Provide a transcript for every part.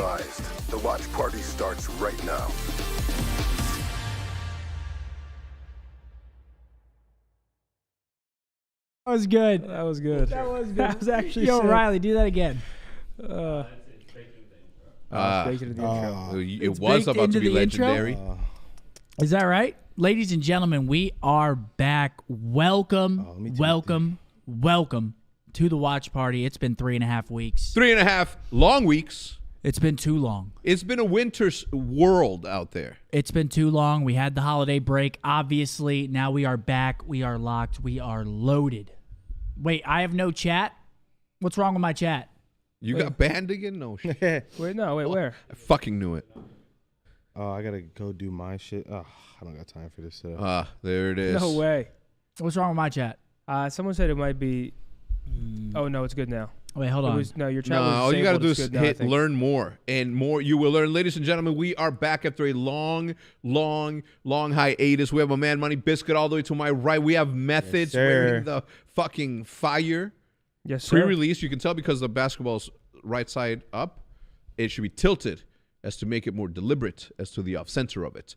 advised, the watch party starts right now. was good. That was good. That was good. That was actually Yo, sick. Riley, do that again. It's baked into the intro. It was about into to be the intro? legendary. Is that right? Ladies and gentlemen, we are back. Welcome, welcome to the watch party. It's been 3.5 weeks. 3.5 long weeks. It's been too long. It's been a winter's world out there. It's been too long. We had the holiday break, obviously. Now we are back. We are locked. We are loaded. Wait, I have no chat? What's wrong with my chat? You got banned again? No shit. Wait, where? I fucking knew it. Oh, I gotta go do my shit. Oh, I don't got time for this. There it is. No way. What's wrong with my chat? Someone said it might be. Oh no, it's good now. Wait, hold on. Your chat was all you got to do is good now, I hit think. learn more, and more you will learn. Ladies and gentlemen, we are back after a long hiatus. We have a man, Money Biscuit, all the way to my right. We have Methods wearing the fucking fire. Yes, sir. Pre-release, you can tell because the basketball's right side up. It should be tilted as to make it more deliberate as to the off-center of it.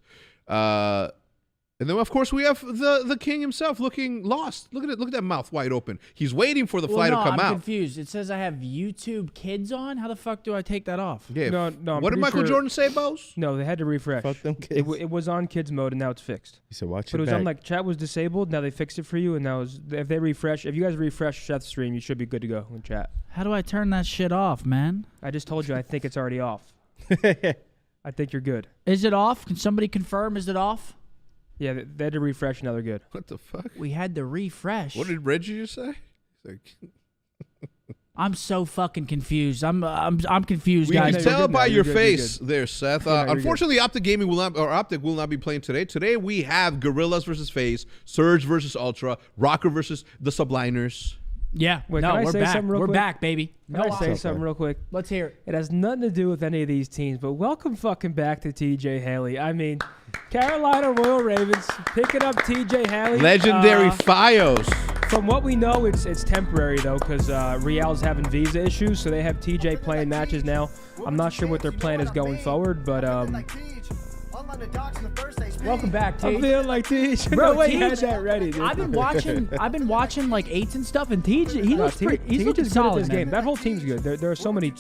And then, of course, we have the king himself looking lost. Look at it. Look at that mouth wide open. He's waiting for the fly to come out. I'm confused. It says I have YouTube Kids on. How the fuck do I take that off? Yeah. No. What did Michael Jordan say, Bose? No, they had to refresh. Fuck them kids. It was on kids mode and now it's fixed. You said watch But it was back. on like chat was disabled. Now they fixed it for you, and now if they refresh, if you guys refresh Seth's stream, you should be good to go in chat. How do I turn that shit off, man? I just told you. I think it's already off. I think you're good. Is it off? Can somebody confirm? Is it off? Yeah, they had to refresh. Now they're good. What the fuck? We had to refresh. What did Reggie just say? He's like, I'm so fucking confused. I'm confused, we guys. can you're tell good by now. your You're good, face there, Seth. Yeah, no, you're Unfortunately, Optic will not be playing today. Today we have Gorillas versus FaZe, Surge versus Ultra, Rocker versus the Subliners. Yeah. Wait, no, can I we're say back. something real We're quick? back, baby. Can I say on. something real quick? Let's hear it. It has nothing to do with any of these teams, but welcome fucking back to TJ Haley. I mean, Carolina Royal Ravens picking up TJ Haley. Legendary Fios. From what we know, it's temporary, though, because Real's having visa issues, so they have TJ playing matches now. I'm not sure what their plan is going forward, but Welcome back, I'm Teej. feeling like TJ. Bro, No way he Teej, had that ready, dude. I've been watching like eights and stuff, and Teej, he looks Teej pretty. He's is looking good solid, at this man. game. That whole team's good. There are so many.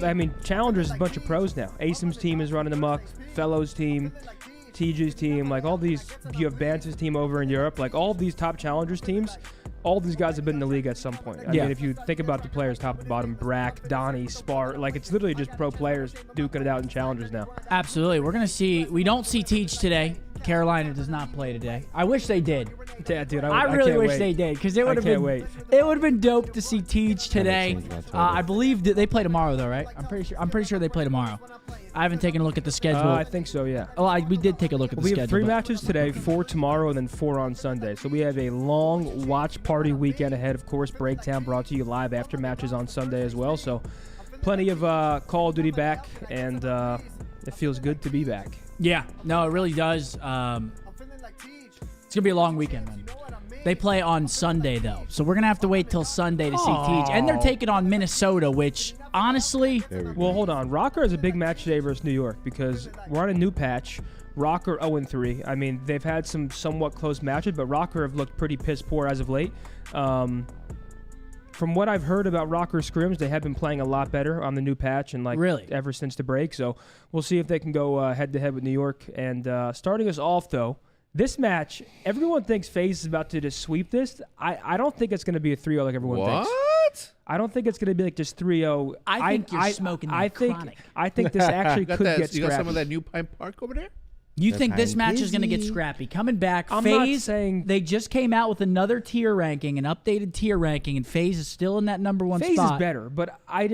I mean, Challengers is a bunch of pros now. Asim's team is running amok. Fellows team, TJ's team, like all these. You have Banter's team over in Europe. Like all these top Challengers teams, all these guys have been in the league at some point. I mean, if you think about the players top to bottom, Brack, Donnie, Spar, like it's literally just pro players duking it out in Challengers now. Absolutely. We're gonna see. We don't see Teej today. Carolina does not play today. I wish they did. Yeah, dude, I really can't wish wait. they did because it would have can't been. wait. It would have been dope to see Teej today. change my total. I believe that they play tomorrow, though, right? I'm pretty sure they play tomorrow. I haven't taken a look at the schedule. I think so, yeah. We did take a look at the We schedule. have 3 but- matches today, 4 tomorrow, and then 4 on Sunday. So we have a long watch party weekend ahead. Of course, Breakdown brought to you live after matches on Sunday as well. So plenty of Call of Duty back, and it feels good to be back. Yeah, no, it really does. It's gonna be a long weekend, man. They play on Sunday though, so we're gonna have to wait till Sunday to see Teej. And they're taking on Minnesota, which honestly, There we go. Well, hold on. Rocker has a big match today versus New York because we're on a new patch. Rocker 0-3. I mean, they've had some somewhat close matches, but Rocker have looked pretty piss poor as of late. From what I've heard about Rocker scrims, they have been playing a lot better on the new patch and like Really? ever since the break. So we'll see if they can go head to head with New York. And starting us off though, this match, everyone thinks FaZe is about to just sweep this. I don't think it's going to be a 3-0 like everyone thinks. What? I don't think it's going to be like just 3-0. I think you're smoking I that think chronic. I think this actually could get You got some scrappy. of that new Pine Park over there? you think this I'm match is gonna get busy. scrappy. Coming back, I'm not FaZe. saying- They just came out with another tier ranking, an updated tier ranking, and FaZe is still in that number one FaZe spot. is better, but I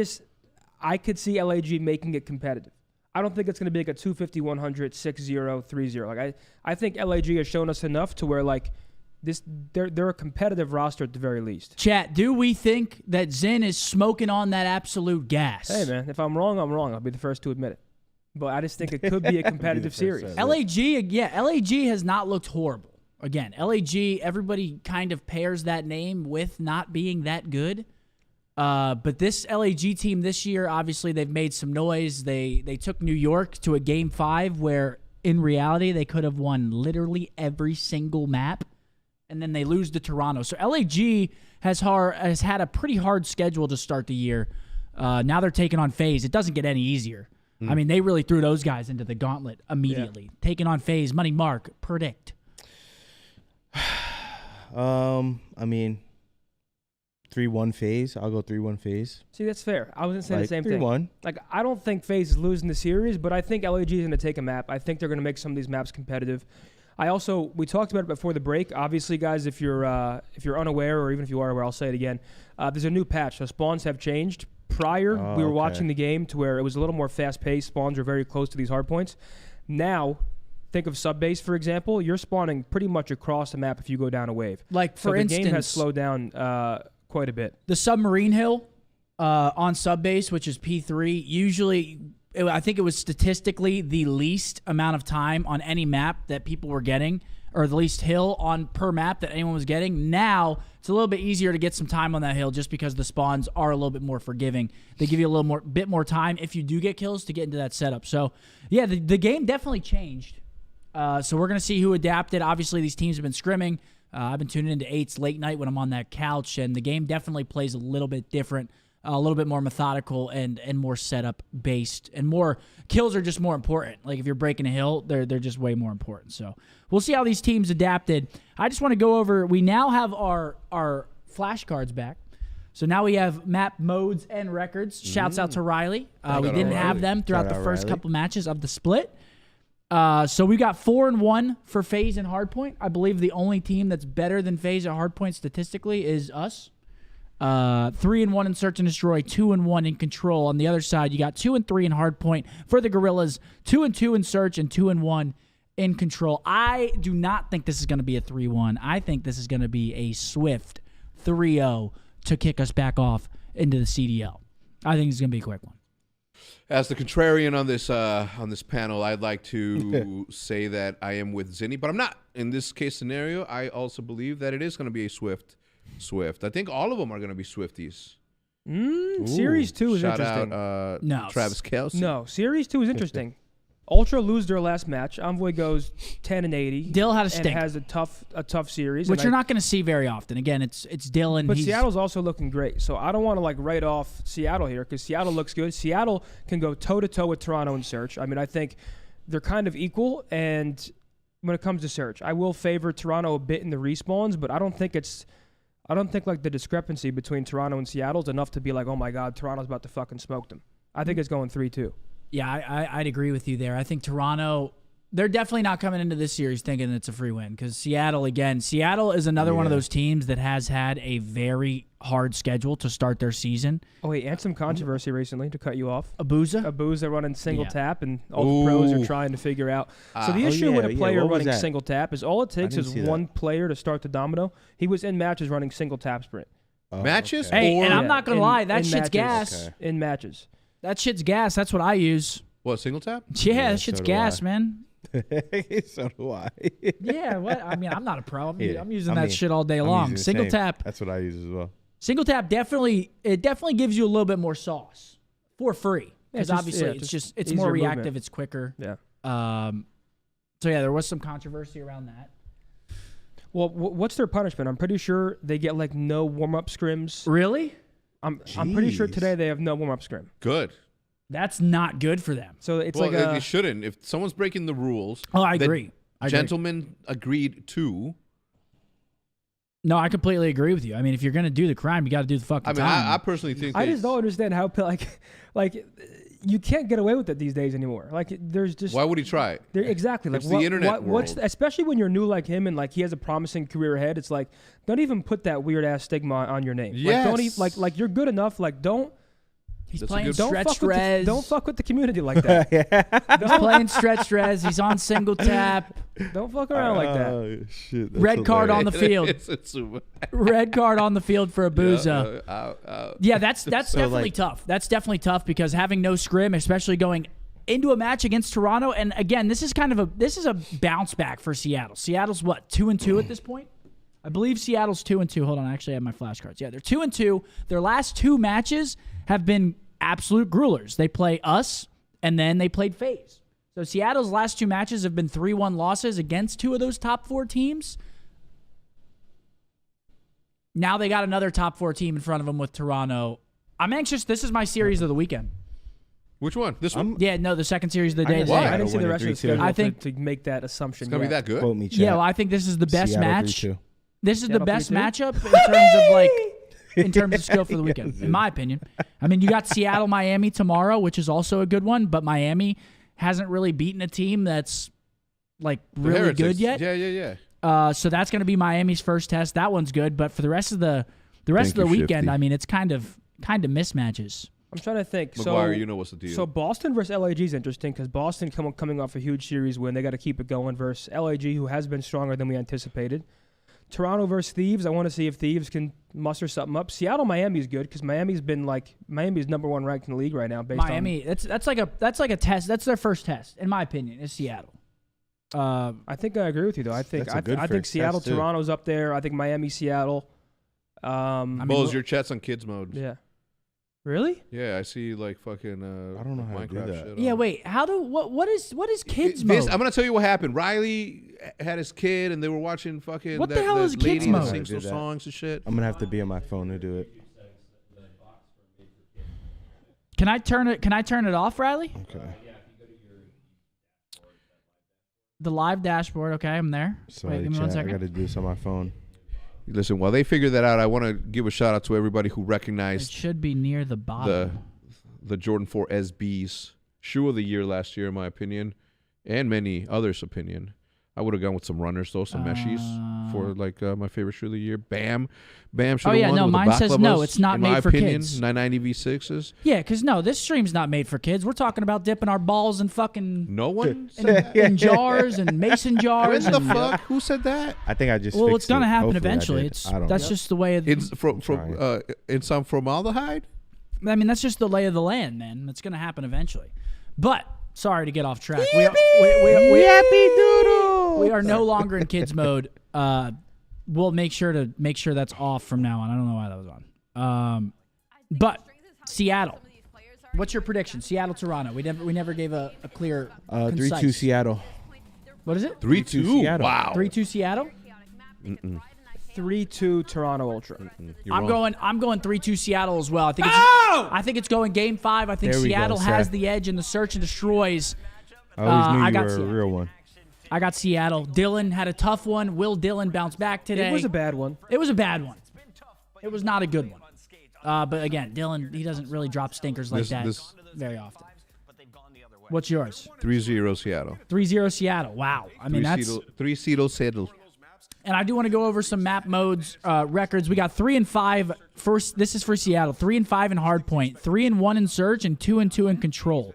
could see LAG making it competitive. I don't think it's going to be like a 250, 100, 6-0, 3-0. Like I think LAG has shown us enough to where like this they're a competitive roster at the very least. Chat, do we think that Zin is smoking on that absolute gas? Hey man, if I'm wrong, I'm wrong. I'll be the first to admit it. But I just think it could be a competitive first series. to LAG has not looked horrible. Again, LAG, everybody kind of pairs that name with not being that good. But this LAG team this year, obviously, they've made some noise. They took New York to a Game 5 where, in reality, they could have won literally every single map. and then they lose to Toronto. So LAG has had a pretty hard schedule to start the year. Now they're taking on FaZe. It doesn't get any easier. I mean, they really threw those guys into the gauntlet immediately. Taking on FaZe, Money Mark, predict. I mean, 3-1 FaZe. I'll go 3-1 FaZe. See, that's fair. I was going to say the same thing. 3-1. Like, I don't think FaZe is losing the series, but I think LAG is going to take a map. I think they're going to make some of these maps competitive. We talked about it before the break. Obviously, guys, if you're unaware, or even if you are aware, I'll say it again. There's a new patch. So spawns have changed. Prior, we were watching the game to where it was a little more fast-paced. Spawns are very close to these hardpoints. Now, think of subbase, for example. You're spawning pretty much across the map if you go down a wave. Like, for instance, the game has slowed down quite a bit. The submarine hill on subbase, which is P3, usually, I think it was statistically the least amount of time on any map that people were getting, or the least hill on per map that anyone was getting. Now, it's a little bit easier to get some time on that hill just because the spawns are a little bit more forgiving. They give you a bit more time if you do get kills to get into that setup. So, yeah, the game definitely changed. So we're going to see who adapted. Obviously, these teams have been scrimming. I've been tuning into 8's late night when I'm on that couch, and the game definitely plays a little bit different, a little bit more methodical and more setup-based, and more kills are just more important. Like, if you're breaking a hill, they're just way more important. So we'll see how these teams adapted. I just want to go over, we now have our flashcards back. So now we have map modes and records. Shouts out to Riley. We didn't have them throughout the first couple matches of the split. So we got 4-1 for FaZe and Hardpoint. I believe the only team that's better than FaZe at Hardpoint statistically is us. 3-1 in Search and Destroy, 2-1 in Control. On the other side, you got 2-3 in Hardpoint for the Gorillas, 2-2 in Search, and 2-1 in Control. I do not think this is going to be a 3-1. I think this is going to be a swift 3-0 to kick us back off into the CDL. I think it's going to be a quick one. As the contrarian on this panel, I'd like to say that I am with Zinni, but I'm not. In this case scenario, I also believe that it is going to be a swift. I think all of them are going to be Swifties. Series 2 is Shout interesting. out No. Travis Kelce. No, Series 2 is interesting. Ultra lose their last match. Envoy goes 10-80. Dill had a and stink. has a tough series, Which you're not going to see very often. Again, it's Dylan. But Seattle's also looking great, so I don't want to write off Seattle here because Seattle looks good. Seattle can go toe to toe with Toronto in Search. I mean, I think they're kind of equal, and when it comes to Search, I will favor Toronto a bit in the respawns, but I don't think the discrepancy between Toronto and Seattle is enough to be like, oh my God, Toronto's about to fucking smoke them. I think it's going 3-2. Yeah, I'd agree with you there. I think Toronto, they're definitely not coming into this series thinking it's a free win because Seattle is another one of those teams that has had a very hard schedule to start their season. Oh, wait, and some controversy recently to cut you off. OpTicBoZe running single tap, and all the pros are trying to figure out. So the issue with a player running single tap is all it takes is one player to start the domino. He was in matches running single tap sprint. Matches? Okay. Hey, and I'm not going to lie, that shit's gas. Okay. In matches. That shit's gas. That's what I use. What, single tap? Yeah, that shit's gas, man. So do I. Yeah, what? I mean, I'm not a pro. I'm using that shit all day long. Single tap. That's what I use as well. Single tap definitely gives you a little bit more sauce for free because obviously it's more reactive, movement. It's quicker. Yeah. So yeah, there was some controversy around that. Well, what's their punishment? I'm pretty sure they get no warm-up scrims. Really? I'm pretty sure today they have no warm-up scrim. Good. That's not good for them. So it's they shouldn't. If someone's breaking the rules, I agree. Gentlemen agreed to. No, I completely agree with you. I mean, if you're gonna do the crime, you got to do the fucking time. I personally think I just don't understand how you can't get away with it these days anymore. There's just why would he try? Exactly. It's the internet world. Especially when you're new like him and he has a promising career ahead. It's don't even put that weird ass stigma on your name. Yes. Don't you're good enough. Don't. He's playing stretched res. Don't fuck with the community like that. He's playing stretched res. He's on single tap. Don't fuck around like that. Shit, red card on the field. Red card on the field for OpTicBoZe. Yeah, that's definitely tough. That's definitely tough because having no scrim, especially going into a match against Toronto, and again, this is a bounce back for Seattle. Seattle's what, 2-2 at this point? I believe Seattle's 2-2. Hold on, I actually have my flashcards. Yeah, they're 2-2. Their last two matches have been absolute gruelers. They play us, and then they played FaZe. So Seattle's last two matches have been 3-1 losses against two of those top four teams. Now they got another top 4 team in front of them with Toronto. I'm anxious. This is my series of the weekend. Which one? This one? Yeah, no, the second series of the day got today. Seattle I didn't see the winning rest of the 3-2. schedule I think- to make that assumption. It's going to be yet. that good? Quote me, chat. Yeah, well, I think this is the best Seattle match. 3-2. This is the Seattle best 3-2? matchup in terms of like in terms of skill for the weekend, in my opinion. I mean, you got Seattle, Miami tomorrow, which is also a good one, but Miami hasn't really beaten a team that's like The really Heretics. good yet. Yeah. So that's going to be Miami's first test. That one's good, but for the rest of the Thank you, weekend, Shifty. I mean, it's kind of mismatches. I'm trying to think. McGuire, So, you know what's the deal. So Boston versus LAG is interesting because Boston coming off a huge series win. They got to keep it going versus LAG, who has been stronger than we anticipated. Toronto versus Thieves. I want to see if Thieves can muster something up. Seattle, Miami is good because Miami's number 1 ranked in the league right now. Miami, that's like a test. That's their first test, in my opinion, is Seattle. I think I agree with you though. I think That's a good I think first Seattle, test, too. Toronto's up there. I think Miami, Seattle. Bose, your chat's on kids mode. Yeah. Really? Yeah, I see like fucking I don't know how to do Minecraft that. shit. Yeah, on. wait. What is kids This- mode? I'm gonna tell you what happened. Riley had his kid, and they were watching fucking What the that, hell that is kids lady mode? that sings I did those that. songs and shit. I'm gonna have to be on my phone to do it. Can I turn it off, Riley? Okay. The live dashboard. Okay, I'm there. Sorry, Wait, give me 1 chat. I second. got to do this on my phone. Listen, while they figure that out, I want to give a shout out to everybody who It recognized should be near the bottom. the Jordan 4 SBs shoe of the year last year, in my opinion, and many others' opinion. I would have gone with some runners though, some meshies for like my favorite shoe of the year. Bam should have yeah, won no, with the mine says no, Baklavas, it's not in made my for opinion, kids. 990 V6s. Yeah, because no, this stream's not made for kids. We're talking about dipping our balls in fucking No one said that. in jars and mason When jars. the and, fuck? Who said that? I think I just. Well, fixed it's gonna it. happen Hopefully I eventually. did. It's I don't that's know. just the way. In from trying. in some formaldehyde. I mean, that's just the lay of the land, man. It's gonna happen eventually. But sorry to get off track. We are no longer in kids mode. We'll make sure that's off from now on. I don't know why that was on. But Seattle. What's your prediction? Seattle, Toronto. We never gave a clear. 3-2 concise. Seattle. What is it? 3-2. Seattle. Wow. 3-2 Seattle. 3-2 Toronto Ultra. You're I'm wrong. going 3-2 Seattle as well. I think it's going Game 5. I think There we go, Seattle has Seth. the edge in the search and destroys. I always knew I you got were a Seattle. real one. I got Seattle. Dylan had a tough one. Will Dylan bounce back today? It was a bad one. It was a bad one. It was not a good one. But again, Dylan, he doesn't really drop stinkers like that very often. What's yours? 3-0 Seattle. 3-0 Seattle. Wow. I mean, that's... 3-0 Seattle. And I do want to go over some map modes records. We got 3 and 5. First, this is for Seattle. 3 and 5 in Hardpoint, 3 and 1 in Search, and 2 and 2 in Control.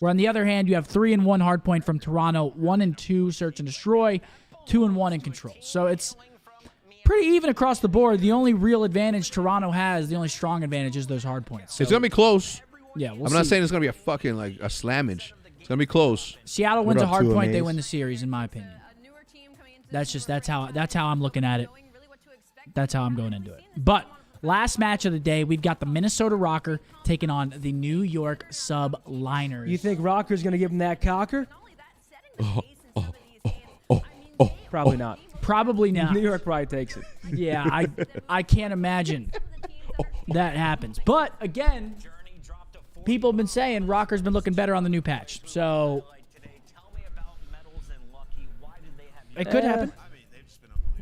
Where on the other hand, you have 3 and 1 Hardpoint from Toronto, 1 and 2 Search and Destroy, 2 and 1 in Control. So it's pretty even across the board. The only real advantage Toronto has, the only strong advantage is those Hardpoints. So, It's gonna be close. yeah, we'll I'm see. not saying it's gonna be a fucking like a slammage. It's gonna be close. Seattle What wins a up, two Hardpoint, they Amaze? win the series, in my opinion. That's how I'm looking at it. That's how I'm going into it. But last match of the day, we've got the Minnesota Rocker taking on the New York Subliners. You think Rocker's going to give him that cocker? Probably not. Probably not. New York probably takes it. Yeah, I can't imagine that happens. But again, people have been saying Rocker's been looking better on the new patch. So it could happen.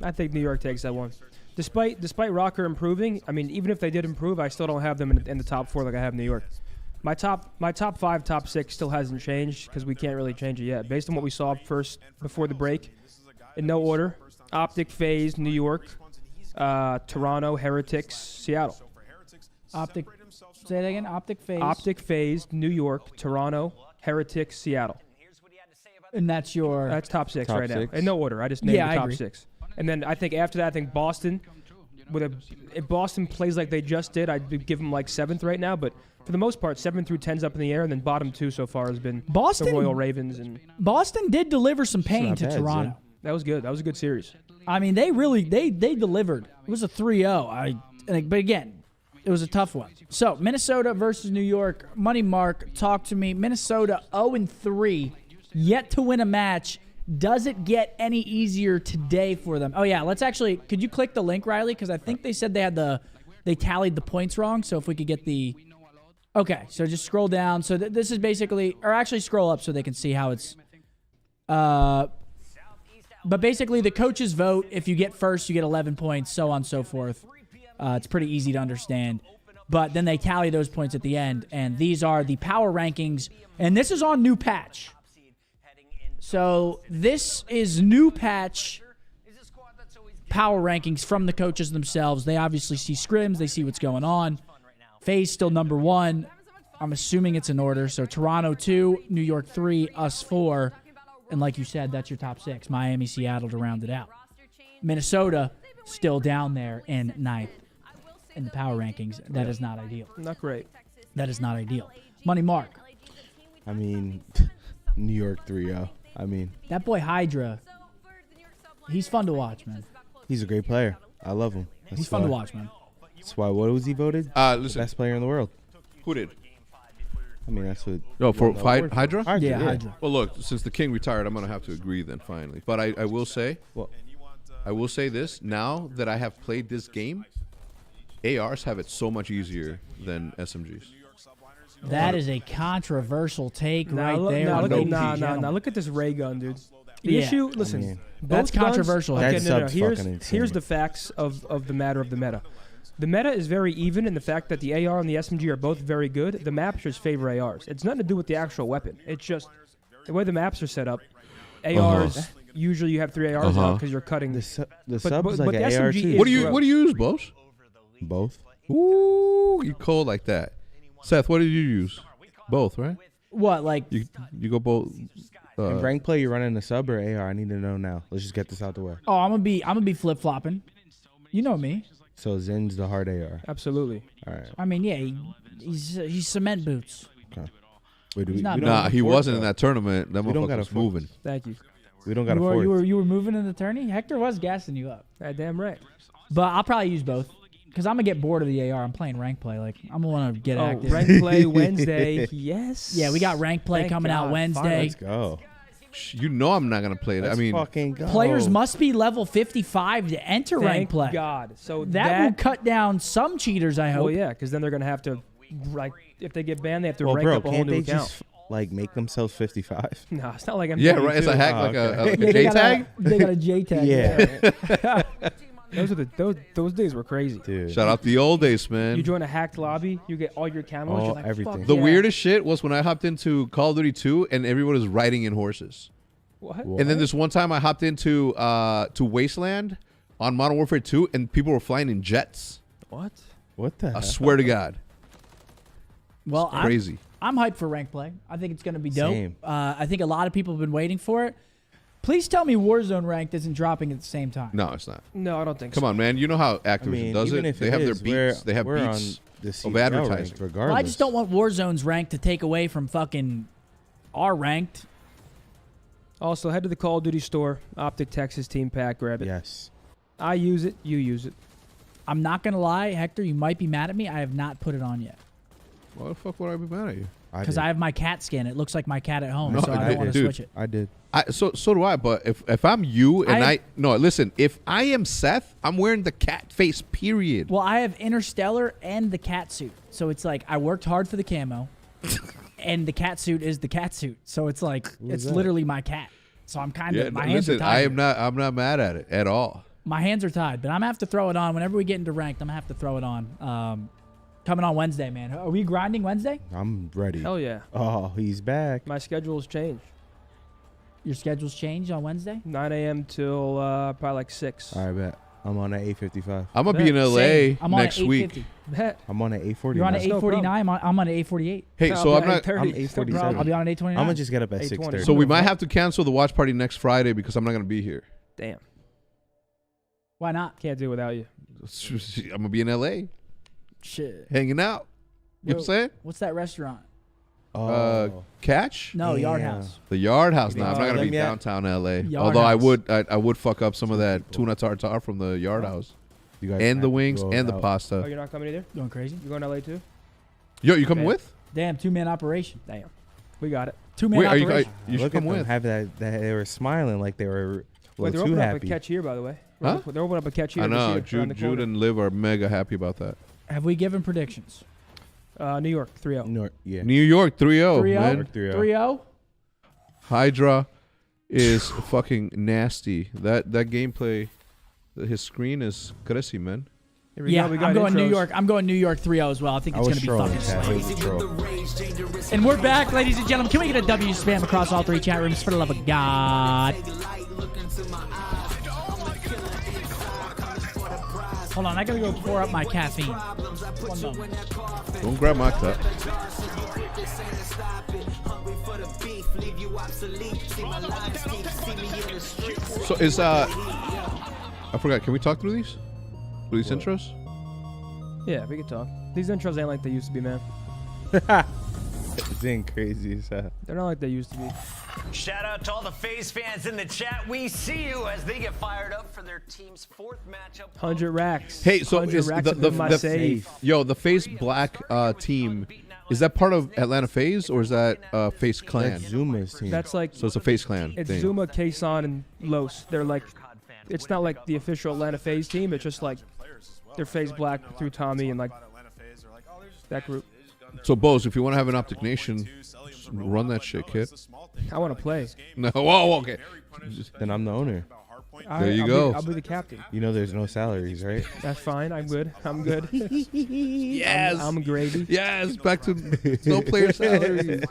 I think New York takes that one. Despite Rocker improving, I mean, even if they did improve, I still don't have them in the top 4 like I have New York. My top 5, top 6 still hasn't changed because we can't really change it yet. Based on what we saw first before the break, in no order: Optic, FaZe, New York, Toronto, Heretics, Seattle. Optic. Say that again. Optic phase. Optic, FaZe, New York, Toronto, Heretics, Seattle. And that's your. That's top 6 Top right 6. now. In no order. I just named Yeah, the I top agree. 6. And then I think after that, I think Boston. If Boston plays like they just did, I'd give them like 7th right now. But for the most part, 7 through 10's up in the air, and then bottom 2 so far has been Boston- the Royal Ravens, and Boston did deliver some pain not to bad, Toronto. Zim. that was good. That was a good series. I mean, they really they delivered. It was a 3-0. But again, it was a tough one. So Minnesota versus New York. Money Mark, talk to me. Minnesota 0-3, yet to win a match Does it get any easier today for them? Oh yeah, let's actually. Could you click the link, Riley? Because I think they said they tallied the points wrong. So if we could get the. Okay, so just scroll down. So this is basically, or actually scroll up so they can see how it's. But basically, the coaches vote. If you get first, you get 11 points, so on and so forth. It's pretty easy to understand. But then they tally those points at the end, and these are the power rankings. And this is on new patch. So this is new patch power rankings from the coaches themselves. They obviously see scrims. They see what's going on. FaZe still number 1. I'm assuming it's in order. So Toronto 2, New York 3, us 4. And like you said, that's your top 6. Miami, Seattle to round it out. Minnesota still down there in 9th in the power rankings. That is not ideal. Not great. That is not ideal. Money Mark. I mean, New York 3-0. I mean, That boy Hydra, he's fun to watch, man. he's a great player. I love him. That's He's fun to why- watch, man. That's why. What was he voted? Listen, Best player in the world. who did? I mean, that's what. No, for won the fight award for. Hydra? Yeah, Hydra. Well, look, since the king retired, I'm gonna have to agree then finally. But I will say, Well, I will say this: now that I have played this game, ARs have it so much easier than SMGs. That is a controversial take right there. Nah, ladies and nah. gentlemen. Look at this ray gun, dude. The Yeah. issue, listen, mean, That's both guns- controversial. Okay, That no. sub's Here's fucking insane. the facts of the matter of the meta. The meta is very even in the fact that the AR and the SMG are both very good. The maps just favor ARs. It's nothing to do with the actual weapon. It's just the way the maps are set up. ARs usually you have 3 ARs out because you're cutting the this. sub but is like the an AR SMG too. is- What do you use, Bose? Both. Ooh, you cold like that. Seth, what did you use? Both, right? What, like, You go both. In rank play, you running a sub or AR? I need to know now. Let's just get this out the way. oh, I'm gonna be flip flopping. You know me. So Zin's the hard AR. Absolutely. All right. I mean, yeah, he's cement boots. Wait, do He's we not don't bad. Nah, have he a fork, wasn't in though. that tournament. That We don't motherfucker got a was fork. moving. Thank you. We don't got You a were, fourth. you were moving in the tourney. Hector was gassing you up, Damn right. but I'll probably use both because I'm gonna get bored of the AR. I'm playing rank play. Like I'm gonna want to get Oh, active. rank play Wednesday. Yes. Yeah, we got rank play Thank coming out God. Wednesday. Let's go. You know I'm not gonna play that. I Let's mean, fucking go. Players must be level 55 to enter rank Thank play. God. So That will cut down some cheaters. I hope. Well, yeah, because then they're gonna have to, like, if they get banned, they have to Well, rank bro, up a whole can't new they account. just like make themselves 55? No, it's not like I'm. yeah, right. It's a hack, Oh, like okay. a Yeah, J they got a- tag. They got a J tag. Yeah, Those days were crazy. dude. Shout out the old days, man. You join a hacked lobby, you get all your camos. All- you're like, everything. fuck The yeah. weirdest shit was when I hopped into Call of Duty 2 and everyone was riding in horses. What? What? And then this one time I hopped into to Wasteland on Modern Warfare 2 and people were flying in jets. What? What the? I hell? swear to God. Well, Crazy. I'm hyped for rank play. I think it's going to be dope. Same. I think a lot of people have been waiting for it. Please tell me Warzone ranked isn't dropping at the same time. No, it's not. No, I don't think Come so. on, man. You know how Activision I mean, does even it. if They it have their is, beats. They have we're beats on the of CDL advertising. ranked regardless. Well, I just don't want Warzone's ranked to take away from fucking our ranked. Also, head to the Call of Duty store, Optic Texas Team Pack, grab it. Yes. I use it, you use it. I'm not going to lie, Hector, you might be mad at me. I have not put it on yet. Why the fuck would I be mad at you? Because did. I have my cat skin. It looks like my cat at home, No, so I I don't want to did. switch it. I did. So do I. But if I'm you and I- no, listen. If I am Seth, I'm wearing the cat face. Period. Well, I have Interstellar and the cat suit. So it's like I worked hard for the camo, and the cat suit is the cat suit. So it's like, it's that? literally my cat. So I'm kind of, Yeah, my no, hands are listen. tied. I'm not mad at it at all. My hands are tied, but I'm going to have to throw it on. Whenever we get into ranked, I'm going to have to throw it on. Coming on Wednesday, man. Are we grinding Wednesday? I'm ready. Hell yeah. Oh, he's back. My schedule's changed. Your schedule's changed on Wednesday? 9 a.m. till probably like 6. All right, bet. I'm on at 8:55. I'm gonna be in LA Same. I'm on next at week. 8:50. Bet. I'm on at 8:40. You're on at no 8:49. I'm on at 8:48. Hey, I'll so be I'm at not. 8:30. I'm No 8:47. problem. I'll be on at 8:29. I'm gonna just get up at 8:20. 6:30. So we might have to cancel the watch party next Friday because I'm not gonna be here. Damn. Why not? Can't do it without you. I'm gonna be in LA Shit. hanging out. You know what I'm saying? What's that restaurant? Oh. Catch No, Yard Damn. House. the Yard House. No, I'm not Oh, gonna be them yet? downtown LA. Yard Although House. I would fuck up some of that tuna tartare from the Yard House You guys and the have to wings go and the out. Oh, pasta. you're not coming either? Going crazy? You going to LA too? Yo, you coming Okay. with? Damn, 2-man operation. Damn. We got it. 2-man Wait, operation. you should Look come at them with. have that they were smiling like they were a Wait, they're little too opening up a happy. catch here, by the way. Huh? They're opening up a catch here. I this know. year, around the Jude corner. and Liv are mega happy about that. Have we given predictions? New York 3-0. Yeah. New York 3-0, 3-0? man. 3-0? Hydra is fucking nasty. That gameplay, his screen is crazy, man. Here we Yeah, go. We got I'm going intros. New York. I'm going New York 3-0 as well. I think I it's was going to be trolling. fucking Chat. I slayed. was troll. And we're back, ladies and gentlemen. Can we get a W spam across all 3 chat rooms for the love of God? Hold on, I gotta go pour up my caffeine. One moment. Don't grab my cup. So is I forgot. Can we talk through these? Through these intros? Yeah, we can talk. These intros ain't like they used to be, man. It's getting crazy as hell. They're not like they used to be. Shout out to all the FaZe fans in the chat. We see you as they get fired up for their team's 4th matchup. 100 racks. Hey, so 100 is racks the in my safe. yo the FaZe Black team? Is that part of Atlanta FaZe or is that FaZe Clan? That's Zuma's team. That's like So it's a FaZe Clan it's thing. Zuma, Kason, and Los. They're like, it's not like the official Atlanta FaZe team. It's just like they're FaZe Black through Tommy and like that group. So Boz, if you want to have an Optic Nation, just run that shit, kid. I want to play. No, whoa, okay. Just- Then I'm the owner. There you go. I'll be the captain. You know there's no salaries, right? That's fine. I'm good. I'm good. yes, I'm gravy. yes. Back to no player salary.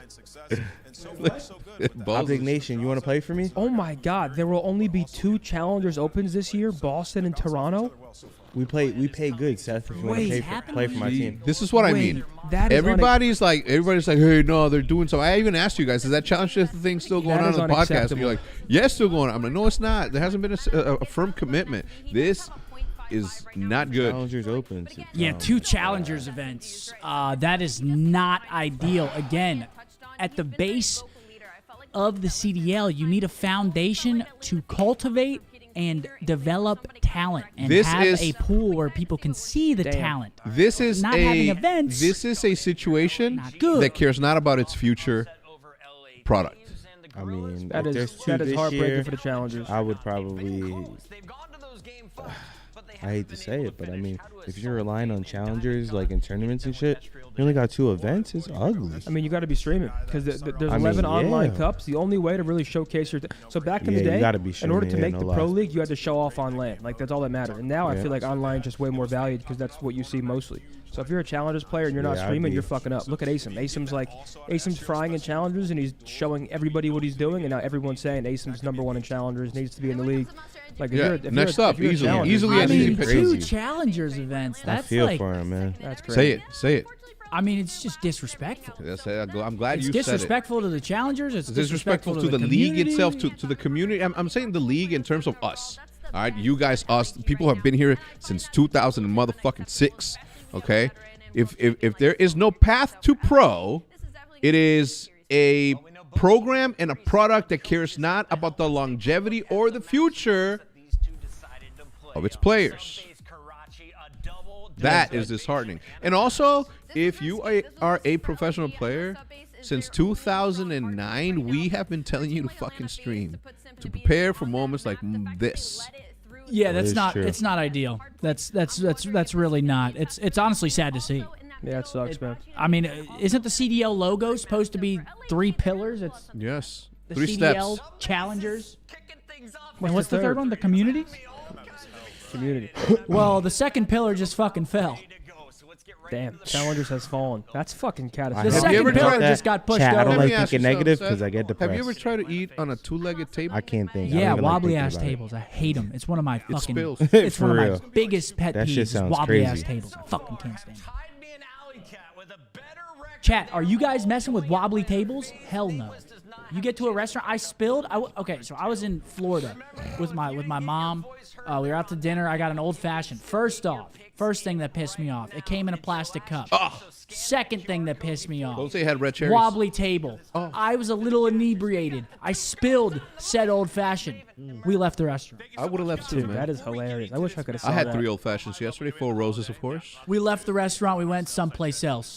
Boz Optic is- Nation, you want to play for me? Oh my God! There will only be 2 challengers opens this year: Boston and Toronto. We pay good, Seth. If you want Wait, to happened play for my See, team. This is what I Wait, mean. That is Everybody's like, hey, no, they're doing something. I even asked you guys, is that challenge thing still going That on is in the podcast? And unacceptable. you're like, yes, still going on. I'm like, no, it's not. There hasn't been a firm commitment. This is not good. Challengers opens. Yeah, 2 challengers events. That is not ideal. Again, at the base of the CDL, you need a foundation to cultivate and develop talent and This have is- a pool where people can see the talent. This is Not having events, This is a situation not good. that cares not about its future product. I mean, That if is there's 2 that is this heartbreaking year, for the challengers. I would probably. I hate to say it, but I mean, if you're relying on challengers like in tournaments and shit, you only got 2 events. It's ugly. I mean, you got to be streaming because there's I 11 mean, online yeah. cups. The only way to really showcase your so back in Yeah, the you day, gotta be in order to streaming, make no the pro lie. league, you had to show off on LAN. Like that's all that mattered. And now I Yeah. feel like online is just way more valued because that's what you see mostly. So if you're a challengers player and you're not Yeah, I'd streaming, be- you're fucking up. Look at Asim. Asim's frying in challengers and he's showing everybody what he's doing, and now everyone's saying Asim's #1 in challengers, next to be in the league. Like if Yeah, you're, if next you're, up, if you're a easily- challenger- easily I an easy mean, pick. 2 Crazy. challengers events. I That's feel like, for him, man. That's crazy. Say it. Say it. I mean, it's just disrespectful. I'm glad It's you said it. disrespectful to the challengers. It's Disrespectful to the league community. itself, to the community. I'm saying the league in terms of us. All right, you guys, us. People have been here since 2006. Okay, if there is no path to pro, it is a program and a product that cares not about the longevity or the future of its players. That is disheartening. And also, if you are a professional player, since 2009, we have been telling you to fucking stream, to prepare for moments like this. Yeah, that's is not. true. It's not ideal. That's really not. It's honestly sad to see. Yeah, it sucks, man. I mean, isn't the CDL logo supposed to be 3 pillars? It's Yes, the 3 CDL steps. challengers. And what's the third one? The community. Community. Well, the second pillar just fucking fell. Damn, challengers has fallen. That's fucking The catastrophic. Have you second ever pillar tried just got pushed Chat, I over. don't Let like me ask thinking you negative something, 'cause I get Seth. Have you ever depressed. tried to eat on a 2-legged table? I can't think. I don't Yeah, even like wobbly thinking ass about it. tables. I hate them. It's one of my fucking. spills. It's For one of real. my biggest pet That peeves. shit is sounds wobbly ass crazy. tables. I fucking can't stand them. Chat, are you guys messing with wobbly tables? Hell no. You get to a restaurant. I spilled. Okay, so I was in Florida with my mom. We were out to dinner. I got an old fashioned. First thing that pissed me off, it came in a plastic cup. Second thing that pissed me off, Don't say it had red cherries. wobbly table. I was a little inebriated. I spilled said old fashioned. We left the restaurant. I would have left too, Dude, man. that is hilarious. I wish I could have saw I had that. 3 old fashions yesterday, 4 roses, of course. We left the restaurant. We went someplace else.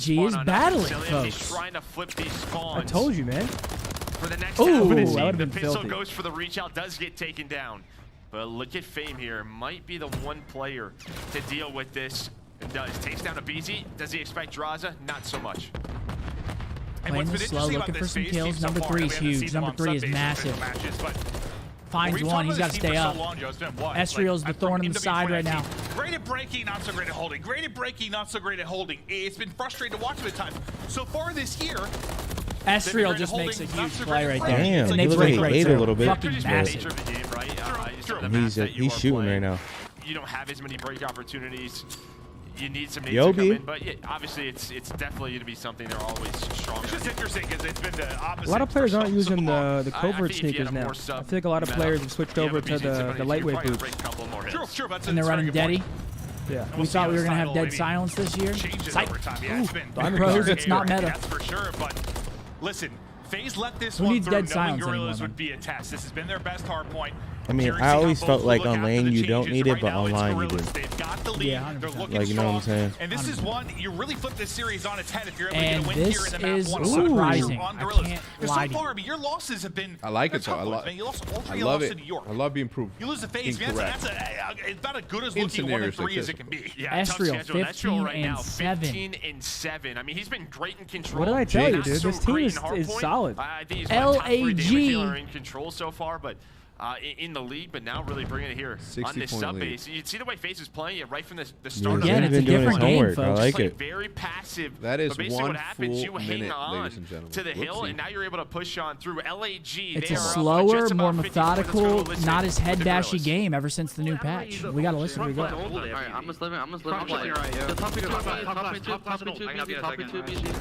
LAG is battling, He's folks. trying to flip these spawns. I told you, man. For the next Ooh, half of the that scene, would've the been pistol filthy. goes for the reach out, does get taken down. But look at Fame here. Might be the one player to deal with this. It does. Takes down a BZ. Does he expect Draza? Not so much. And Playing what's this been slow, interesting looking about for this some FaZe kills. team so Number far, 3 and is we haven't huge. seen them Number on 3 is sub-bases massive. matches, but Finds we've one. talked He's about got to this team stay for up. so long, Joe. It's been what? Esriel's the Like, thorn from in the MWP side when right that now. team Great at breaking, not so great at holding. Great at breaking, not so great at holding. It's been frustrating to watch him at times. So far this year, Estriel just makes a huge play right there. Damn, And he they looks like break he right ate through. a little bit. Fucking Just massive. nature of the game, right? He's shooting right now. You don't have as many break opportunities. You need some nades Yo, to come B. in, but yeah, obviously it's definitely going to be something they're always strong. it's just interesting because it's been the opposite. A lot of players aren't using the I covert think if you had sneakers a now. more I sub feel like a lot of meta, players have switched you over have a to BC the somebody, lightweight you're probably boots. gonna break a couple more hits. True, but And they're running Deddy. Yeah. We thought we were going to have dead silence this year. Changes Psych. over time. Yeah, it's been Pros, it's not meta. That's for sure. But listen, FaZe let this Who one needs through, dead knowing silence Gorillas anymore, would be a test. This has been their best hard point. I mean, Curious I to see always how felt both like will on look after lane the you don't changes. need it, Right but now, it's online you Gorillas. do. They've got the lead. Yeah, They're 100%. looking Like, you know what I'm strong. saying? And this is one you really flip this series on its head if you're able to And get a win this here in the map is one surprising. on I Gorillas. can't Because lie so to you. far, I mean, your losses have been I like they're it though. tough ones, man. You lost all I three love losses it. to New York. I love being proved. You lose to FaZe, man. incorrect. It's about as good as In looking 1 and scenarios like 3 as this. it can be. Yeah, tough Estriel, schedule. Estriel 15 right and now, 7. 15 and 7. I mean, he's been great in control. What did I tell you, Not dude? so This team great is in Hardpoint. solid. I think he's one of the top 3 LAG. damage dealer in control so far, but in the league, but now really bringing it here on this 60-point sub lead. base. You'd see the way FaZe is playing it right from the start of Again, the it's a been doing his different game, homework. I folks. like Play it. very passive. That is but basically one what happens, full you hang minute, on ladies and gentlemen. to the hill, Whoopsie. and now you're able to push on through LAG. It's They a are up slower, just more about 50 points. Let's go methodical, listen not as to head the dashy Gorillas. game ever since the new patch. We gotta listen. We got. Alright, I'm just living. I'm just living. Top me two, BG.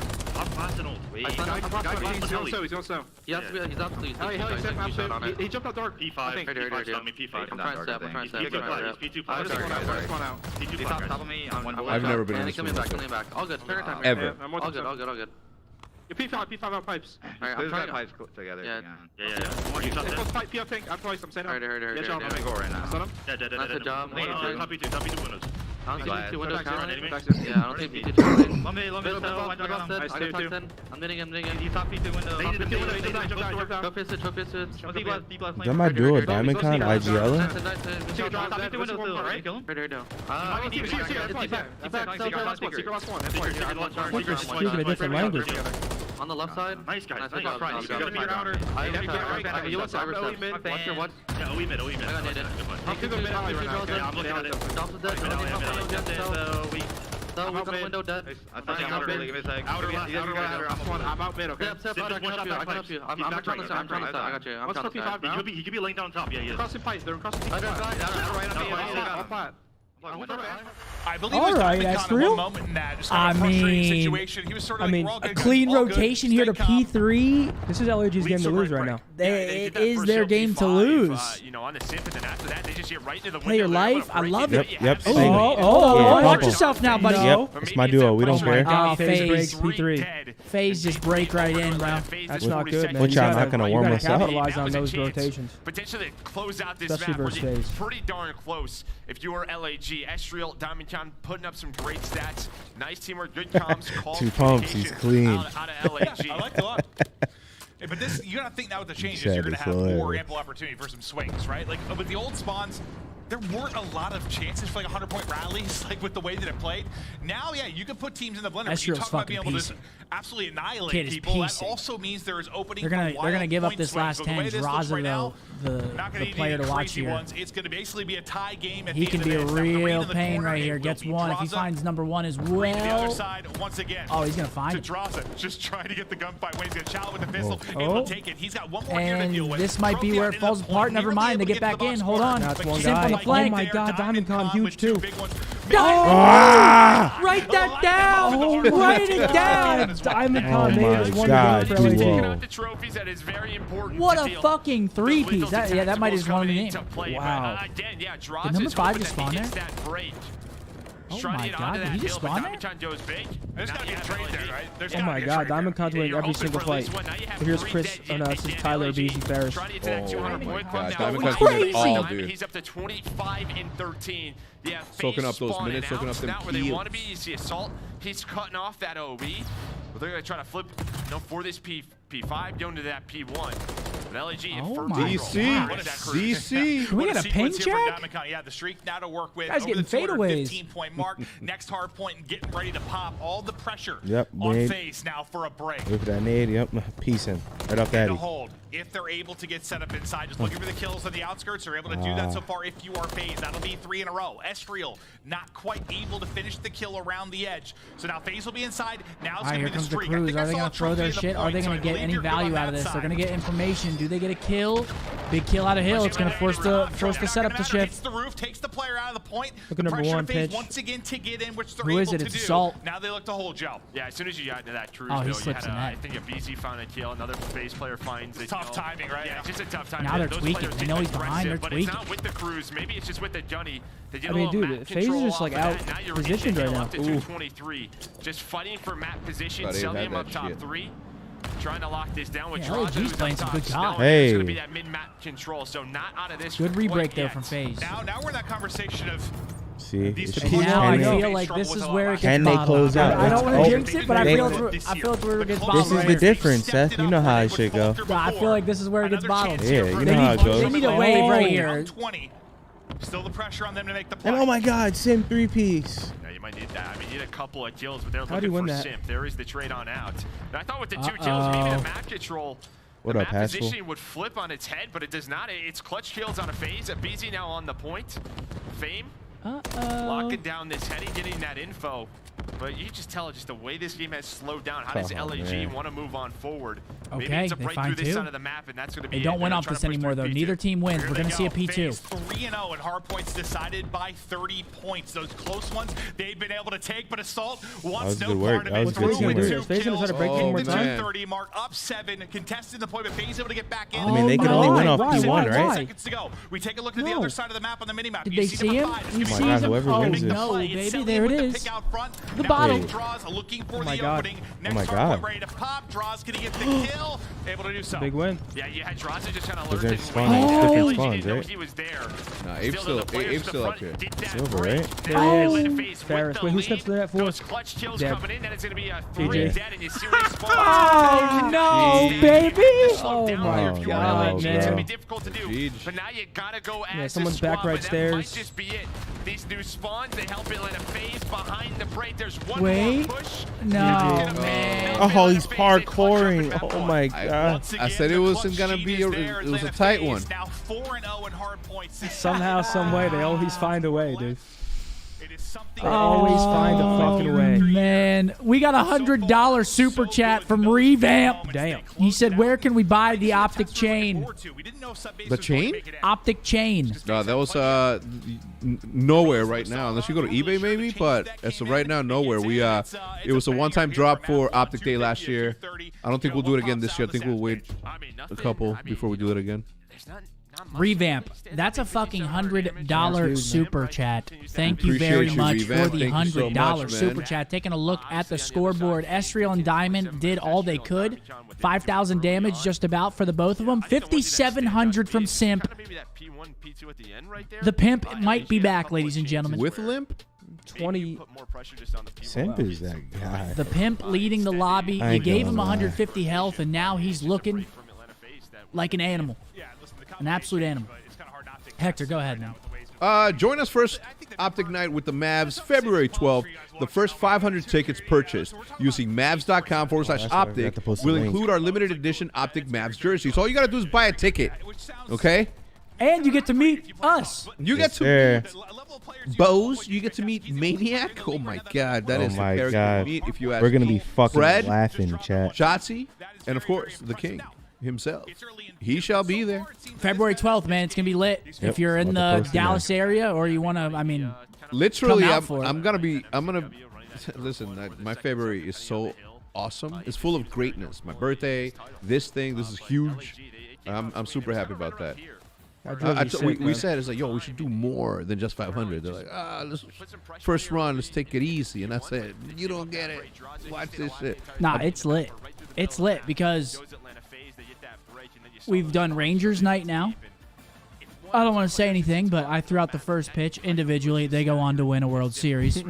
He has to be. He's absolutely. He jumped out dark. P5. I think. Right here. I'm trying to step. I'm trying to step. Top of me. I've never been in And this coming one. back, coming back. All good. Fair time. Ever. All good. All good. All good. P5 out pipes. Alright, I'm trying to. together. Yeah. Pipe, P tank. I'm twice. I'm saying Heard it. Yeah, John, I'm gonna go right now. Stun him. Nice job. I don't Glad. see two windows Back currently. back Yeah, I don't see P2 currently. Nice, I got two. 10. I'm hitting him. Go fist it. Is that my duo, Diamond Con, IGL? Speaking a different language. On the left side. Nice guys. Nice Nice job. job. Good job. Get your outer. You look Watch your watch. I got naded. Jobs is dead. So we got a window dead. I'm out mid, okay? Step, I can help you. I'm trying to start. I got you. I'm trying to start. He could be laying down top. Yeah, he is. Crossing pipes. They're crossing pipes. I believe All right, Estriel. moment in that. Just kind of I frustrating mean- situation. He was sort of I like, mean, we're all A good, clean all good, rotation here to stay calm. P3. This is LAG's game to lose right now. It is their game to lose. You know, on the sip, and then after that, they just get right into the window. Play your They're able life. to I break love it. it. Yeah, Yep, absolutely. same. Watch Bubble. yourself now, buddy. Yep, it's my duo. We don't care. God, FaZe FaZe breaks P3. FaZe just break right in, bro. That's not good, man. Which You I'm gotta- not gonna you warm gotta us up. capitalize That on was a those chance rotations. Potentially close out this Especially map. versus Where FaZe. pretty darn close. If you are LAG, Estriel, Diamond Con putting up some great stats. Nice teamwork, good comms. Call Two pumps, he's communication clean. Out of LAG. I liked it a lot. Yeah, but this, you gotta think now with the changes, Said you're gonna it's have more hilarious. ample opportunity for some swings, right? Like with the old spawns, there weren't a lot of chances for like 100-point rallies, like with the way that it played. Now, yeah, you can put teams in the blender. But you Estriel's talk about fucking being able to piecing. absolutely annihilate Kid is people. That piecing. also means there is opening. They're gonna for give up point this swings. last But the way 10. this looks Draza, right now, though, not the gonna player need to watch crazy here. ones. It's gonna basically be a tie game. At He the could end be a of the day. That real in the pain corner, right it here. will Gets be one. If he Draza. finds number one as Three to the other well. side once again. Oh, he's gonna find it. To Draza, just trying to get the gunfight when he's gonna challenge with the pistol. Oh. Able to take it. He's got one more gear to deal And with. this might be Trophy where out it into falls the apart. point. Never Never mind. They able get to back the in. box Hold score. on. That's one Simp guy. on the Oh flank. my God, Diamond Con, huge too. Write that down. Write it down. Diamond Oh Con made my his one God, goal for LAG. duo. Out the trophies, that is very important. What to a deal. fucking three-piece. The That might tacticals as well be coming the into name. play, but, Wow. again, yeah, Did Draza's number 5 hoping just that he spawn gets there? that break. Oh Trying to my get God, onto did that he just hill, but spawn Diamond there? Con goes big. There's Now gotta be you a have trade LAG. there, right? There's Oh gotta my be a God, trade Diamond there. Con's winning You're every hoping single for at fight. least one. Now you have Here's three Chris, dead oh no, in- this is in Tyler LAG. BZ Ferris. Trying to get to that 200 point club God, now. Diamond With Con's doing it crazy. all, dude. He's up to 25 and 13. Yeah, Soaking FaZe up those spawning minutes, soaking out. up them Not where they kills. want to be. You see Assault. He's cutting off that OB. But they're going to try to flip, for this P5, going to that P1. But LAG in Oh firm my control. God. What is that cruise? DC. Can we get a ping check? Yeah, the streak now to work with. Guys over the getting fadeaways. 215-point mark. Next hard point and getting ready to pop. All the pressure Yep, on nade. FaZe now for a break. Wait for that nade. Yep. Peace in. Right off And that. a hold. If they're able to get set up inside, just looking for the kills on the outskirts, they're able to do that so far. If you are FaZe, that'll be 3 in a row. Estriel not quite able to finish the kill around the edge. So now FaZe will be inside. Now it's All right, going here to be the comes the streak. Cruise. Are they going to throw their shit? Are they going to get any value out of this? They're going to get information. Do they get a kill? Big kill out of Hill. It's going to force the setup to shift. Hits the roof, takes the player out of the point. Look at The number pressure one FaZe pitch. once again to get in, which they're Who is able it? to It's do. Assault. Now they look to hold Joe. Yeah, as soon as you got into that cruise, Oh, he though, slips you in had, that. I think a BZ found a kill, another FaZe player finds a Tough kill. timing, right? Yeah, it's just a tough time. Now they're Those tweaking. players They get know he's behind. They're aggressive, but tweaking. it's not with the cruise. Maybe it's just with the Dunny. They get I mean, a little dude, map FaZe is control just, like, off of out that. Now you're positioned right now. up to 223. Just fighting for map position, Thought he had Celium up that top shit. 3. Trying to lock this down with Yeah, Draza, LG's who's playing up some top good still, job. and There's going to Hey. be that mid-map control, so not out of this Good quite re-break there yet. from FaZe. Now we're in that conversation of See, these it's two And now I Can they- feel like this is where it Can gets they bottled. close out? I don't want Oh, to jinx it, but I they- feel it's where it gets bottled. This is right the here. difference, Seth. You know how it should go. I feel like this is where it gets bottled. Yeah, you know how it They goes. need a wave right here. Round 20. Still the pressure on them to make the play. And oh my God, Sim 3-piece. Yeah, you might need that. I mean, you need a couple of kills, but they're How do you looking win for that? Simp. There is the trade on out. And I thought with the 2 kills, maybe the map control, What the up, map Haskell? positioning would flip on its head, but it does not. It's clutch kills on a FaZe. BZ now on the point. Fame locking down this heady, getting that info. But you can just tell just the way this game has slowed down. How does Oh, LAG man. want to move on forward? Maybe Okay, it's a they break find through this two. side of the map, and that's going to be They it. don't They're win gonna off try this to push anymore, through though. P2. Neither team wins. Here We're they going to see a go. P2. FaZe 3-0 and Hardpoint's decided by 30 points. Those close ones they've been able to take, but Assault wants was no good work. part of That it. was Through good with teamwork. 2 FaZe gonna try to break kills, one more hit the time? 230 mark, up 7, contesting the point, but FaZe able to get back in. I mean, they can only win off P1, Why? right? Seconds to go. We take a look at the No. other side of the map on the minimap. Did You they see see number him? 5. It's You gonna see be God, him? whoever Oh, wins this. no, It's baby. Celium There it with the is. pick out front. The Now bottle. Draws looking for my the God. opening. Next my Hardpoint God. ready to pop. Draws gonna get the kill. Able to do so. Big win. Yeah, you had Draza just kind of Because lurking. they're spawning waiting. different LAG spawns, didn't know right? he was there. Nah, Abe's Still, the still players Abe's to the still up front here. did that Silver, break. right? Now There they he let is. FaZe with Ferris. the Wait, who lead. steps to that for? Those clutch kills Dead. coming in, then it's going to be a 3 TJ. dead, and you see where he spawns. Oh, no, baby. Oh, my God, It's going to be bro. difficult to do, Jeez. but now you got to go Yeah, as someone's a squad, back right but that might stairs. just be it. These new spawns, they help it let a FaZe behind the break. There's one Wait. more push. No, man. Oh, he's parkouring. Oh my God. Once I again, said it the wasn't clutch gonna sheet be is a- there, it was a Atlanta tight FaZe one. Now 4-0 in Hardpoint. Somehow, some way, they always find a way, dude. It is something They always find a fucking way. Man, we got a $100 super chat from Revamp. Damn. He said, "Where can we buy the Optic chain?" The chain? Optic chain. No, that was nowhere right now, unless you go to eBay maybe. But as of right now, nowhere. We it was a one-time drop for Optic Day last year. I don't think we'll do it again this year. I think we'll wait a couple before we do it again. Revamp. That's a fucking $100 super chat. Thank you Appreciate very you, much Revamp. for the Thank you so $100 much, super man. chat. Taking a look at the scoreboard. Estriel and Diamond did all they could. 5,000 damage just about for the both of them. 5,700 from Simp. The pimp might be back, ladies and gentlemen. With limp? 20. Simp is that guy. The pimp leading the lobby. I You ain't gave gonna him lie. 150 health, and now he's looking like an animal. An absolute animal. Hector, go ahead now. Join us first Optic Night with the Mavs, February 12th. The first 500 tickets purchased using Mavs.com/Optic why I forgot to post the will link. include our limited edition Optic Mavs jersey. So all you got to do is buy a ticket, okay? And you get to meet us. You get to Sir. meet Boze. You get to meet Maniac. Oh my God, that Oh is the my character God. to meet. If you ask We're gonna me. be fucking Fred, laughing, chat. Shotzi, and of course the King himself. He shall be there. February 12th, man. It's going to be lit. Yep, If you're in about to the post it now. Dallas area or you want to, I mean, Literally, Come out for it. I'm gonna listen. My February is so awesome. It's full of greatness. My birthday, this is huge. I'm super happy about that. We said it's like, yo, we should do more than just 500. They're like, let's first run, let's take it easy, and I said, you don't get it. Watch this shit. nah, it's lit. It's lit because we've done Rangers night now. I don't want to say anything, but I threw out the first pitch individually. They go on to win a World Series.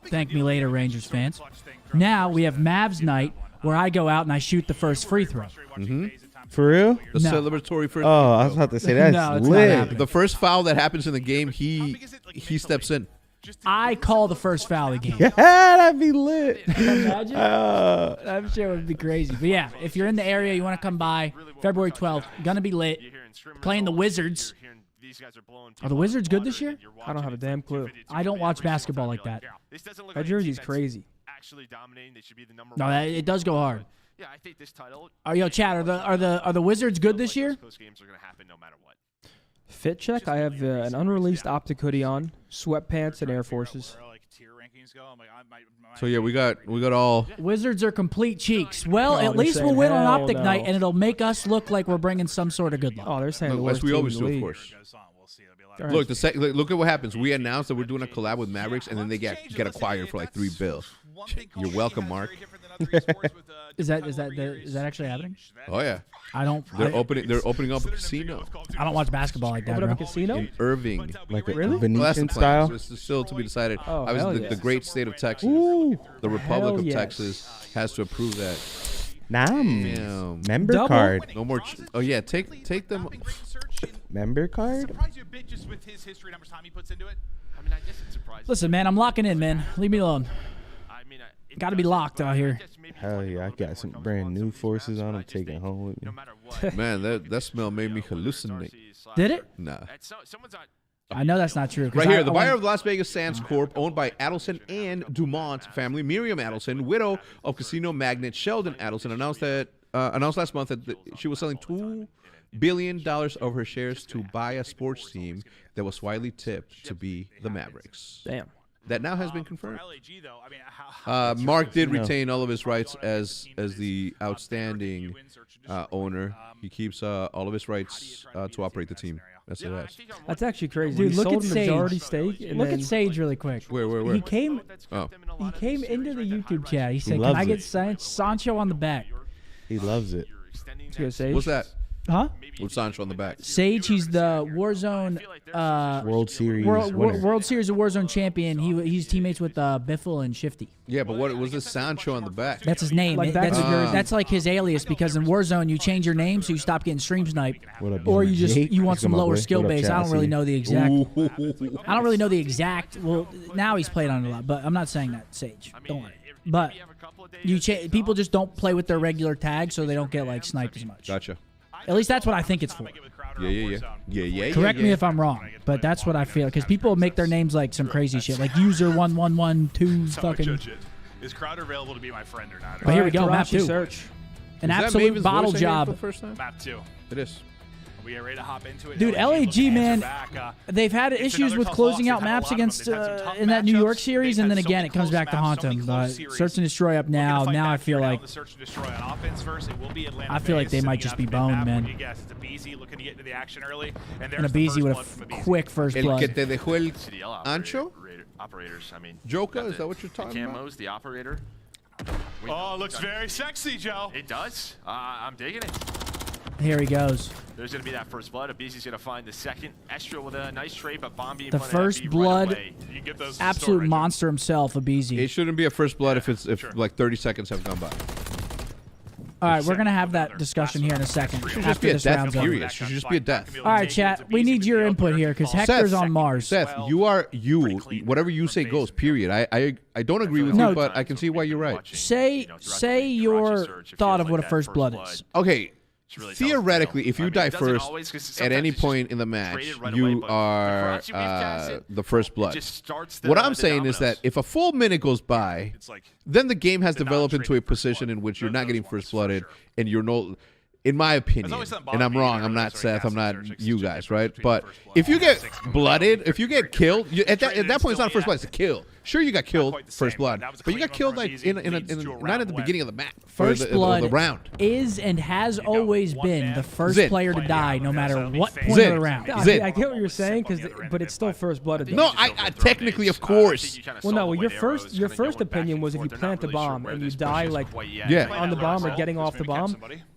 Thank me later, Rangers fans. Now we have Mavs night where I go out and I shoot the first free throw. For real? The No. celebratory first. Oh, I was about to say that's No, it's not lit. happening. The first foul that happens in the game, he steps in. I call the first foul of the game. Yeah, that'd be lit. Imagine. I'm sure it would be crazy. But yeah, if you're in the area, you want to come by, February 12th, gonna be lit. Playing the Wizards. Are the Wizards good this year? I don't have a damn clue. I don't watch basketball like that. That jersey's crazy. No, it does go hard. Yeah, I think this title. Yo, Chad, are the Wizards good this year? Close games are going to happen no matter what. Fit check. I have an unreleased Optic hoodie on, sweatpants, and Air Forces. So yeah, we got all. Wizards are complete cheeks. Well, No, at they're least we'll saying win on hell Optic no. Night, and it'll make us look like we're bringing some sort of good luck. Oh, they're saying the As worst we team always in the do, of league. course. All right. Look at what happens. We announced that we're doing a collab with Mavericks, and then they get acquired for like $3 billion. You're welcome, Mark. Is that actually happening? Oh yeah, I don't. they're opening up a casino I don't watch basketball like that, Open up bro. a casino? in Irving. Like a Really? Well, that's the Venetian plan. style. It's still to be decided. Oh, Obviously, hell the yes. great state of Texas, Ooh, the Republic hell of yes. Texas, has to approve that. Damn. Member Double. card. No more. Oh yeah, take them. Member card. Surprise you a bit just with his history, how much time he puts into it. I mean, I guess it's surprising. Listen, man, I'm locking in, man. Leave me alone. I mean, it Got to be does, locked but out here. I guess maybe Hell it's yeah, I like got what some comes brand along, new some of these forces guys, on. but I I'm just taking think home with me. No matter what. Man, that smell made me hallucinate. Did it? Nah. Someone's on. I know that's not true. 'cause Right here, I the went- buyer of Las Vegas Sands Corp., owned by Adelson and Dumont family, Miriam Adelson, widow of casino magnate Sheldon Adelson, announced last month that she was selling $2 billion of her shares to buy a sports team that was widely tipped to be the Mavericks. Damn. That now has been confirmed. LAG though, I mean, Mark did retain all of his rights as the outstanding owner. He keeps all of his rights to operate the team. That's it. Has. That's actually crazy. Dude, He look sold at a Sage. majority stake. And Look then, at Sage really quick. Where? He came Oh, into the YouTube chat. He said, "Can loves I get it. Sancho on the back?" He loves it. Let's go, Sage. what's that? Huh? With Sancho on the back. Sage, he's the Warzone World Series winner. World Series of Warzone champion. He's teammates with Biffle and Shifty. Yeah, but what was this Sancho on the back? That's his name. Like that's, backwards. that's like his alias because in Warzone you change your name so you stop getting stream sniped, What up, or young you just Jake? you want What's some up, lower boy? skill What up, base. chat? I don't really know the exact. Ooh. I don't really know the exact. Well, now he's played on it a lot, but I'm not saying that Sage. Don't worry. But people just don't play with their regular tag, so they don't get like sniped as much. Gotcha. At least that's what I think it's for. Yeah. Correct me if I'm wrong, but that's what I feel because people make their names like some crazy shit, like user 1112 fucking. Is Crowder available to be my friend or not? But here we go, map Karachi 2. search. An Is that absolute Maven's bottle voice I hear job. for the first time? Map 2. It is. We get ready to hop into it. Dude, LAG, looking to man, answer back. they've had It's issues another with tough closing loss. out They've had a maps lot of them. against They've had some tough in that New York matchups. series, They've and then had so again many it comes close back to maps, haunt so many them. close series. Search and destroy up Looking to now. fight Now I back feel here like the search and destroy on offense first. It will be Atlanta I feel like they FaZe might sitting just out be the boned, mid-map. man. What do you guess? It's a BZ looking to get into the action early. And and a there's the BZ first with a blood from BZ. quick first El blood. que te dejó el CDL ancho? operators. I mean, Joka, got is the- that what you're talking the about? camos, the operator. Oh, looks very sexy, Joe. It does. I'm digging it. Here he goes. There's going to be that first blood. Abizi's going to find the second. Estra with a nice trade, but Bombi in The front of first FB blood, right away. You get those absolute monster himself, It Abizi. shouldn't be a first blood if like 30 seconds have gone by. All right, we're gonna have that discussion here in a second It should just after be a this death, round's over. period. It should just be a death. All right, chat. We need your input here because Hector's on Mars. Seth, you are you. Whatever you say goes. Period. I don't agree with No. you, but I can see why you're right. Say your thought of what a first blood is. Okay. really tells Theoretically, the if you tale. I mean, die it doesn't first always, 'cause at any sometimes it's point just in the match, traded right away, you but are the Karachi we've casted, the first blood. just starts the- What I'm the saying is that dominoes. if a full minute goes by, It's like then the game has the developed into a non-traded first position blood. in which you're Those not getting ones, first for blooded, sure. and you're no. In my opinion, always something and I'm bothered me wrong, whenever I'm not there's Seth, I'm not Search and you Destroy guys, difference right? between But first blood if you and get sixth blood. blooded, if you get killed, You at traded that it point it's not still first blood, it's a kill. Sure, you got killed quite the first same, blood, that was a but you clean got killed one like from in BZ, leads to a not at round the one. beginning of the match. First or the blood round. is and has got always one been man. the first Zid. player to die, no matter That'll be what FaZe. point Zid. of the round. Zid. I get what you're saying, but it's still first blooded. No, technically, of course. Well, no. Well, your first opinion was if you plant the bomb and you die like Yeah. on the bomb or getting off the bomb,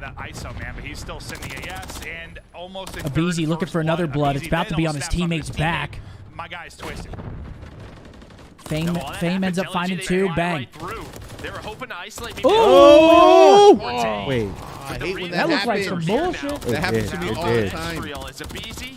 find that ISO, man, but he's still sending AS and almost a FaZe looking for another blood. It's about to be on his teammate's back. My guy's twisted. Fame ends up finding two. Bang. They were hoping to isolate me. Oh! Wait. I hate when That that looks like happens. some bullshit. That happens to me all the time. It's a BZ.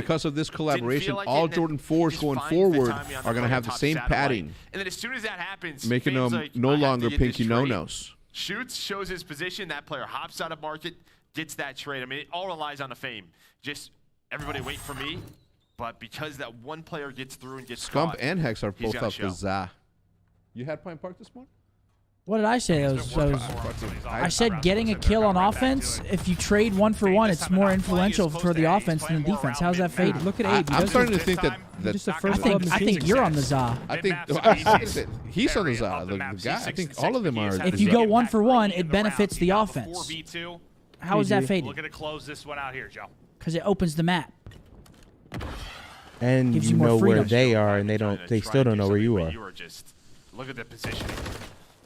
because of this collaboration, like all it, Jordan 4s just going finds the forward timing on are going to have the top same satellite. padding, And then as soon as that happens, making FaZe's them like, no I have to longer get this pinky trade. no-nos. Shoots, shows his position. That player hops out of market, gets that trade. I mean, it all relies on the fame. Just everybody wait for me. But because that one player gets through and gets Scump caught, and Hex are he's both gotta up show. the ZA. You had Pine Park this morning? What did I say? I said getting a kill on offense. If you trade 1-for-1, it's more influential for the offense than the defense. How's that faded? Look at Abe. I'm starting to think that Just a first I think you're on the ZA. I think he's on the ZA. The guy. I think all of them are. If you go 1-for-1, it benefits the offense. How is that We're faded? gonna close this one out here, Joe. Because it opens the map. And Gives you you more know where freedom. they are, and they still don't know where you are. You are just look at the positioning.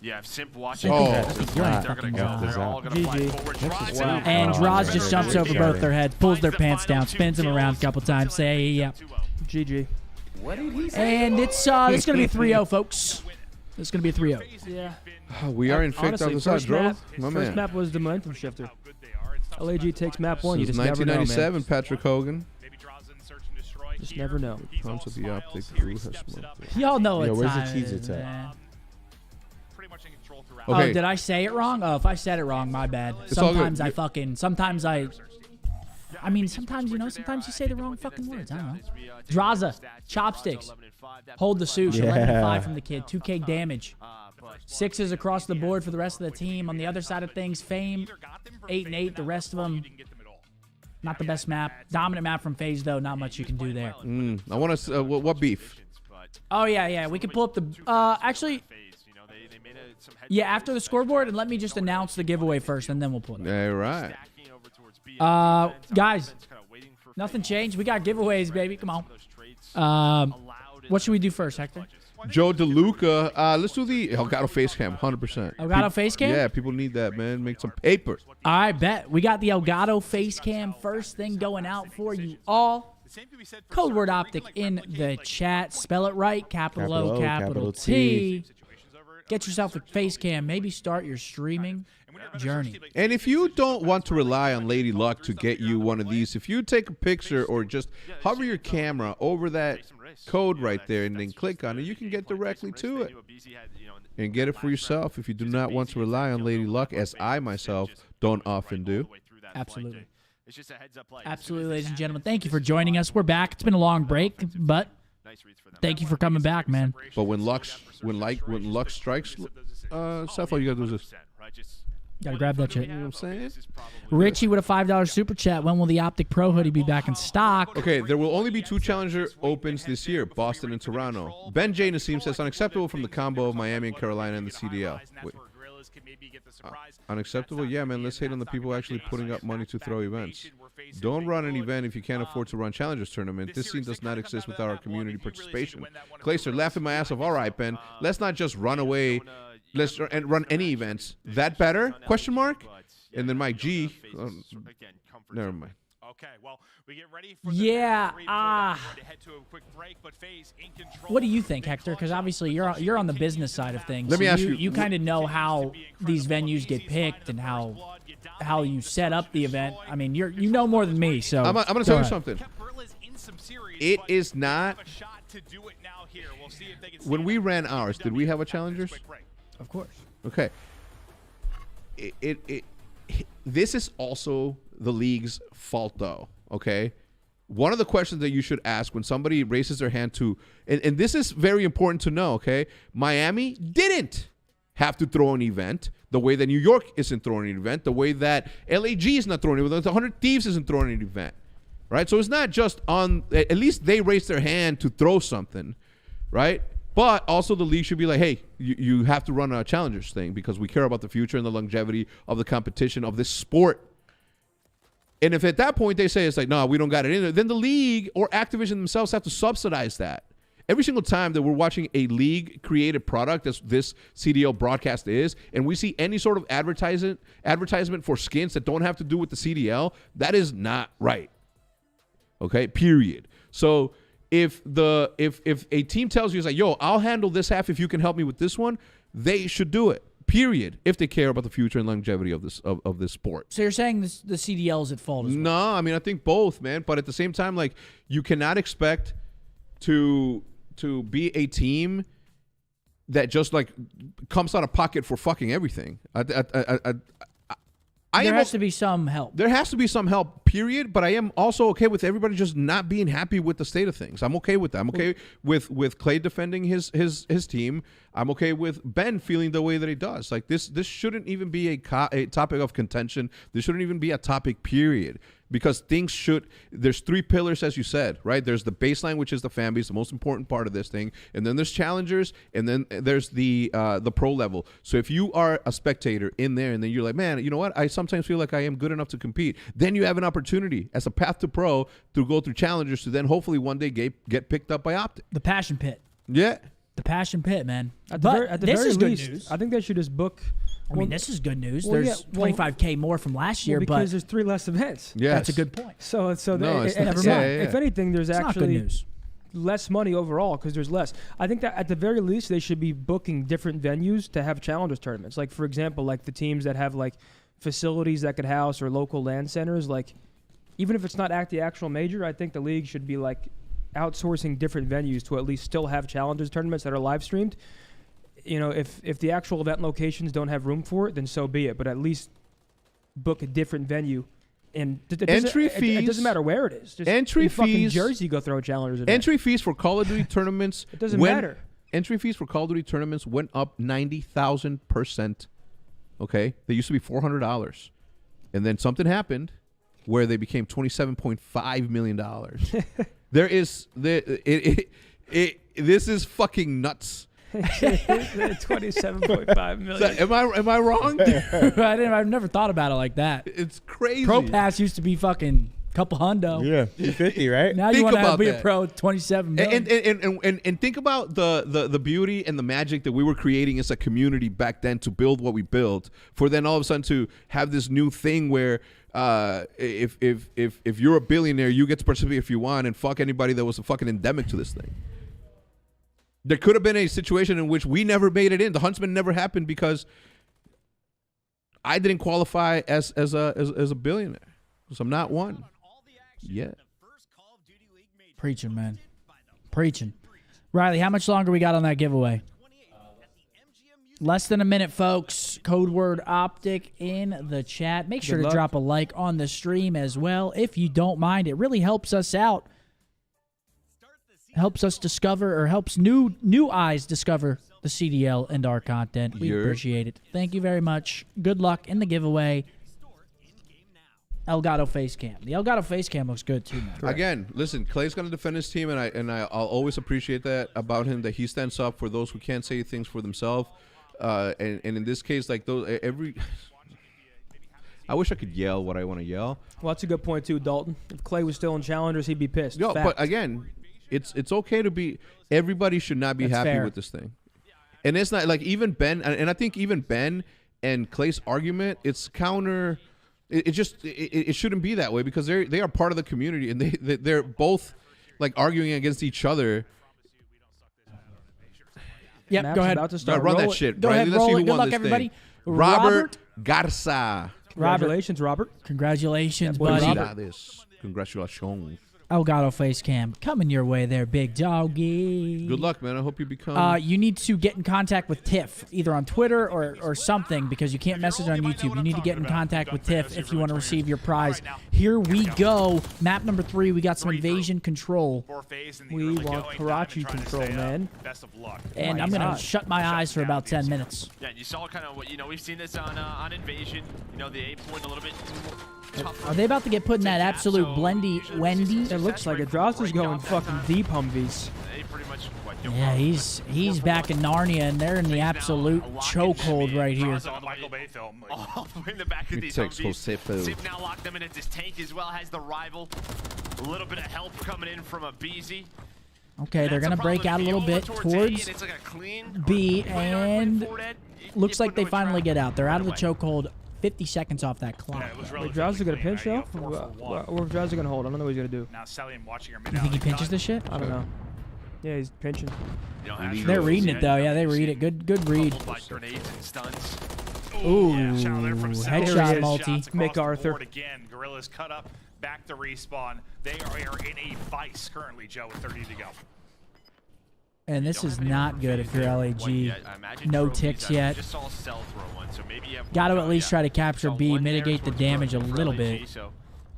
Yeah, if Simp watching. Oh, you're on they're gonna fucking go. ZA. They're all gonna fly forward. Draws out. And Draws just jumps over both their heads, pulls their pants down, spins them around a couple times. Say, yeah. GG. And it's going to be 3-0, folks. It's going to be a 3-0. Yeah. We are in fact Honestly, on the side, bro. My first man. map was the momentum shifter. LAG takes map 1. You Since just never know, man. 1997, Patrick Hogan. Just never know. Comes with the Optic Blue has smoked. Y'all know what Yo, where's the time cheese it is, it's at? man. Okay. Oh, did I say it wrong? Oh, if I said it wrong, my bad. It's all good. Sometimes I mean, sometimes you say the wrong fucking words. I don't know. Draza, chopsticks. Hold the suit. 11-5 from the kid. 2K damage. 6s across the board for the rest of the team. On the other side of things, Fame, 8-8. The rest of them, not the best map. Dominant map from FaZe, though. Not much you can do there. I want to. What beef? Oh, yeah. We can pull up the... actually... Yeah, after the scoreboard, and let me just announce the giveaway first, and then we'll pull it up. All right. Guys, nothing changed. We got giveaways, baby. Come on. What should we do first, Hector? Joe DeLuca. Let's do the Elgato face cam, 100%. Elgato face cam? Yeah, people need that, man. Make some paper. I bet. We got the Elgato face cam first thing going out for you all. Code word Optic in the chat. Spell it right. Capital O, capital T. Get yourself a face cam. Maybe start your streaming journey. And if you don't want to rely on Lady Luck to get you one of these, if you take a picture or just hover your camera over that code right there and then click on it, you can get directly to it and get it for yourself if you do not want to rely on Lady Luck, as I myself don't often do. Absolutely. Absolutely, ladies and gentlemen. Thank you for joining us. We're back. It's been a long break, but thank you for coming back, man. But when luck strikes, Seth, all you gotta do is this. Gotta grab that shit. You know what I'm saying? Richie with a $5 super chat. When will the Optic Pro hoodie be back in stock? Okay, there will only be 2 Challenger Opens this year, Boston and Toronto. Ben J. Nassim says unacceptable from the combo of Miami and Carolina and the CDL. Wait. Unacceptable? Yeah, man, let's hate on the people actually putting up money to throw events. Don't run an event if you can't afford to run Challengers tournament. This scene does not exist without our community participation. Clayster, laughing my ass off. All right, Ben, let's not just run away. Let's run any events. That better? Question mark? And then Mike G. Never mind. Okay, well, we get ready for what do you think, Hector? Because obviously you're on the business side of things. Let me ask you. You kind of know how these venues get picked and how you set up the event. I mean, you know more than me. So I'm going to tell you something. It is not. When we ran ours, did we have a Challengers? Of course. Okay. This is also the league's fault, though, okay? One of the questions that you should ask when somebody raises their hand to, and this is very important to know, okay? Miami didn't have to throw an event the way that New York isn't throwing an event, the way that LAG is not throwing an event, the 100 Thieves isn't throwing an event, right? So it's not just on, at least they raised their hand to throw something, right? But also the league should be like, hey, you have to run a Challengers thing because we care about the future and the longevity of the competition of this sport. And if at that point they say it's like, no, we don't got it in there, then the league or Activision themselves have to subsidize that. Every single time that we're watching a league-created product, as this CDL broadcast is, and we see any sort of advertisement for skins that don't have to do with the CDL, that is not right. Okay, period. So if a team tells you, it's like, yo, I'll handle this half if you can help me with this one, they should do it. Period. If they care about the future and longevity of this sport. So you're saying the CDL is at fault as well? No, I mean I think both, man. But at the same time, like you cannot expect to be a team that just like comes out of pocket for fucking everything. There has to be some help. There has to be some help. period, but I am also okay with everybody just not being happy with the state of things. I'm okay with that. I'm okay with Clay defending his team. I'm okay with Ben feeling the way that he does. Like this shouldn't even be a topic of contention. This shouldn't even be a topic, period. Because things should, there's 3 pillars, as you said, right? There's the baseline, which is the fan base, the most important part of this thing. And then there's challengers, and then there's the pro level. So if you are a spectator in there, and then you're like, man, you know what? I sometimes feel like I am good enough to compete. Then you have an opportunity as a path to pro to go through challengers to then hopefully one day get picked up by Optic. The passion pit. Yeah. The passion pit, man. At the very this is least, good news. I think they should just book. I mean, this is good news. Well, There's yeah, well, $25K more from last year, because but there's 3 less events. Yes. that's a good point. So No, it's not. never Yeah, mind. yeah, yeah. If anything, there's It's not good actually news. less money overall because there's less. I think that at the very least they should be booking different venues to have challengers tournaments. Like for example, like the teams that have like facilities that could house or local LAN centers. Like even if it's not at the actual major, I think the league should be like outsourcing different venues to at least still have challengers tournaments that are live streamed. You know, if the actual event locations don't have room for it, then so be it. But at least book a different venue. And Entry fees. It doesn't matter where it is. Just Entry in fucking fees. Jersey, go throw a challengers event. Entry fees for Call of Duty tournaments. It doesn't matter. Entry fees for Call of Duty tournaments went up 90,000%. Okay, they used to be $400, and then something happened where they became $27.5 million. This is fucking nuts. 27.5 million. Am I wrong? I've never thought about it like that. It's crazy. Pro Pass used to be fucking couple hundo. Yeah, 50, right? Now Think you want about to be a that. pro, 27 million. And think about the beauty and the magic that we were creating as a community back then to build what we built, for then all of a sudden to have this new thing where if you're a billionaire, you get to participate if you want, and fuck anybody that was a fucking endemic to this thing. There could have been a situation in which we never made it in. The Huntsman never happened because I didn't qualify as a billionaire. So I'm not one. Yeah. Preaching, man. Preaching. Riley, how much longer we got on that giveaway? Less than a minute, folks. Code word Optic in the chat. Make sure to drop a like on the stream as well, if you don't mind. It really helps us out. Helps us discover, or helps new eyes discover the CDL and our content. We appreciate it. Thank you very much. Good luck in the giveaway. Elgato face cam. The Elgato face cam looks good too, man. Again, listen, Clay's gonna defend his team, and I'll always appreciate that about him, that he stands up for those who can't say things for themselves. And in this case, like those I wish I could yell what I want to yell. Well, that's a good point too, Dalton. If Clay was still in challengers, he'd be pissed. Yo, Fact. but again, it's okay to be. Everybody should not be That's happy fair. with this thing, and it's not like even Ben, and I think even Ben and Clay's argument, it's counter. It shouldn't be that way, because they are part of the community, and they're both like arguing against each other. Yep, Map's go ahead. about to start. Run Roll that it. shit. Go Right? ahead, Let's roll see it. who Good won luck, this everybody. thing. Robert Garza. Congratulations, Robert. Congratulations, Robert. buddy. Congratulations. Elgato face cam coming your way there, big doggy. Good luck, man. I hope you become. You need to get in contact with Tiff, either on Twitter or something, because you can't message on YouTube. You need to get in contact with Tiff if you want to receive your prize. Here we go. Map number 3. We got some invasion control. We want Karachi control, man. Best of luck. And I'm going to shut my eyes for about 10 minutes. Yeah, you saw kind of what, we've seen this on Invasion. The 8-point a little bit tougher. Are they about to get put in that absolute blendy Wendy? It looks like it. Droster's going fucking deep Humvees. They pretty much, Yeah, he's back in Narnia, and they're in the absolute chokehold right here. Michael Bay film. All the way in the back of these takes Humvees. Josepo. Zip now locked them in at this tank as well, has the rival. A little bit of help coming in from a BZ. Okay, they're going to break out a little bit towards B, and looks like they finally get out. They're out of the chokehold. 50 seconds off that clock. Wait, Drowsy gonna pinch though? Or Drowsy gonna hold? I don't know what he's gonna do. Now Sally, I'm watching her. You think he pinches this shit? I don't know. Yeah, he's pinching. They're reading it though. Yeah, they read it. Good read. Ooh, headshot multi. MacArthur. Again, Gorillas cut up, back to respawn. They are in a vice currently, Joe, with 30 to go. And this is not good if you're LAG. No ticks yet. Got to at least try to capture B, mitigate the damage a little bit.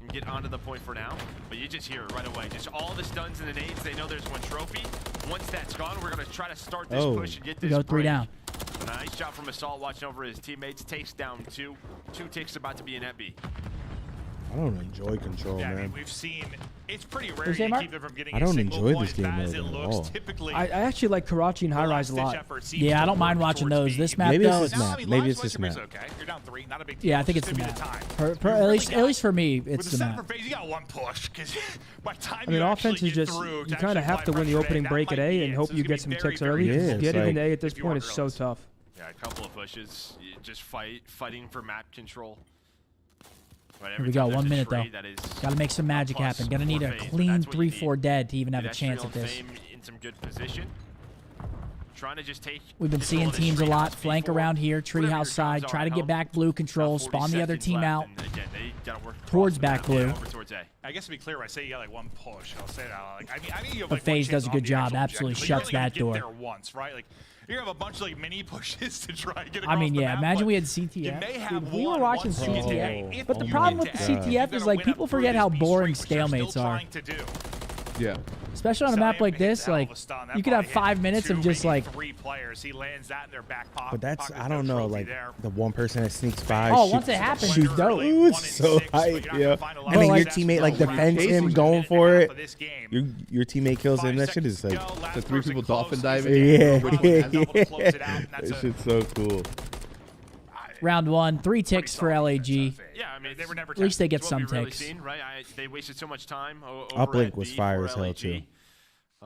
and get onto the point for now. But you just hear it right away. Just all the stuns and the nades. They know there's one trophy. Once that's gone, we're going to try to start this push and get this go 3 break. down. Nice job from Assault watching over his teammates. Takes down 2. 2 ticks about to be an FB. I don't enjoy control, Yeah, I man. mean, we've seen it's pretty rare Who's that, you Mark? keep them from getting I a don't single enjoy point this game as mode it at looks. all. Typically, I actually like Karachi and High Rise a lot. Yeah, I don't mind watching those. This map, Maybe though, it's this map. Maybe it's this map. Okay, you're down 3, not a big deal. yeah, I think it's Just the gonna be map. time. At least for me, With it's the the setup for map. FaZe, you got one push because by the time I mean, you offense actually is get just through you to kind of actually have to apply win the pressure opening today, break that at might A be and it. hope So you it's get gonna some be ticks very, early. very Yeah, Getting it's an A at this if you point are is so girls. tough. Yeah, a couple of pushes. Just fighting for map control. Right, Here every we go. time there's 1 a minute, though. trade that is Got to make some magic plus happen. Gonna need for a FaZe, clean that's what you 3-4 need. dead to even have a Get chance Estriel at and this. Fame in some good position. Trying to just take We've been control seeing of the teams a treehouse lot. Flank before. around here, Whatever your treehouse jobs side. are Try at to get home. back blue control. About Spawn 40 the other seconds team left, out. and again, they gotta work Towards across the back map, blue. over towards A. I guess to be clear, when I say you got like one push, I'll say that. Like, I mean, you have But like one FaZe chance does a on good the job. actual Absolutely objective. shuts You're only that gonna door. get there once, right? Like, you have a bunch of like mini pushes to try and get I across mean, the yeah. map, Imagine but we had you CTF. may have Dude, we were one watching once in a CTF. day. If But the you problem get with to the A, CTF you is gotta like win people up through forget this how B boring streak, which you're stalemates still are. trying to do. Yeah. Especially on a map like this, like you could have 5 minutes of just like. 3 players. He lands that in their back pocket. But that's, pocket, I no don't know, trophy like there. the one person that sneaks by. Oh, shoots- once it happens, shoots he's dope. Ooh, One it's in so 6, but you're hype, not yeah. gonna find a lot And then of your success. teammate like No, defends right. him, Casey's going minute for and a it. half of this game. Your teammate kills 5 him. That shit is seconds like, to go. Last The 3 person people close dolphin is diving. the yeah, one that's able to close it out, and that that's a- shit's so cool. Round 1, 3 ticks for LAG. Yeah, I mean, they were never At least they get it's what some we've really ticks. seen, right? They wasted so much time over Uplink at was B fire for as hell, LAG. too.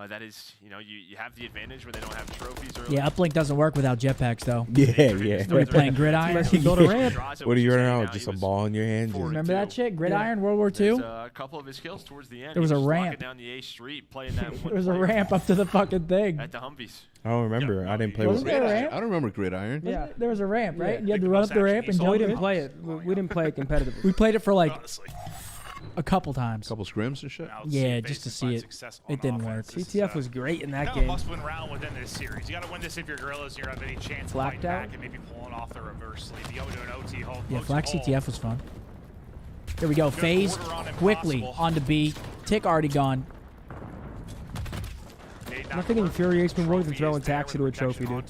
That is, you have the advantage when they don't have trophies early. Yeah, uplink doesn't work without jetpacks though. Yeah, yeah. Are we playing gridiron? Unless you build a ramp. What are you running around with? Just a ball in your hand? Just- Remember that shit? Gridiron, World War There's II? a couple of his kills towards the end. There was He a just locking ramp. down the A street, playing that There was a ramp up to the fucking thing. at the Humvees. I don't remember. I didn't play with Wasn't there a ramp? I don't remember Gridiron. Yeah. There was a ramp, right? Yeah. You had to run up the ramp and We jump didn't in. play it. We didn't play it competitively. We played it for like Honestly. a couple times. Couple scrims and shit. Now, Yeah, FaZe just to can see find it. success on It didn't work. offense. This is, CTF was great in that kind of a game. must-win round within this series. You got to win this if you're Gorillas and you have any chance of Flacked fighting out? back and maybe pulling off the reverse sleep. You go to an OT hole. Yeah, OT Flack hole. CTF was fun. Here we go. FaZe quarter on quickly impossible. on to B. Tick already gone. Nothing infuriates me more than throwing taxi to a trophy, dude.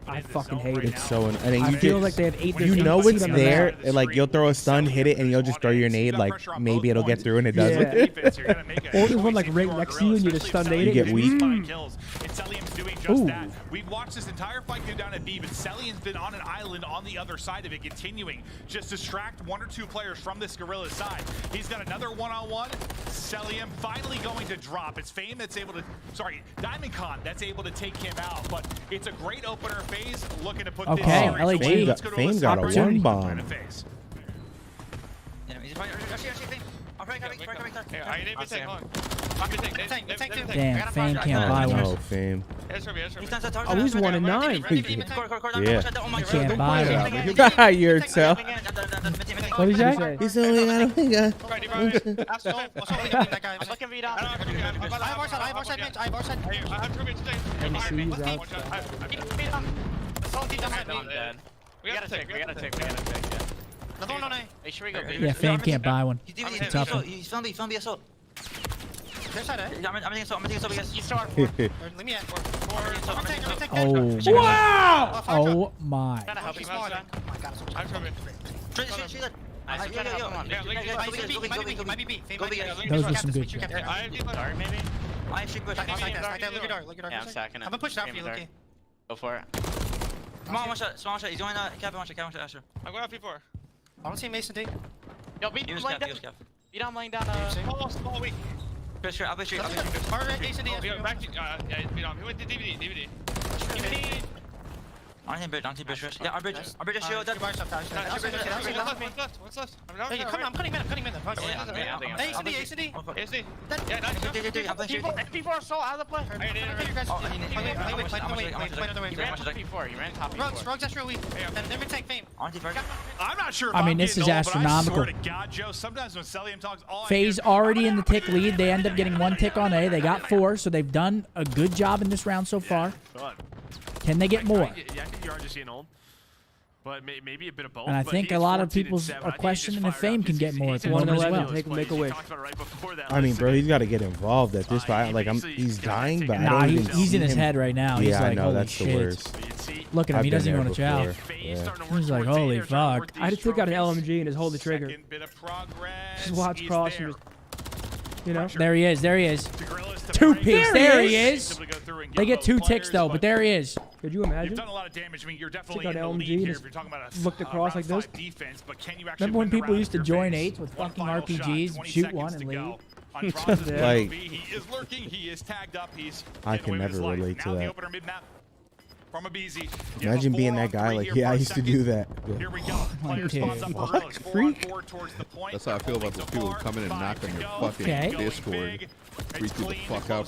I fucking hate it. It's so, and then I you feel just, like they have 8 you know different it's seats on the there, map. and like you'll throw a stun, hit it, and you'll just throw your nade. Like maybe it'll get through, and it doesn't. Or there's one like right next to you and you just stun nade You it. get weak. And Celium's doing just Ooh. that. We've watched this entire fight go down at B, but Celium's been on an island on the other side of it, continuing just distract 1 or 2 players from this Gorilla side. He's got another one-on-one. Celium finally going to drop. It's Fame that's able to, sorry, Diamond Con that's able to take him out, but it's a great opener. FaZe looking to put Okay, this series LAG. away. Let's go to Fame Alyssa. got a Opportunity. one bomb. FaZe. Damn, Fame can't buy one. No, Fame. Oh, he's 1 and 9. Yeah. Can't buy one. You're so. What did you say? He's only got a finger. MC's out. We gotta take, yeah. Hey, should we go? Yeah, Fame can't buy one. He's a tough one. He's found the assault. Oh, Wow! oh my. Those were some good shots. Yeah, I'm stacking it. I'm gonna push it out for you, Luki. Go for it. Small one shot. He's going cabin one shot, Asher. I'm going out P4. I don't see Mason D. Yo, beat him laying down. Beat him laying down. Small weak. Pressure, I'll push you. Alright, Mason D. He went to DVD. On him, bridge, Yeah, our bridge is shield. Hey, I'm cutting in. ACD. People are so out of the play. Rugs, that's real weak. And then we take Fame. I'm not sure if I mean, I'm this getting is old, but I astronomical. swear to God, Joe, sometimes when Celium talks, all I FaZe hear is, already in the tick lead. They end up getting 1 tick on A. They got 4, so they've done a good job in this round so far. But Can they get more? yeah, I think you are just getting old. But maybe a bit of both. And I but think he a is lot of 14 and people 7. are I think he questioning just if fired Fame up. can get more at the He's moment as 1-11, well. take a make a wish. talked about it right before that. I mean, bro, he's got to get involved at this point. Like, he's dying, but I Nah, don't even he's see in his him. head right now. Yeah, He's I like, know holy that's the shit. worst. Look at him. I've He doesn't been even want to there chow. before. Yeah. He's like, holy fuck. I just took out an LMG and just hold the trigger. Second bit of progress. Just watch He's cross there. and just, you know. There he is. There he is. To Gorillas to 2 break. picks. There he is. Able to go through and They get both 2 ticks players, though, but there he is. Could you You've imagine? done a lot of damage. I mean, you're definitely Took in out the LMG lead and here. just If you're talking about a looked across round like this. 5 defense, but can you actually Remember when win the people round used to with join your 8s with face? One fucking final RPGs, shot, 20 shoot seconds one to and leave? go. On Bronze's Like- POV, he is lurking. He is tagged up. He's I getting can away with his never life. relate to Now the that. opener mid-map from a BZ. Imagine being that guy. Like, yeah, I used to do that. Here we go. Player Okay. spots up What? Gorillas. 4 on 4 towards the point. That's how I feel about those people who come in and knock on your fucking Okay. Discord. Freak you the fuck out.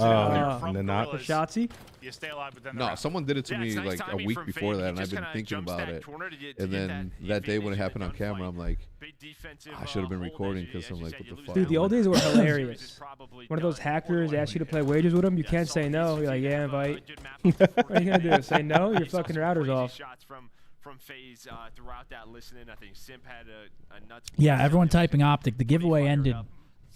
and then not. The Shotsy? You stay alive, but then No, someone did it to Yeah, me it's nice like a timing week from before Fame. that, He and I've just been kinda thinking jumps about that it. corner to get And then that day when it advantage happened in on the camera, gunfight. I'm like, Big defensive, I should have been hold recording as because you I'm like, said, what you the lose fuck? Dude, the old days were hilarious. is probably One of those done. hackers asked you to play wagers with them. You can't say no. You're like, yeah, invite. What What are you gonna do? Say no? Your fucking router's off. Shots from FaZe throughout that listening. I think Simp had a nuts. Yeah, everyone typing Optic. The giveaway ended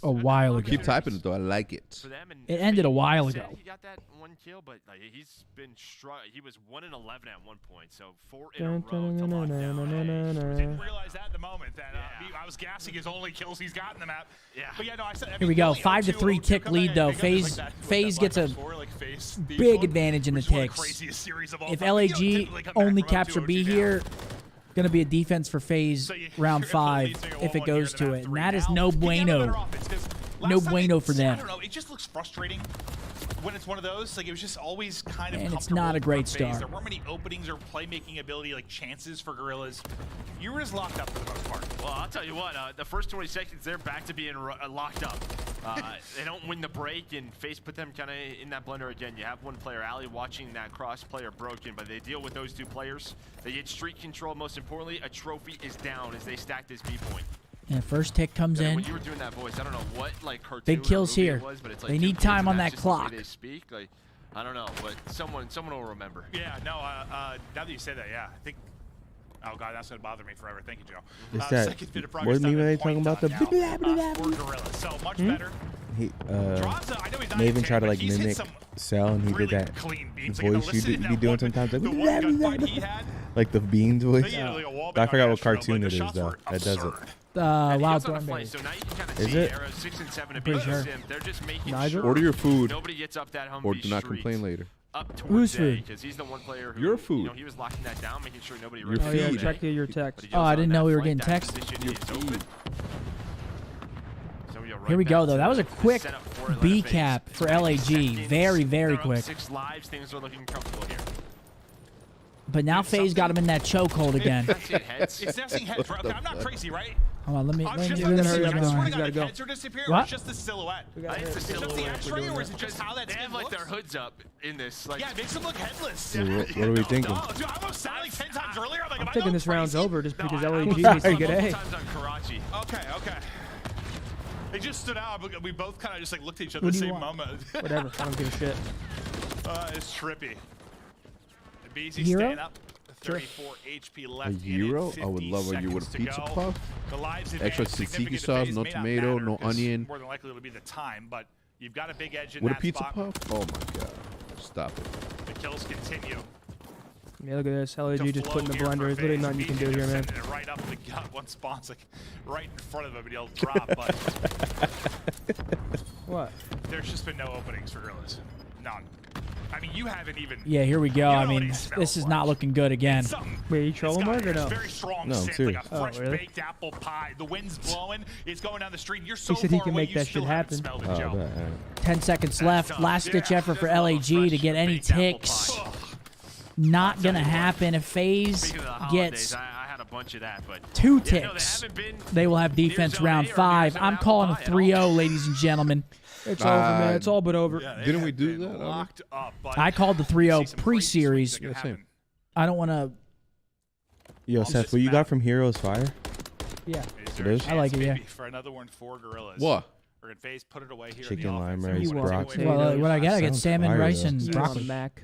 a while ago. Keep typing it though. I like it. For them, and It ended a while said ago. He got that 1 kill, but like he's been he was 1-11 at one point, so 4 in a row to lock down. Didn't realize that at the moment that I was gassing his only kills he's got in the map. Yeah. But yeah, no, I said, Here we go. 5-3 tick lead though. FaZe gets a big advantage in the ticks. If LAG only capture B here, gonna be a defense for FaZe round 5 if it goes to it, and that is no bueno. No bueno for them. I don't know. It just looks frustrating when it's one of those. Like, it was just always kind of And it's comfortable not a great for FaZe. start. There weren't many openings or playmaking ability, like chances for Gorillas. You were just locked up for the most part. Well, I'll tell you what, the first 20 seconds, they're back to being locked up. They don't win the break, and FaZe put them kind of in that blender again. You have one player, Ali, watching that cross player broken, but they deal with those 2 players. They get streak control. Most importantly, a trophy is down as they stack this B point. And first tick comes in. When you were doing that voice, I don't know what like cartoon Big kills or movie here. it was, but it's like They 2 need kids, time and on that's that just the way clock. they speak. Like, I don't know, but someone will remember. Yeah, no, now that you say that, yeah, I think. Oh god, that's gonna bother me forever. Thank you, Joe. Is that second bit of progress what meme down are they at talking point about? The now, blah, blah, blah, for blah. Gorillas. So much better. He Draza, I know he's not they even insane, try to but like he's hit mimic some Cell, and he really did that clean beats. voice you be doing sometimes, like the one gunfight he had, like the Beans voice. they had like a wall I bang forgot on what Astro, cartoon but it the is shots though. were That does it. absurd. Wild on the Thornberry. play, so now you can kind of Is see it? arrows 6 and 7 a Pretty bit sure. Sim. They're just making Nigel? sure Order your food, nobody gets up that Humvee or do not street complain later. up Whose towards A, food? because he's the one player who Your food. You know, he was locking that down, making sure nobody Your ran Oh yeah, feed. check your text. But he Oh, goes I on didn't that know we were flank, getting that text. position is open. So we go right Here we go back though. to That was a the quick setup for Atlanta B FaZe. cap for 20 LAG. seconds. Very, very They're up quick. 6 lives. Things are looking comfortable here. But now FaZe got him in that chokehold again. That's it, heads. It's nesting heads. Okay, I'm not crazy, right? Hold on, let me I'm let just me like the hurry up, silhouette. John. I swear to He's God, gotta the go. heads are disappearing, What? or it's just the silhouette. I think it's the Is it the silhouette. X-ray, or is it just how that They skin have like looks? their hoods up in this. Like, Yeah, it makes them look headless. So what are we thinking? Oh, dude, I almost sounded like 10 times earlier. I'm like, am I I'm thinking going this round's crazy? over just because I LAG almost needs to saw get multiple A. times on Karachi. Okay. It just stood out. We both kind of just like looked at each other What at the do you same want? moment. Whatever. I don't give a shit. It's trippy. BZ Hero? staying up. 34 HP left. A in it, gyro? I would 50 love a you with a seconds to pizza go. puff. The lives Extra advance tzatziki significant to sauce, FaZe. no May not tomato, matter, no 'cause onion. More than likely it'll be the time, but you've got a big edge in With a that pizza spot. puff? Oh my god. Stop it. The kills continue. Yeah, look at this. to LAG just flow put in the here for blender. There's literally FaZe. nothing you can do BZ here, man. sending it right up the gut. One spawn's like right in front of him, and he'll drop. But What? there's just been no openings for Gorillas. None. I mean, you haven't even. Yeah, here we go. You don't I know what mean, he smells this is like. not looking good again. Something. Wait, you trolling It's got Mark or a no? very strong No, I'm scent, serious. like a Oh, fresh really? baked apple pie. The wind's blowing. It's going down the street. You're so He said he far can away, make you that still shit haven't happen. smelled it, Joe. Oh, that, 10 seconds left. tough. Last ditch Yeah, effort for just a little LAG to fresh get any baked apple ticks. pie. Not gonna happen if FaZe Speaking of the holidays, gets I had a bunch of that, but 2 yeah, no, they ticks. haven't been They will have defense zone round A or near 5. zone I'm apple calling a pie at all. 3-0, ladies and gentlemen. It's over, man. It's all but over. Yeah, they Didn't we have do been that already? locked up, but I called the see 3-0 some crazy pre-series. swings that can Yeah, same. happen. I don't want to. Yo, On Seth, this what you map. got from Heroes Fire? Yeah. Is It there a is? I like chance it, yeah. maybe for another one for Gorillas? What? Or can FaZe put it away here Chicken, in the lime offense? rice, Or wanna take broccoli. away Well, the what I get offense? I get Sounds salmon, fire, rice, though. and You broccoli. want Mac?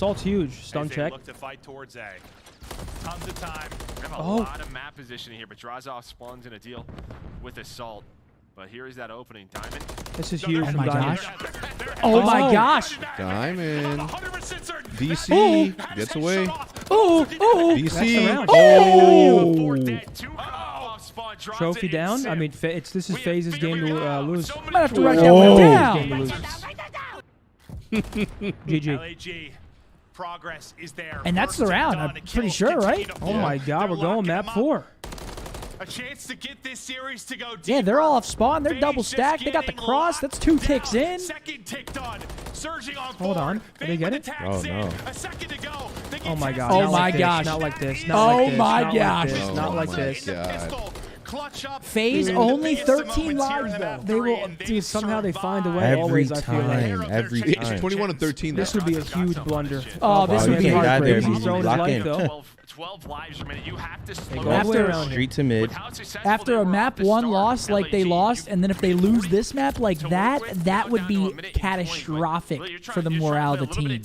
Assault's huge. Stun as they check. look to fight towards A. Tons of time. We have a lot of map positioning here, but Drazov spawns in a deal with Assault. But here is that opening. Diamond. This is huge. Oh from my Diamond. gosh. Oh my gosh. Diamond. DC gets away. Oh, oh. DC. Oh. Trophy down. I mean, this is FaZe's game to lose. Might have to rush that one down. Game to lose. GG. LAG. Progress is there. And that's the round, I'm pretty sure, right? Oh my God, we're going map 4. A chance to get this series to go deeper. Yeah, they're all off spawn. They're double stacked. They got the cross. That's 2 ticks in. Second tick done. Surging on Hold on. Did they get it? Oh, no. A second to go. Oh my God. Oh not my like this, gosh. Not like this. Oh Not like this, my not gosh. Like this, not like this. God. FaZe only 13 lives though. They will, dude. Somehow they find a way. Every always, I feel time. like. Every It's time. 21 and 13. This would be a huge blunder. Oh, this wow, would be you can't die there, heartbreaking. He's throwing his Lock life in. though. 12 lives remaining. You have to slow Go all the way around here. Street to mid. After a map 1 loss like they lost, and then if they lose this map like that, that would be catastrophic for the morale of the team.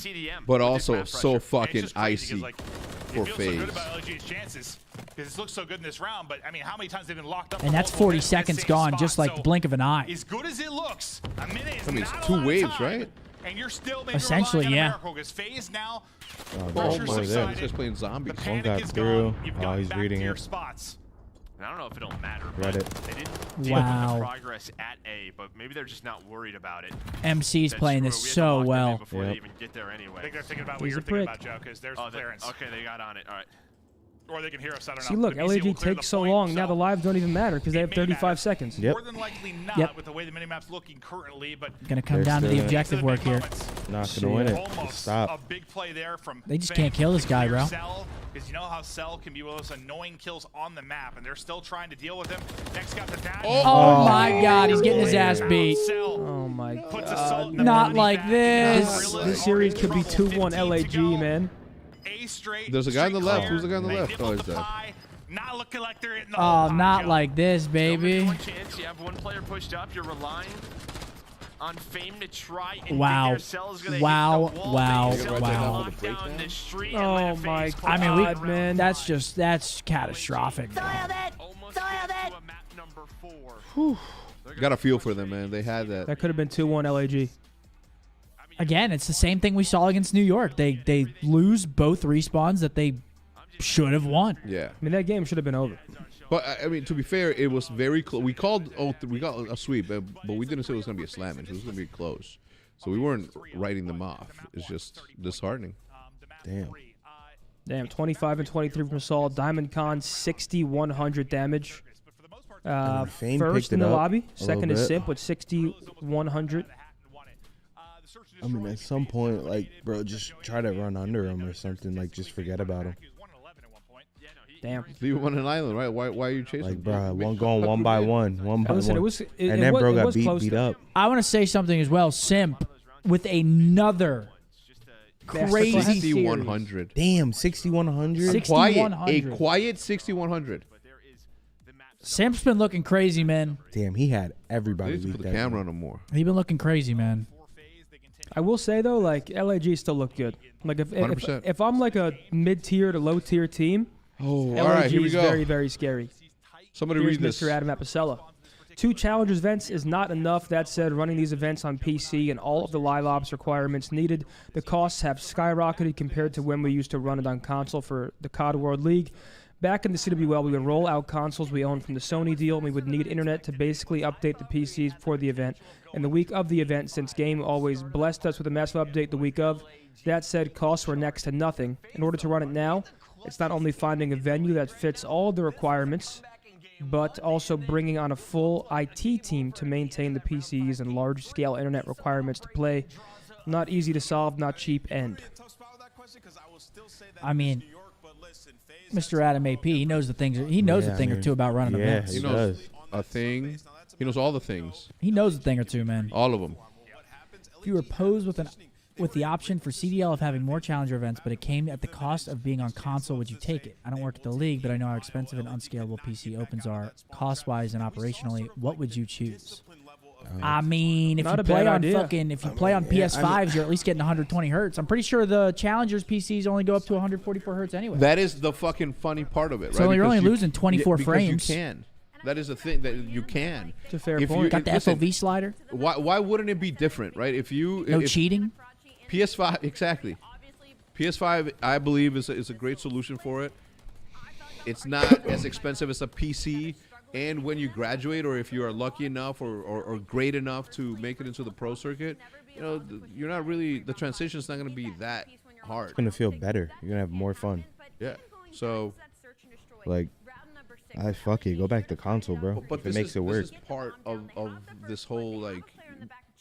But also so fucking icy for FaZe. FaZe. Because it looks so good in this round, but I mean, how many times they've been locked up? And that's 40 seconds gone, just like the blink of an eye. As good as it looks, a minute is I mean, it's not a 2 lot of waves, time, right? And you're still maybe Essentially, relying on a yeah. miracle, because FaZe now, Oh, pressure boy, there. subsided. He's just playing zombies. The One panic got is through. gone. You've Oh, gotten he's back reading to your it. spots. And I don't know if it'll matter. Read but it. They didn't do Wow. progress at A, but maybe they're just not worried about it. MC's That's playing true. this We had to so lock them in well. before they even get there I anyway. think they're thinking about what He's you're a thinking prick. about, Joe, because there's Oh, clearance. okay, they got on it. All right. Or they can hear us, I don't know. See, look, The BC will LAG clear the takes so point, long. Now so the lives don't even matter because they have it may 35 matter. seconds. Yep. More than likely not Yep. with the way the minimap's looking currently, but Gonna come They're down to the still in. objective work here. Not gonna win it. almost Stop. a big play there from They just FaZe can't kill this to guy, clear bro. Cell, because you know how Cell can be one of those annoying kills on the map, and they're still trying to deal with him. Next got the dash. Oh my God, he's getting his ass beat. Cell Oh my puts God. Assault in the Not body like bag. this. This series could be 2-1 LAG, man. A straight. There's a guy on the straight left. clear. Who's the guy on the They left? nibbled Oh, he's the dead. pie. Not looking like they're hitting the Oh, whole not pie, like this, baby. One chance. You have one player pushed up. You're relying on Fame to try and Wow. get their cells gonna Wow, hit the wall. wow, Make Cells wow. lock down the street and Oh let my FaZe God, I mean, man. that's catastrophic. almost get to a map number 4. Got a feel for them, man. They had that. That could have been 2-1 LAG. Again, it's the same thing we saw against New York. They lose both respawns that they should have won. Yeah. I mean, that game should have been over. But I mean, to be fair, it was very close. We got a sweep, but we didn't say it was going to be a slammage. It was going to be close. So we weren't writing them off. It's just disheartening. Damn. Damn, 25 and 23 from Assault. Diamond Con, 6,100 damage. Fame First picked in it the up lobby. a Second little is bit. Simp with 6,100. I mean, at some point, like, bro, just try to run under him or something. Like, just forget about him. Damn. Leave him on an island, right? Why are you chasing? Like, him? bro, one going one by one. Listen, it was, And then bro got beat up. I want to say something as well. Simp with another crazy 6,100. Damn, 6,100. Six- Quiet, 6,100. a quiet 6,100. Simp's been looking crazy, man. Damn, he had They everybody need to beat put the that camera game. on him more. He been looking crazy, man. I will say, though, like, LAG still look good. Like, if 100%. if I'm, like, a mid-tier to low-tier team, Oh, LAG all right, here we is go. very, very scary. Somebody Here's read this. Mr. Adam Apicella. 2 challengers events is not enough. That said, running these events on PC and all of the live ops requirements needed, the costs have skyrocketed compared to when we used to run it on console for the COD World League. Back in the CWL, we would roll out consoles we owned from the Sony deal, and we would need internet to basically update the PCs for the event. And the week of the event, since Game always blessed us with a massive update the week of, that said, costs were next to nothing. In order to run it now, it's not only finding a venue that fits all the requirements, but also bringing on a full IT team to maintain the PCs and large-scale internet requirements to play. Not easy to solve, not cheap, end. I mean, Mr. Adam AP, he knows the things. He knows Yeah, a thing I or mean, two about running yeah, events. He he knows does. a thing. He knows all the things. He knows a thing or two, man. All of them. If you were posed with the option for CDL of having more challenger events, but it came at the cost of being on console, would you take it? I don't work at the league, but I know how expensive and unscalable PC opens are, cost-wise and operationally. What would you choose? I mean, if Not you a play bad on idea. fucking, if you play on PS5s, you're at least getting 120 hertz. I'm pretty sure the Challengers PCs only go up to 144 hertz anyway. That is the fucking funny part of it, right? So you're Because only losing 24 because frames. You can. That is the thing that you can. It's a fair If point. you- Got the listen, FOV slider. Why wouldn't it be different, right? If you No if cheating. PS5 exactly. PS5 I believe is a great solution for it. It's not as expensive as a PC, and when you graduate or if you are lucky enough or great enough to make it into the pro circuit, you know, you're not really, the transition's not going to be that hard. It's gonna feel better. You're gonna have more fun. Yeah. So Like, I fuck it. Go back to console, bro. but If it makes it work. This is part of this whole like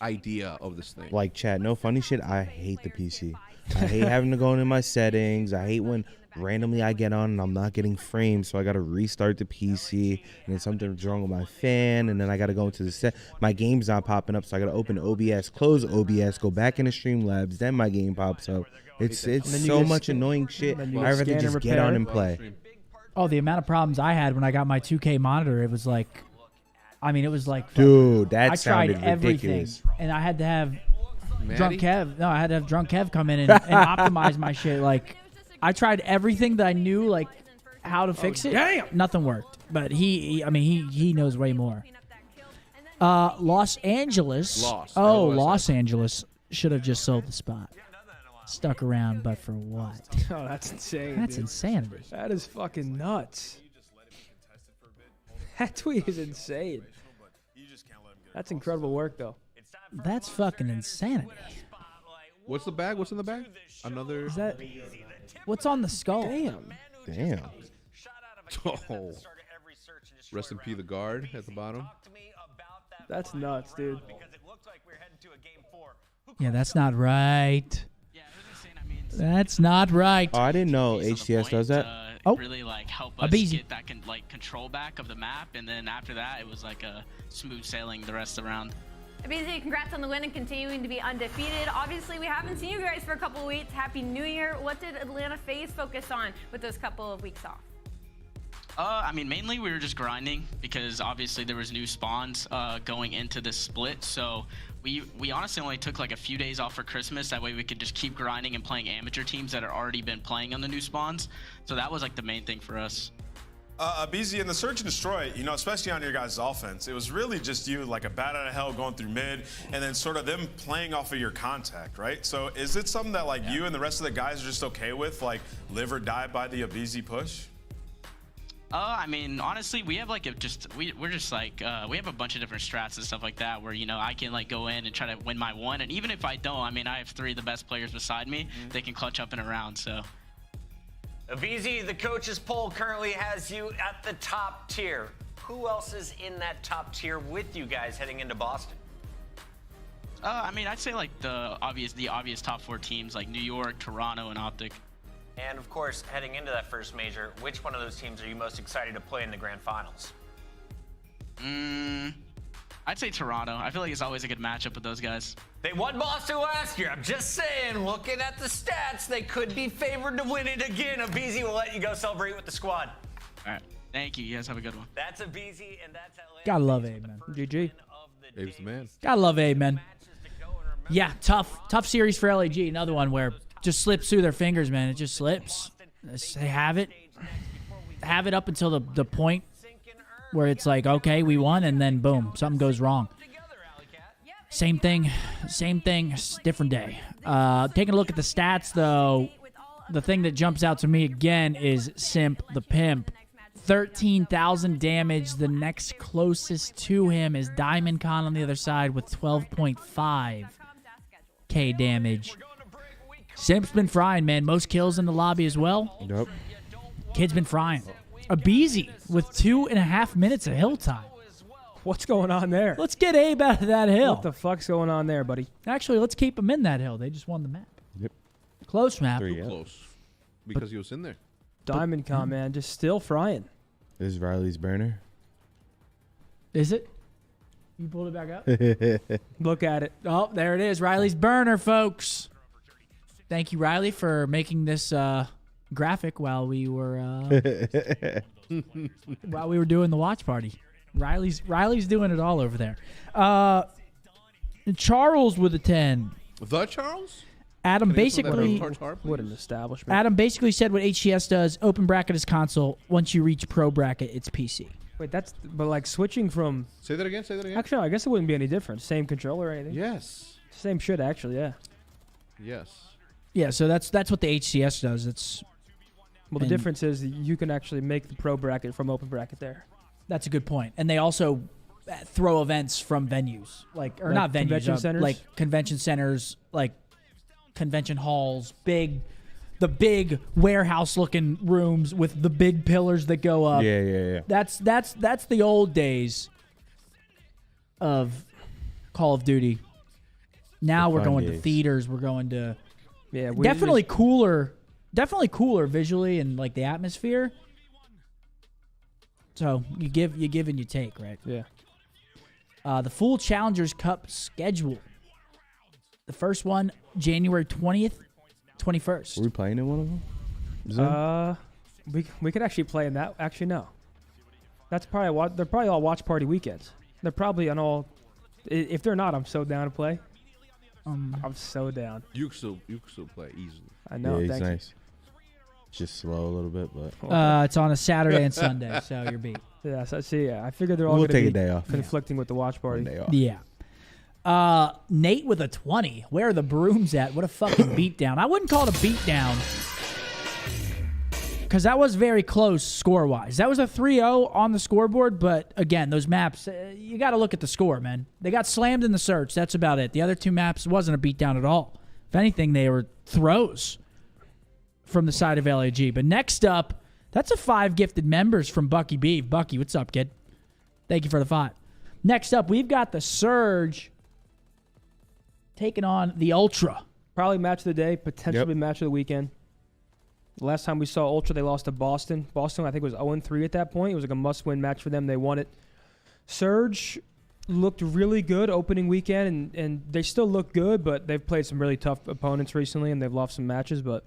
idea of this thing. Like, chat, no funny shit. I hate the PC. I hate having to go into my settings. I hate when randomly I get on and I'm not getting frames, so I gotta restart the PC, and then something's wrong with my fan, and then I gotta go into the set. My game's not popping up, so I gotta open OBS, close OBS, go back into Streamlabs, then my game pops up. It's then you so get much annoying shit. then you I'd rather scan and just get repair. on and play. Oh, the amount of problems I had when I got my 2K monitor, it was like, I mean, it was like, Dude, that I tried sounded everything, ridiculous. and I had to have Maddie? Drunk Kev. No, I had to have Drunk Kev come in and optimize my shit. Like, I tried everything that I knew, like, how to fix it. damn. Nothing worked. But he knows way more. Los Angeles. Los Angeles should have just sold the spot. Stuck around, but for what? Oh, that's insane. That's dude. insanity. That is fucking nuts. That tweet is insane. That's incredible work, though. That's fucking insanity. What's the bag? What's in the bag? Another. Is that what's on the skull? Damn. Oh. Rest in peace, the guard at the bottom. That's nuts, dude. Yeah, that's not right. That's not right. Oh, I didn't know HTS does that. Oh. Really like help A us beezy. get that control back of the map, and then after that it was like a smooth sailing the rest of the round. BZ, congrats on the win and continuing to be undefeated. Obviously, we haven't seen you guys for a couple of weeks. Happy New Year. What did Atlanta FaZe focus on with those couple of weeks off? I mean, mainly we were just grinding because obviously there was new spawns going into this split. So we honestly only took like a few days off for Christmas. That way we could just keep grinding and playing amateur teams that had already been playing on the new spawns. So that was like the main thing for us. BZ, in the search and destroy, you know, especially on your guys' offense, it was really just you, like a bat out of hell going through mid, and then sort of them playing off of your contact, right? So is it something that like you and the rest of the guys are just okay with, like live or die by the BZ push? I mean, honestly, we have like we're just like we have a bunch of different strats and stuff like that where, you know, I can like go in and try to win my one, and even if I don't, I mean, I have three of the best players beside me. They can clutch up in a round. So VZ, the coaches poll currently has you at the top tier. Who else is in that top tier with you guys heading into Boston? I mean, I'd say like the obvious top four teams like New York, Toronto, and Optic. And of course, heading into that first major, which one of those teams are you most excited to play in the grand finals? I'd say Toronto. I feel like it's always a good matchup with those guys. They won Boston last year. I'm just saying, looking at the stats, they could be favored to win it again. BZ will let you go celebrate with the squad. All right. Thank you. You guys have a good one. That's BZ, and that's Atlanta. Gotta love Abe, man. GG. Abe's the man. Gotta love Abe, man. Yeah, tough series for LAG. Another one where just slips through their fingers, man. It just slips. They have it up until the point where it's like, okay, we won, and then boom, something goes wrong. Same thing, different day. Taking a look at the stats, though, the thing that jumps out to me again is Simp the Pimp. 13,000 damage. The next closest to him is Diamond Con on the other side with 12.5k damage. Simp's been frying, man. Most kills in the lobby as well. Yep. Kid's been frying. Abeezy with 2.5 minutes of hill time. What's going on there? Let's get Abe out of that hill. What the fuck's going on there, buddy? Actually, let's keep him in that hill. They just won the map. Yep. Close map. Three, yeah. Close. Because he was in there. Diamond Con, man, just still frying. This is Riley's burner. Is it? You pulled it back up? Look at it. Oh, there it is. Riley's burner, folks. Thank you, Riley, for making this graphic while we were doing the watch party. Riley's doing it all over there. Charles with a 10. The Charles? Adam Can I get some of that basically Hard Heart, What an please? establishment. Adam basically said what HCS does. Open bracket is console. Once you reach pro bracket, it's PC. Wait, but like switching from. Say that again. Say that again. Actually, I guess it wouldn't be any different. Same controller or anything. Yes. Same shit, actually. Yeah. Yes. Yeah, so that's what the HCS does. It's Well, the And- difference is that you can actually make the pro bracket from open bracket there. That's a good point. And they also throw events from venues, like not venues, convention centers? like convention centers, like convention halls, the big warehouse-looking rooms with the big pillars that go up. Yeah. That's the old days of Call of Duty. Now The we're fun going to days. theaters. We're going to Yeah, definitely cooler visually and like the atmosphere. So you give and you take, right? Yeah. The full Challengers Cup schedule. The first one, January 20th, 21st. Are we playing in one of them? Is that- We could actually play in that. Actually, no. That's probably they're probably all watch party weekends. They're probably on all. If they're not, I'm so down to play. I'm so down. You can still play easily. I know. yeah, he's thank you. nice. Just slow a little bit, but It's on a Saturday and Sunday, so you're beat. Yeah, so see, I figured they're all we'll going take to a be day off. conflicting with the watch party. One day off. Yeah. Nate with a 20. Where are the brooms at? What a fucking beatdown. I wouldn't call it a beatdown because that was very close score-wise. That was a 3-0 on the scoreboard, but again, those maps, you got to look at the score, man. They got slammed in the search. That's about it. The other two maps wasn't a beatdown at all. If anything, they were throws from the side of LAG. But next up, that's a 5 gifted members from Bucky Beef. Bucky, what's up, kid? Thank you for the 5. Next up, we've got the Surge taking on the Ultra. Probably match of the day, potentially match of the weekend. The last time we saw Ultra, they lost to Boston. Boston, I think, was 0-3 at that point. It was like a must-win match for them. They won it. Surge looked really good opening weekend, and they still look good, but they've played some really tough opponents recently, and they've lost some matches. But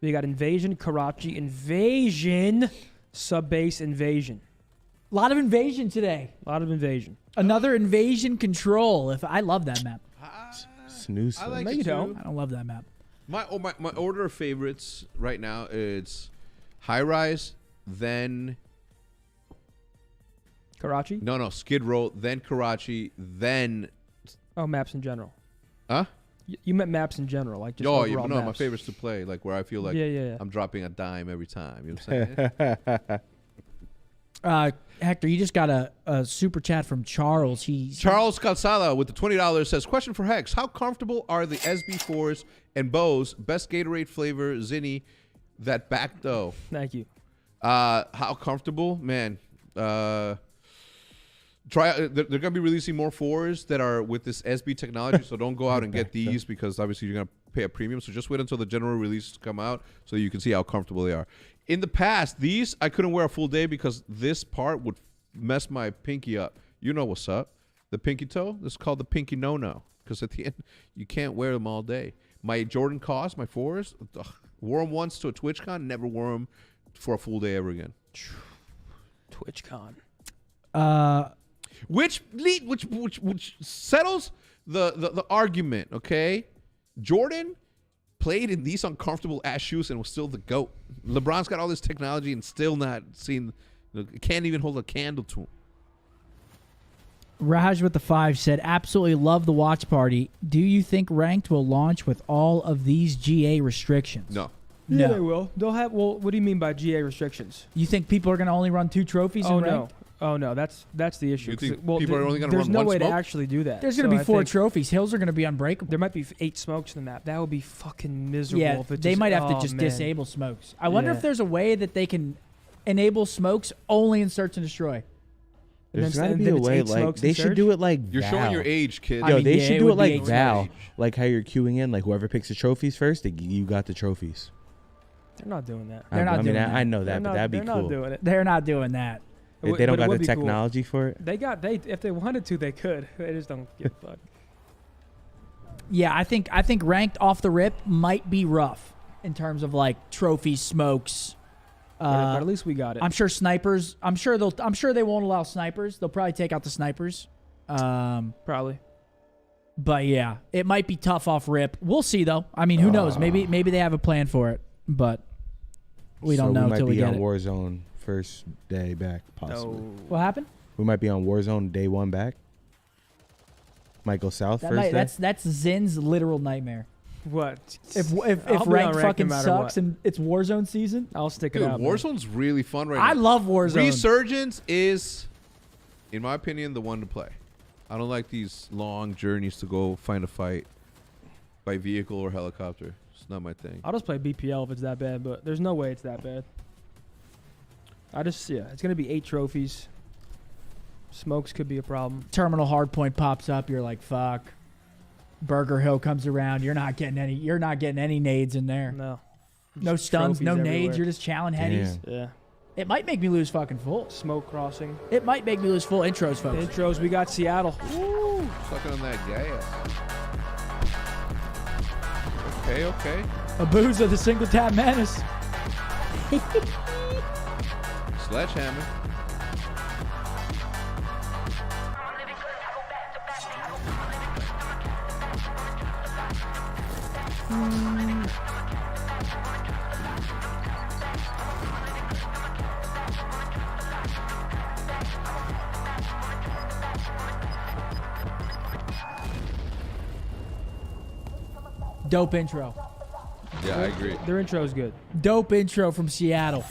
we got Invasion, Karachi, Invasion, Subbase, Invasion. A lot of invasion today. A lot of Invasion. Another invasion control. I love that map. Snooze. I like No, it you too. don't. I don't love that map. My order of favorites right now, it's High Rise, then Karachi? Skid Row, then Karachi, then Oh, maps in general. huh? You meant maps in general, like just Oh, overall no, my maps. favorites to play, like where I feel like Yeah. I'm dropping a dime every time. You know what I'm saying? Hector, you just got a super chat from Charles. Charles Calzada with the $20 says, question for Hex. How comfortable are the SB4s and BOZe, best Gatorade flavor, Zinni, that back though? Thank you. How comfortable? Man, they're going to be releasing more 4s that are with this SB technology, so don't go out and get these because obviously you're going to pay a premium. So just wait until the general releases come out so you can see how comfortable they are. In the past, these I couldn't wear a full day because this part would mess my pinky up. You know what's up. The pinky toe, this is called the pinky no-no because at the end, you can't wear them all day. My Jordan Cos, my 4s, wore them once to a TwitchCon, never wore them for a full day ever again. TwitchCon. Which settles the argument, okay? Jordan played in these uncomfortable ass shoes and was still the GOAT. LeBron's got all this technology and still not seen, can't even hold a candle to him. Raj with the 5 said, absolutely love the watch party. Do you think Ranked will launch with all of these GA restrictions? No. Yeah, No. they will. They'll have. Well, what do you mean by GA restrictions? You think people are going to only run 2 trophies in Ranked? Oh no, that's the issue. You think 'Cause, people are only gonna there's run no one way smoke? to actually do that. There's going to be 4 trophies. Hills are going to be unbreakable. There might be 8 smokes in the map. That would be fucking miserable. Yeah, if it they just, might have to oh, just man. disable smokes. I wonder Yeah. if there's a way that they can enable smokes only in Search and Destroy. There's And got to then be a it's way, 8 like, smokes they in should Surge? do it like You're Val. showing your age, kid. I Yo, mean, they yeah, should it do would it like be 8 Val. age. Like how you're queuing in, like whoever picks the trophies first, you got the trophies. They're not doing that. They're not doing that. I know They're that, but not- that'd be they're cool. not doing it. They're not doing that. If they don't But it got would the be cool. technology for it. If they wanted to, they could. They just don't give a fuck. Yeah, I think Ranked off the rip might be rough in terms of like trophy smokes. But at least we got it. I'm sure snipers. I'm sure they won't allow snipers. They'll probably take out the snipers. Probably. But yeah, it might be tough off rip. We'll see though. I mean, who knows? Maybe they have a plan for it, but we don't know until we get it. We might be on Warzone first day back, possibly. No. What happened? We might be on Warzone day 1 back. Might go south first day. That's Zin's literal nightmare. What? If I'll be ranked on fucking no matter sucks what. and it's Warzone season, I'll stick it Dude, out. Warzone's really fun right now. I love Warzone. Resurgence is, in my opinion, the one to play. I don't like these long journeys to go find a fight by vehicle or helicopter. It's not my thing. I'll just play BPL if it's that bad, but there's no way it's that bad. It's gonna be 8 trophies. Smokes could be a problem. Terminal Hardpoint pops up. You're like, fuck. Burger Hill comes around. You're not getting any nades in there. No. No stuns, no nades. You're just chowing headies. Yeah. It might make me lose fucking full. Smoke crossing. It might make me lose full intros, folks. Intros, we got Seattle. Woo! Sucking on that gas. Okay. Abuza, the single tap menace. Sledgehammer. Dope intro. Yeah, I agree. Their intro is good. Dope intro from Seattle.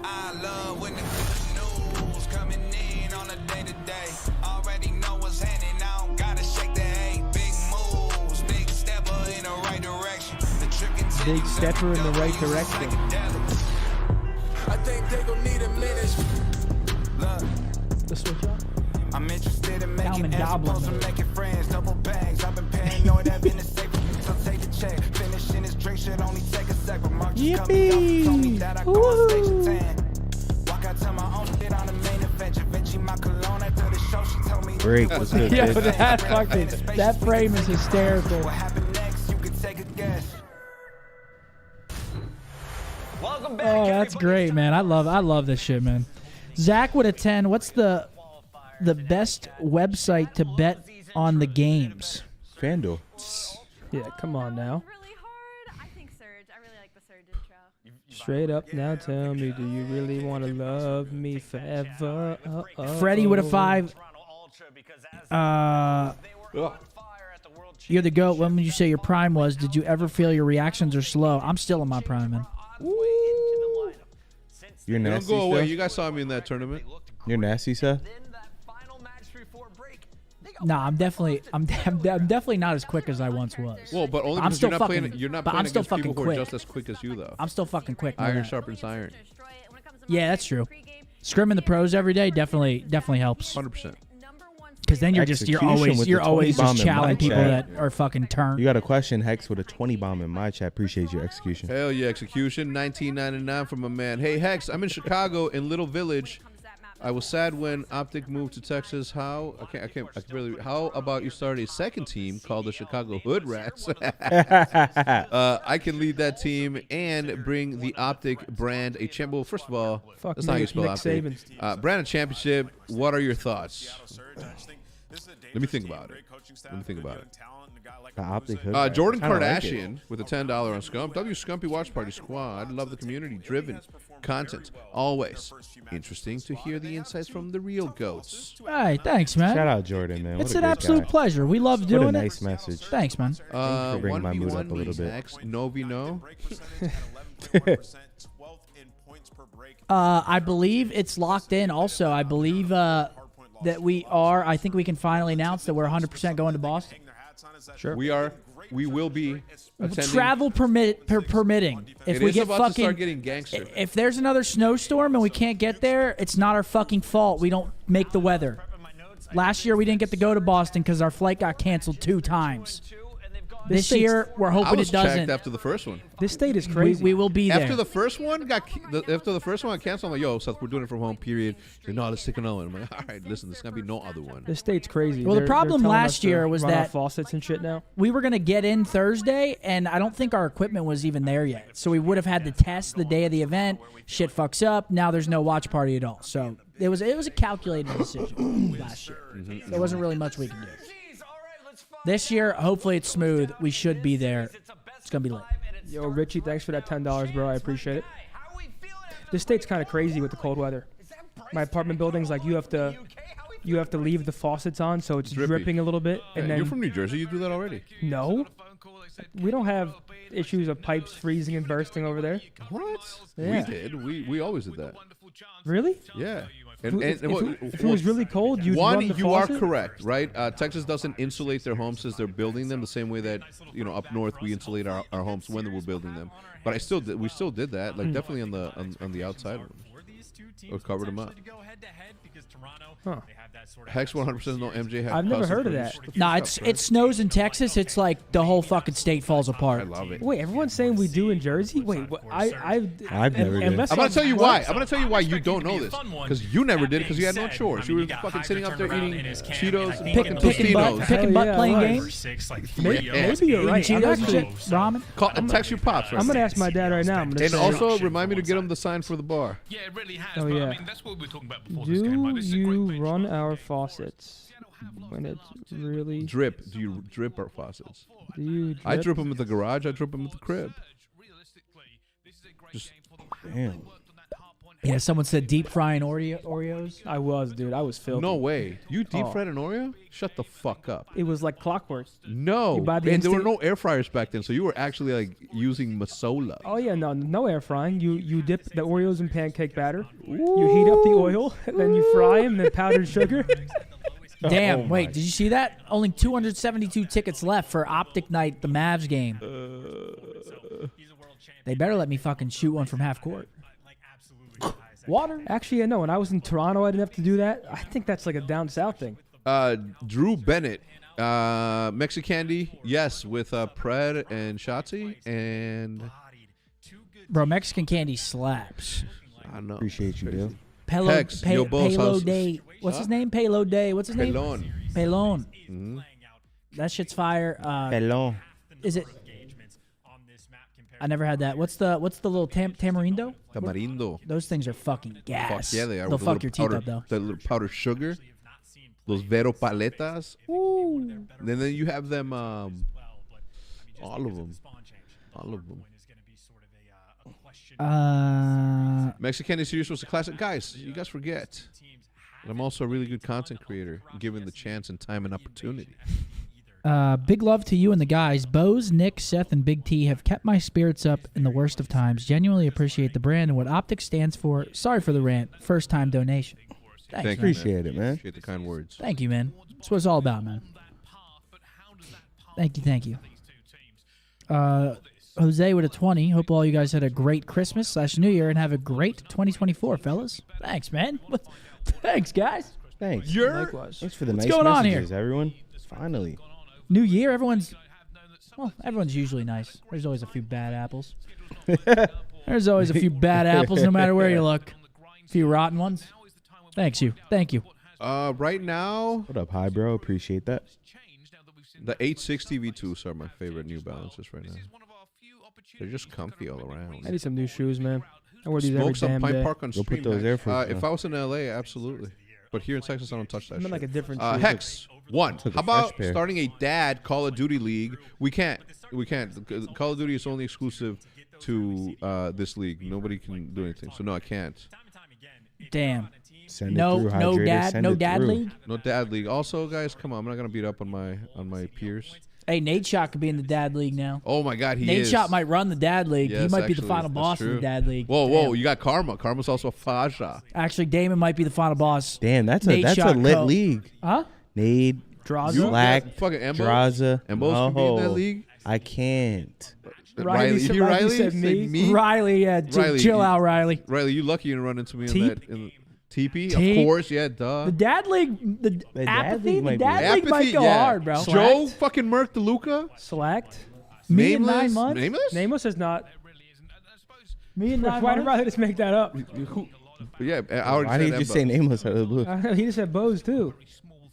I love when the good news coming in on a day to day. Already know what's happening. I don't gotta shake the hay. Big moves, big stepper in the right direction. The trick Big stepper in the right direction. I think they gon' need a minute. Look. The switch up. I'm interested in making Diamond as Goblin. opposed to making friends. Double bags. I've been paranoid. I've been a safe. So take the check. Finishing this drink should only take a sec. But Mark just cut me off. Told me that I go on station 10. Walk out to my own shit on the main event. Vinci my cologne after the show. She told me. Break was good. Yeah, bitch. that frame is hysterical. What happened next? You can take a guess. Welcome back. Oh, that's great, man. I love this shit, man. Zach with a 10. What's the best website to bet on the games? FanDuel. Yeah, come on now. Really hard. I think Surge. I really like the Surge intro. Straight up now, tell me, do you really want to love me forever? Freddie with a 5. You're the GOAT. When would you say your prime was? Did you ever feel your reactions are slow? I'm still in my prime, man. You're Don't nasty, go away. Seth? You guys saw me in that tournament. You're nasty, Seth? No, I'm definitely not as quick as I once was. Well, but only I'm because still you're not fucking, playing. You're not but playing I'm still against people fucking who are quick. just as quick as you, though. I'm still fucking quick. know Iron that. sharpens iron. Yeah, that's true. Scrimming the pros every day definitely helps. 100%. Because then you're Execution always with the 20 just bomb in my challenging people chat. that are fucking turned. You got a question, Hex, with a 20 bomb in my chat. Appreciate your execution. Hell yeah, execution. 1999 from a man. Hey Hex, I'm in Chicago in Little Village. I was sad when Optic moved to Texas. How about you start a second team called the Chicago Hood Rats? I can lead that team and bring the Optic brand a champion. Well, first of all, Fuck that's not how you Nick spell Optic. Saban's. Brand a championship. What are your thoughts? Let me think about it. The Optic Hood. Jordan I kinda like it. Kardashian with a $10 on Scump. Scumpy Watch Party Squad. Love the community-driven content. Always interesting to hear the insights from the real goats. Hey, thanks, man. Shout out Jordan, man. It's What a an great absolute guy. pleasure. We love doing What a it. nice message. Thanks, man. Thanks for bringing my mood up a little bit. No v no. I believe it's locked in. Also, I believe that we are. I think we can finally announce that we're 100% going to Boston. Sure. We will be attending. Travel permitting. If It we is get about fucking, to start getting gangster. if there's another snowstorm and we can't get there, it's not our fucking fault. We don't make the weather. Last year we didn't get to go to Boston because our flight got canceled 2 times. This year, we're I hoping was it doesn't. checked after the first one. This state is crazy. We will be there. After the first one got canceled, I'm like, yo, Seth, we're doing it from home, period. Like, no, let's take another one. I'm like, all right, listen, there's going to be no other one. This state's crazy. Well, the problem they're telling last us to year was run our that faucets and shit now. we were going to get in Thursday, and I don't think our equipment was even there yet. So we would have had to test the day of the event. Shit fucks up. Now there's no watch party at all. So it was a calculated decision last year. There wasn't really much we could do. This year, hopefully it's smooth. We should be there. It's going to be lit. Yo, Richie, thanks for that $10, bro. I appreciate it. This state's kind of crazy with the cold weather. My apartment building's like you have to leave the faucets on, so it's dripping a little bit. And then you're from New Jersey. You do that already. No, we don't have issues of pipes freezing and bursting over there. What? Yeah. We did. We always did that. Really? Yeah. If it was really cold, you'd run the you are faucet? correct, right? Texas doesn't insulate their homes as they're building them the same way that up north we insulate our homes when we're building them. But we still did that, like definitely on the outside of them. Or covered them up. Huh. Hex 100% no MJ hat. I've never heard of that. Nah, it snows in Texas. It's like the whole fucking state falls apart. I love it. Wait, everyone's saying we do in Jersey? Wait, I've never did. I'm gonna tell you why. I'm gonna tell you why you don't know this. Because you never did it because you had no chores. You were fucking sitting up there eating Cheetos and fucking Picking Tostinos. butt playing right. games. Maybe you're right. Eating I'm Cheetos and actually- shit. Ramen. Text your pops. Right I'm gonna ask my dad right now. I'm gonna and say, also remind me to get him the sign for the bar. Yeah, it really has. Oh, but yeah. I mean, that's what we were talking about before this game. do Like, this is a great you bench. run our faucets when it's really? Drip. Do you drip our faucets? Do you? Drip? I drip them at the garage. I drip them at the crib. Just Damn. Yeah, someone said deep frying Oreos. I was, dude. I was filthy. no way. You deep Oh. fried an Oreo? Shut the fuck up. It was like clockwork. No. You buy the And there were instant- no air fryers back then, so you were actually like using masola. Oh yeah, no air frying. You dip the Oreos in pancake batter. You heat up the oil, and then you fry them, then powdered sugar. Damn, Oh wait, my. did you see that? Only 272 tickets left for Optic Night, the Mavs game. They better let me fucking shoot one from half court. Water? Actually, yeah, no. When I was in Toronto, I didn't have to do that. I think that's like a down south thing. Drew Bennett, Mexicandy, yes, with Pred and Shotzi, and Bro, Mexican candy slaps. I know. Appreciate you, dude. Hex, yo, boss, Payload how's- Day. What's his Huh? name? Payload Day. What's his name? Pelon. Pelon. Mhm. That shit's fire. Pelon. Is it? I never had that. What's the little tamarindo? Tamarindo. Those things are fucking gas. Fuck yeah, they are. They'll with the fuck little your teeth powder, up though. The little powdered sugar. Those Vero paletas. Ooh. And then you have them, all of them. All of them. Mexicandy Series was a classic. Guys, you guys forget. And I'm also a really good content creator, given the chance and time and opportunity. Big love to you and the guys. BoZe, Nick, Seth, and Big T have kept my spirits up in the worst of times. Genuinely appreciate the brand and what Optic stands for. Sorry for the rant. First time donation. Thanks, Thank man. you, Appreciate it, man. Appreciate the kind words. Thank you, man. That's what it's all about, man. Thank you. Jose with a 20. Hope all you guys had a great Christmas/New Year and have a great 2024, fellas. Thanks, man. Thanks, guys. Thanks. Likewise. Thanks for the What's nice going on messages, here? everyone. Finally. New Year, everyone's usually nice. There's always a few bad apples. There's always a few bad apples no matter where you look. A few rotten ones. Thank you. Right now, What up, hi, bro? Appreciate that. the 860 V2s are my favorite New Balances right now. They're just comfy all around. I need some new shoes, man. I wear these every Smoke some damn Pine day. Park on Go stream. put those Air Force If on. I was in LA, absolutely. But here in Texas, I don't touch that I'm in shit. like a different shoe. Hex, one. Took a How about fresh pair. starting a dad Call of Duty league? We can't. Call of Duty is only exclusive to this league. Nobody can do anything. So no, I can't. Damn. Send it No through, Hydrator. Send it dad through. league. No dad league. Also, guys, come on. I'm not gonna beat up on my peers. Hey, Nate Shot could be in the dad league now. Oh my God, he Nate is. Shot might run the dad league. He Yes, might be the actually, final that's boss of the true. dad league. Whoa, Damn. you got Karma. Karma's also a Faja. Actually, Damon might be the final boss. Damn, that's Nate a Shot lit Co. league. Huh? Nade, Draza? Slack, Fucking Embo. Draza. Embo's can be in that league. I can't. Riley said- You Riley Riley? said Say me. Riley, yeah. Riley, chill you- out, Riley. Riley, you lucky you didn't run into me Teep? in that. TP, T- of course, yeah, duh. The dad league, the Dad apathy, League might the be- dad league might go hard, bro. Joe fucking murked the Luca. Select. Me in 9 Nameless. months. Nameless? Nameless is not. Me in 9 Why did months. I just make that up? Yeah, I already Why said did you that, just say nameless out of the blue? He just said BoZe too.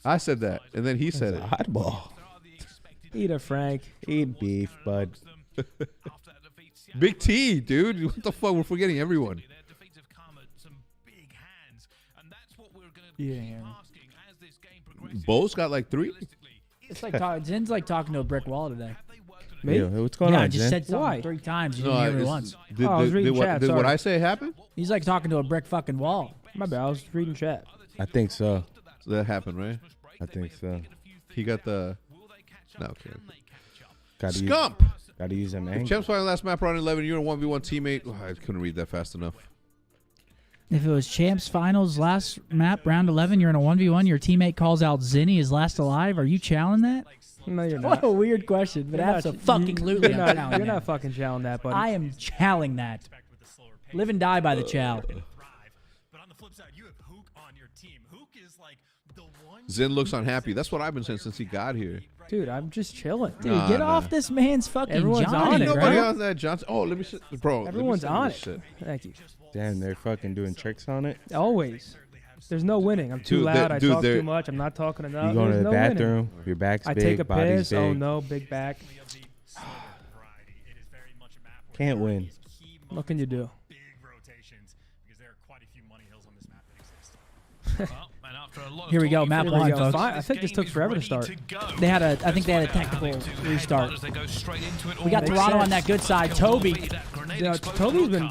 I said that, and then he said it. Oddball. Eat a Frank. Eat beef, bud. Big T, dude. What the fuck? We're forgetting everyone. Yeah. Bo's got like 3. It's like Zin's like talking to a brick wall today. Me? Yeah, what's going Yeah, on, I just Zen? said something Why? 3 times. You didn't hear me it's- once. Did, I was did, reading did, what, chat, did what sorry. I say happen? He's like talking to a brick fucking wall. My bad. I was reading chat. I think so. So that happened, right? I think so. He got the. No, okay. Scump. Gotta use them If angles. Champs final last map round 11, you're a 1v1 teammate. Oh, I couldn't read that fast enough. If it was Champs Finals last map, round 11, you're in a 1v1, your teammate calls out Zinni is last alive, are you challenging that? No, you're What not. a weird question, but You're not- absolutely You're I'm not, challenging you're that. not fucking challenging that, buddy. I am challenging that. Live and die by the chow. But on the flip side, you have Hook on your team. Hook is like the one. Zen looks unhappy. That's what I've been saying since he got here. Dude, I'm just chilling. Dude, get off this man's fucking Everyone's Johnny, on it, Nobody bro. on that Johnson. Oh, let me see. Bro, Everyone's on it. Shit. Thank you. Damn, they're fucking doing tricks on it. Always. There's no winning. I'm too Dude, loud. I dude, talk they're- too much. I'm not talking enough. You going to There's the no winning. bathroom? Your back's I big, take a body's piss. big. Oh no, big back. Can't win. What can you do? Big rotations because there are quite a few money hills on this map that exist. Here we go, map Here we 1, go. folks. I think this took forever to start. They had a, I think they had a technical restart. We got Toronto on that good side. Toby. Yeah, Toby's been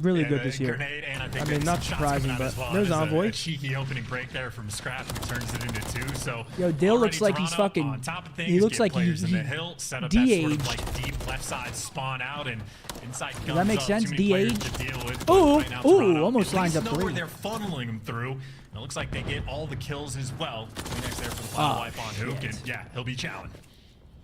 really good this year. I mean, not surprising, but there's Envoy. A cheeky opening break there from Scratch and turns it into 2. So Yo, Dill looks like he's Toronto fucking. on top of things, He looks get like players he in the hill, set up that sort of de-aged. like deep left side spawn out and inside. Does that make guns up, sense? too many players De-aged? to deal with, Ooh, right now, ooh, Toronto almost at lines least up know where 3. they're funneling them through. And it looks like they get all the kills as well. Next there for the final life on Hook, shit. and yeah, he'll be challenged.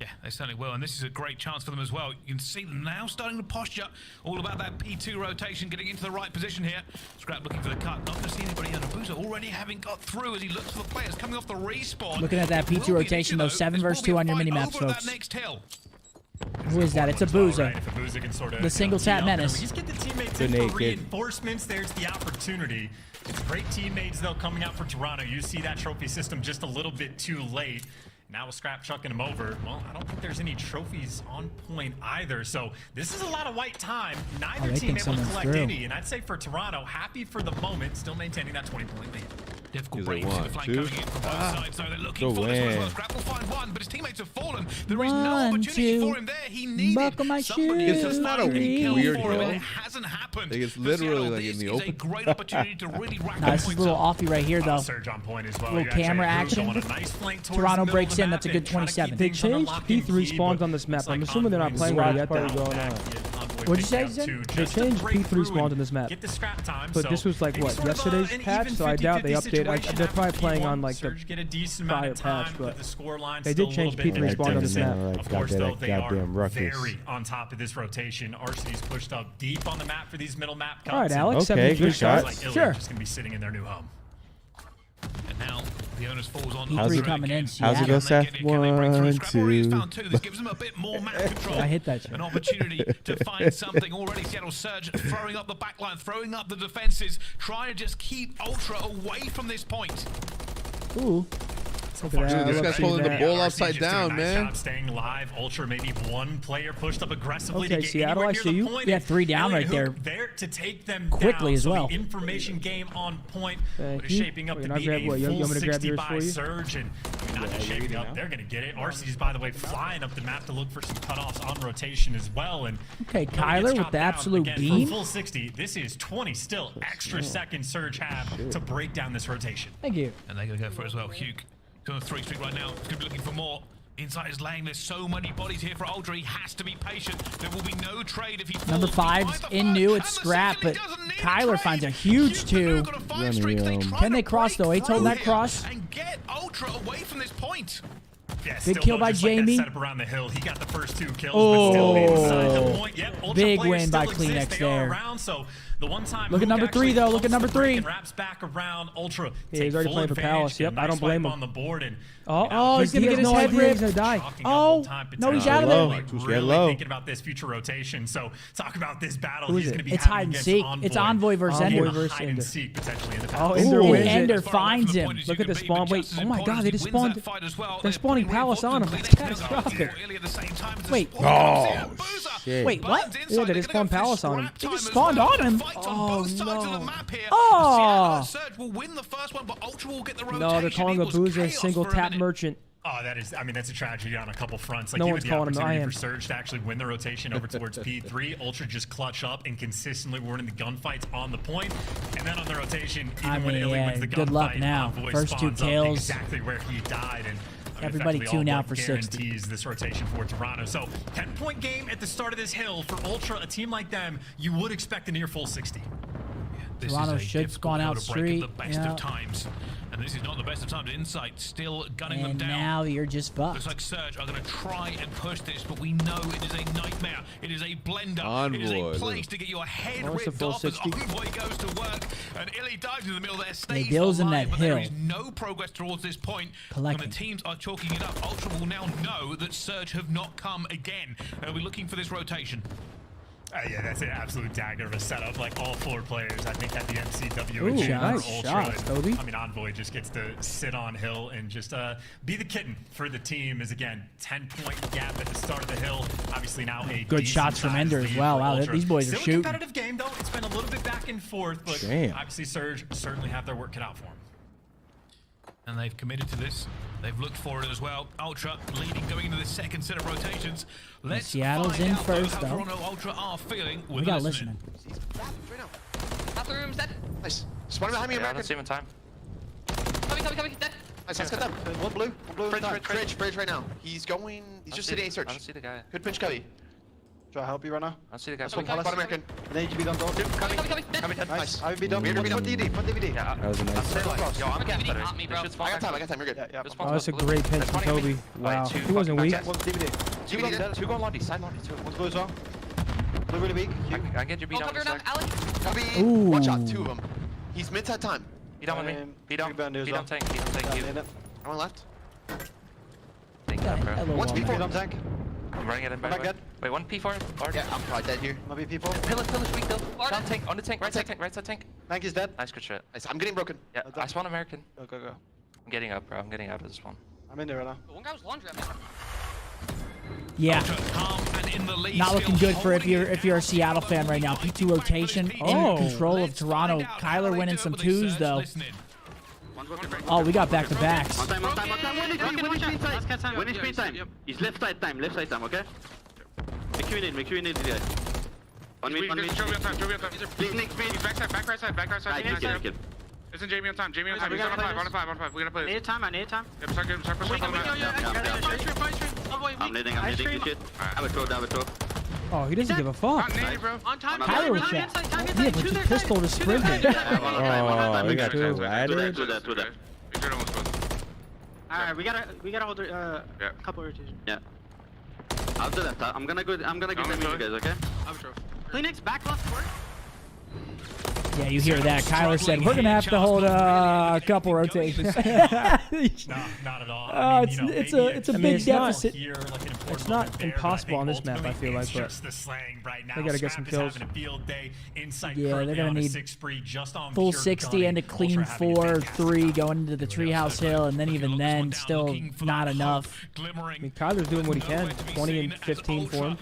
Yeah, they certainly will, and this is a great chance for them as well. You can see them now starting to posture, all about that P2 rotation, getting into the right position here. Scrap looking for the cut, not going to see anybody under Boozer, already having got through as he looks for the players coming off the respawn. Looking at that It P2 will be an rotation, issue, though, though. 7 There's versus 2 on your probably a mini-maps, fight over folks. that next hill. Who is that? It's a Boozer. If Boozer can sort of, The single tap menace. Just get the teammates The in for naked. reinforcements. There's the opportunity. It's great teammates though coming out for Toronto. You see that trophy system just a little bit too late. Now with Scrap chucking him over, well, I don't think there's any trophies on point either. So this is a lot of white time. Neither they team think able to someone's collect through. any. And I'd say for Toronto, happy for the moment, still maintaining that 20-point lead. Difficult Is it break to the one, flank two? coming in from both sides, so they're looking Go for this one as well. in. Scrap will find one, but his teammates have fallen. There is no 1, opportunity 2, for him there. He needed buckle my somebody shoes. to It's not a find a kill weird for him, and hill. it hasn't happened. Like, it's For literally, Seattle, like, in this the is open. a great opportunity to really rack Nah, up this is a points little up. offy right here, though. Surge on point as well. Little You got camera Trey Hook action. going a nice flank towards Toronto the middle breaks of the in, map that's a good and trying to keep 27. They things on the changed lock and P3 key, spawns but on this map. looks I'm like assuming they're not Envoy playing with it is yet, though. back going back on? in Envoy What'd you say, pickout Zen? to They just to changed break P3 through spawns and on this map. Get the scrap time. But so this was like maybe what, sort of yesterday's an patch, even so I doubt they 50-50 updated. situation They're after probably playing on P1. like Surge get a the decent amount prior of patch, time, but the score line they still did a little change bit P3 more spawn on this difficult. map. Like, Of course, though, they are goddamn ruckus. very on top of this rotation. RC's pushed up deep on the map for these middle map cuts. All right, and Alex. Okay, 73 good shot. like Illy Sure. just gonna be sitting in their new home. And now the onus falls on How's Ultra it coming again. in, How's it go, Can they Seth? get it? Can they break through? 1, Scrap already has 2. found 2. This gives them a bit more map control. I hit that shit. An opportunity to find something already. Seattle Surge throwing up the backline, throwing up the defenses, trying to just keep Ultra away from this point. Ooh. Look at that. Dude, this I guy's see holding the that. ball RC upside just doing a down, nice man. job staying alive. Ultra, maybe one player pushed up aggressively Okay, to get Seattle, anywhere I near see the you. point. Yeah, 3 down Elliott right Hook there to take them Quickly down. as So well. the information game on point. Thank But it's you. shaping up Wait, to and I'll be grab a what, you full want me to grab 60 yours by for you? Surge, and not just shaping up. They're going to get it. RC's, by the way, flying up the map to look for some cutoffs on rotation as well. And Okay, Elliott Kyler gets with chopped the down. absolute Again, beam. For full 60, this is 20 still. Extra second Surge have to break down this rotation. Thank you. And they're going to go for it as well. Hugh on 3 streak right now. He's going to be looking for more. Inside his lane, there's so many bodies here for Ultra. He has to be patient. There will be no trade if he falls. Number 5's in new. It's Scrap, but Kyler finds a huge 2. Running, Can they cross though? Eight's holding that cross. And get Ultra away from this point. Yeah, Big still, kill though, by just like that Jamie. setup around the hill. He got the first 2 kills, but still inside the point. Yep, Ultra Big players win by still exist. Kleenex They are there. around, so the one time Look at Hook number 3 actually though. Look at pumps number the brake 3. and wraps back around. Ultra Yeah, he's take already full playing for advantage, Palace. get a Yep, I don't nice blame wipe him. on the board and He's gonna he get has his no head idea ripped. he's gonna die. Oh, no, he's out of Get there. Really low. thinking about this future rotation. So talk about this battle. Who is He's it? going to be It's having hide and against seek. Envoy. It's Envoy versus Envoy Ender. versus Hide and Ender. seek potentially in the Oh, battle. Ender Ooh, wins it. Ender finds him. Look at the spawn. Wait, oh my God, they just spawned. They're spawning Palace on him. That's catastrophic. Wait. Oh, shit. Wait, what? Yeah, they just spawned Palace on him. They just spawned on him. Oh, no. Oh. No, they're calling a Boozer a single tap merchant. Oh, that is, I mean, that's a tragedy on a couple fronts. Like, No you one's had the calling him, I opportunity am. for Surge to actually win the rotation over towards P3. Ultra just clutch up and consistently winning the gunfights on the point. And then on the rotation, even when Illy wins the good luck gunfight, now. Envoy First 2 spawns up kills. exactly where he died. And I mean, Everybody effectively, tune all out but for 60. guarantees this rotation for Toronto. So 10-point game at the start of this hill for Ultra, a team like them, you would expect a near full 60. This Toronto is a should spawn out difficult hill to break street. at the best Yeah. of times. And this is not the best of times. Insight still gunning them And down. now you're just fucked. Looks like Surge are going to try and push this, but we know it is a nightmare. It is a blender. It is Envoy. a place to get your head Oh, it's a ripped full off as 60. Envoy goes to work. And Illy dives in the middle there, stays Dill's in alive, that but there hill. is no progress towards this point. Collecting. And the teams are chalking it up. Ultra will now know that Surge have not come again. They'll be looking for this rotation. Yeah, that's an absolute dagger of a setup. Like, all 4 players, I think, had the MCW Ooh, agenda nice for shot, Ultra. Toby. I mean, Envoy just gets to sit on hill and just be the kitten for the team. Is again 10-point gap at the start of the hill. Obviously now a Good shots from Ender as well. Wow, these boys are Still shooting. a competitive game though. It's been a little bit back and forth, but Damn. obviously Surge certainly have their work cut out for them. And they've committed to this. They've looked for it as well. Ultra leading going into the second set of rotations. Let's Seattle's find in out first, how though. Toronto Ultra are feeling We with got listening. listening. Bathroom's dead. Nice. Spawn behind me, American. Let's see him in time. Coming. Dead. Nice, let's get them. One blue. Bridge right now. He's going. He's just sitting A search. I don't see the guy. Good pinch, Cubby. Try to help you right now. I don't see the guy. Spawn American. An AGB done door. Coming. Nice. I would be done. We're Put done. DVD. Put DVD. Yeah, That was a nice. Yo, I'm getting better. I got time. You're good. Yeah. Oh, that's a great pinch from Toby. Wow. He wasn't weak. One's DVD. Two going Lottie. Side Lottie. Two. One's blue as well. Blue really weak. I can get your beat on. Cubby. Ooh. Watch out. 2 of them. He's mid-side time. Beat on with me. Beat on. Rebound as Beat well. on tank. Beat on tank. You. One left. Thank you, bro. Hello, One's Walmart. P4. On tank. I'm running it in by Back the way. dead. Wait, one P4. Yeah, I'm probably dead here. Might be people. Pillar's weak though. Down tank. On the tank. Right side tank. Right side tank. Tank is dead. Nice, good shit. Nice. I'm getting broken. Yeah, I spawn American. Go. I'm getting up, bro. I'm getting out of this spawn. I'm in there right now. One guy was laundry. Yeah. Calm and in the lead, Not looking still good for if holding you're a it. Seattle fan right now. P2 rotation in control of Toronto. Kyler winning some 2s though. Oh, we got back-to-backs. On time. When is speed time? He's left side time, okay? Make sure you need this guy. On me. Please, Nick, speed. Back right side. Isn't Jamie on time? Jamie on time. He's on 5. On 5. We gotta play this. I need time. Yep, start good. Start pushing. I'm leading this shit. Have a throw. Oh, he doesn't give a fuck. Not needed, bro. On time. Kyler was shot. Yeah, but you pistol to sprint it. Oh, we got ratted. To that. You're almost close. Alright, we gotta hold a couple rotations. Yeah. I'll do that. I'm gonna get them you guys, okay? Kleenex back left forward. Yeah, you hear that. Kyler said, we're going to have to hold a couple rotations. No, not at all. It's a big deficit. It's not impossible on this map, I feel like, but they got to get some kills. Yeah, they're going to need full 60 and a clean 4-3 going into the Treehouse Hill, and then even then, still not enough. I mean, Kyler's doing what he can. 20 and 15 for him.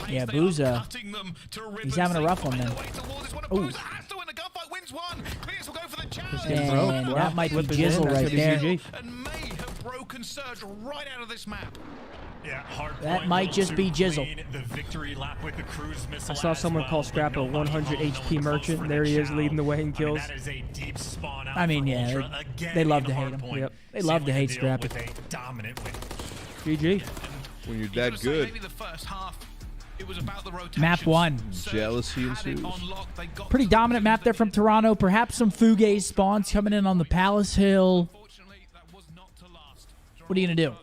Yeah, BoZe, he's having a rough one then. Ooh. And that might be Jizzle right there. And may have broken Surge right out of this map. Yeah, Hardpoint That might just be Jizzle. the victory lap with the cruise missile. I saw someone call Scrap a 100 HP merchant, and there he is leading the way in kills. That is a deep spawn out I mean, for yeah, Ultra again they love in to hate him. Hardpoint. Yep. They love to hate Deal Scrappy. with a dominant win. GG. When you're that good, Maybe the first half, it was about the rotation. Map 1. jealousy ensues. Pretty dominant map there from Toronto. Perhaps some Fugazi spawns coming in on the Palace Hill. What are you going to do?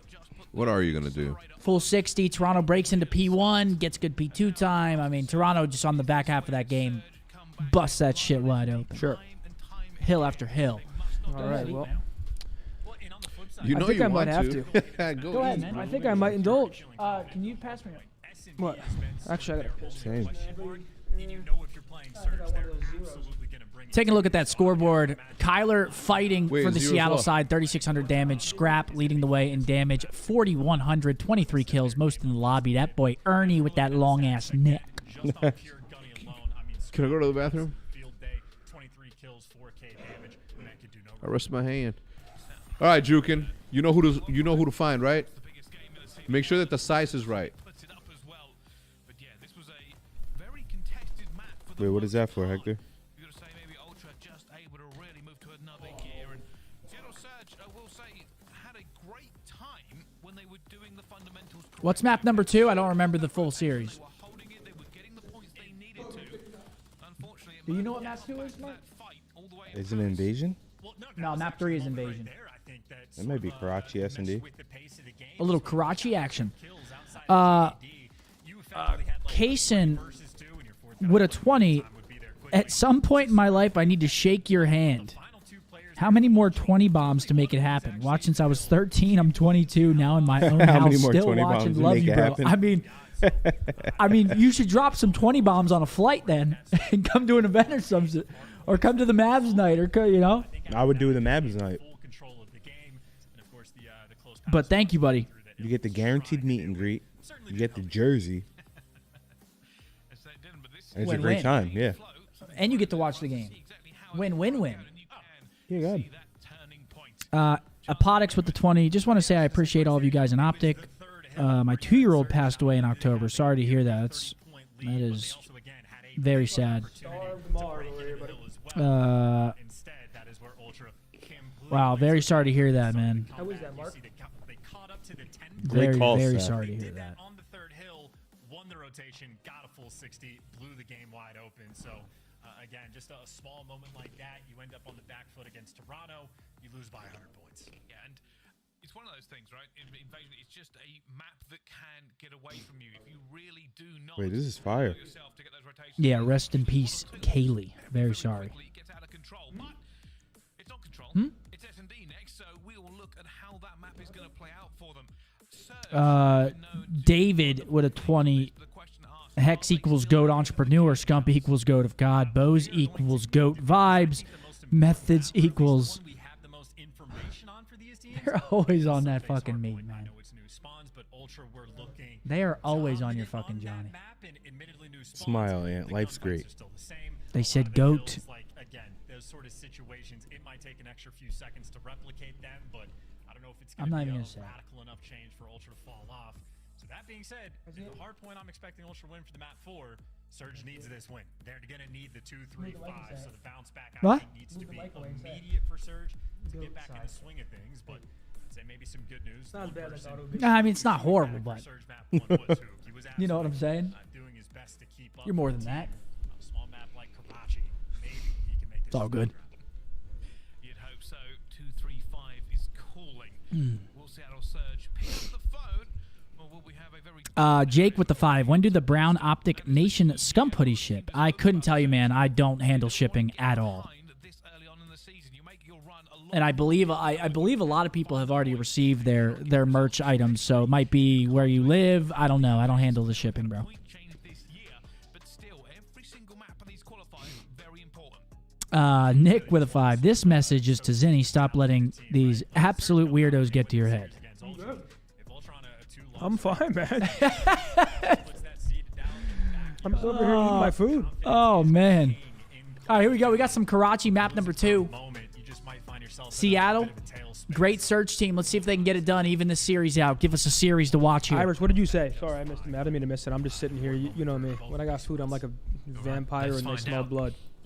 What are you going to do? Full 60. Toronto breaks into P1, gets good P2 time. I mean, Toronto just on the back half of that game busts that shit wide open. Sure. Hill after hill. All right, well. You know I think you I might want have to. to. Go ahead, man. I think I might indulge. Can you pass me? What? Actually, I got to piss. Same. Taking a look at that scoreboard, Kyler fighting Wait, for the 0 Seattle as well. side, 3,600 damage. Scrap leading the way in damage, 4,100, 23 kills, most in the lobby. That boy Ernie with that long-ass neck. Can I go to the bathroom? I rest my hand. All right, Jukin. You know who to find, right? Make sure that the size is right. Wait, what is that for, Hector? What's map number 2? I don't remember the full series. Do you know what map 2 is, Mike? Is it an invasion? No, map 3 is invasion. That might be Karachi S&D. A little Karachi action. Kaysen with a 20. At some point in my life, I need to shake your hand. How many more 20 bombs to make it happen? Watch since I was 13. I'm 22 now in my own How house. many more Still 20 watching. bombs to Love make you, it bro. happen? I mean, you should drop some 20 bombs on a flight then, and come to an event or something, or come to the Mavs night, or you know. I would do the Mavs night. But thank you, buddy. You get the guaranteed meet and greet. You get the jersey. And it's a great time, yeah. And you get to watch the game. Win, win, win. Yeah, God. Apotix with the 20. Just want to say I appreciate all of you guys in Optic. My 2-year-old passed away in October. Sorry to hear that. That is very sad. Wow, very sorry to hear that, man. How was that, Mark? Very, call, very Seth. sorry to hear that. On the third hill, won the rotation, got a full 60, blew the game wide open. So, again, just a small moment like that, you end up on the back foot against Toronto, you lose by 100 points. Yeah, and it's one of those things, right? Invasion, it's just a map that can get away from you if you really do not. Wait, this is fire. Yeah, rest in peace, Kaylee. Very sorry. Gets out of control, but it's not control. It's S&D next, so we will look at how that map is going to play out for them. David with a 20. Hex equals GOAT Entrepreneur. Scump equals GOAT of God. BoZe equals GOAT Vibes. Methods equals. They're always on that fucking meat, man. They are always on your fucking Johnny. Smile, Ant. Life's great. They said GOAT. Again, those sort of situations, it might take an extra few seconds to replicate them, but I don't know if it's going to be a radical enough change for Ultra to fall off. So that being said, the Hardpoint, I'm expecting Ultra win for the map 4. Surge needs this win. They're going to need the 2, 3, 5, so the bounce back I think needs to be immediate for Surge to get back in the swing of things, but I'd say maybe some good news. Not as bad as I thought it would be. Nah, I mean, it's not horrible, but you know what I'm saying? You're more than that. Small map like Karachi, maybe he can make this. It's all good. You'd hope so. 235 is calling. Will Seattle Surge pick up the phone, or will we have a very Jake with the 5. When do the Brown Optic Nation Scump hoodies ship? I couldn't tell you, man. I don't handle shipping at all. And I believe a lot of people have already received their merch items, so it might be where you live. I don't know. I don't handle the shipping, bro. Nick with a 5. This message is to Zinni. Stop letting these absolute weirdos get to your head. I'm fine, man. I'm over here eating my food. Oh, man. All right, here we go. We got some Karachi map number 2. Seattle, great search team. Let's see if they can get it done, even this series out. Give us a series to watch here. Irish, what did you say? Sorry, I missed him. I didn't mean to miss it. I'm just sitting here. You know me. When I got food, I'm like a vampire and they smell blood.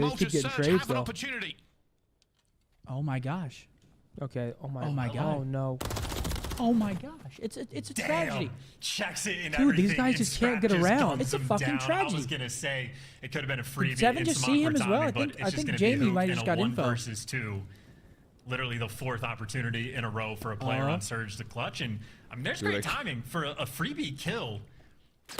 They just keep getting trades though. Oh my gosh. Okay. Oh my. Oh my god. Oh no. Oh my gosh. It's a tragedy. Checks it in Dude, everything. these guys just can't get around. It's a fucking tragedy. I was gonna say it could have been a freebie. Did Seven just see him as well? I think Jamie might have just got info. 1 versus 2. literally the 4th opportunity in a row for a player on Surge to clutch. And I mean, there's great timing for a freebie kill.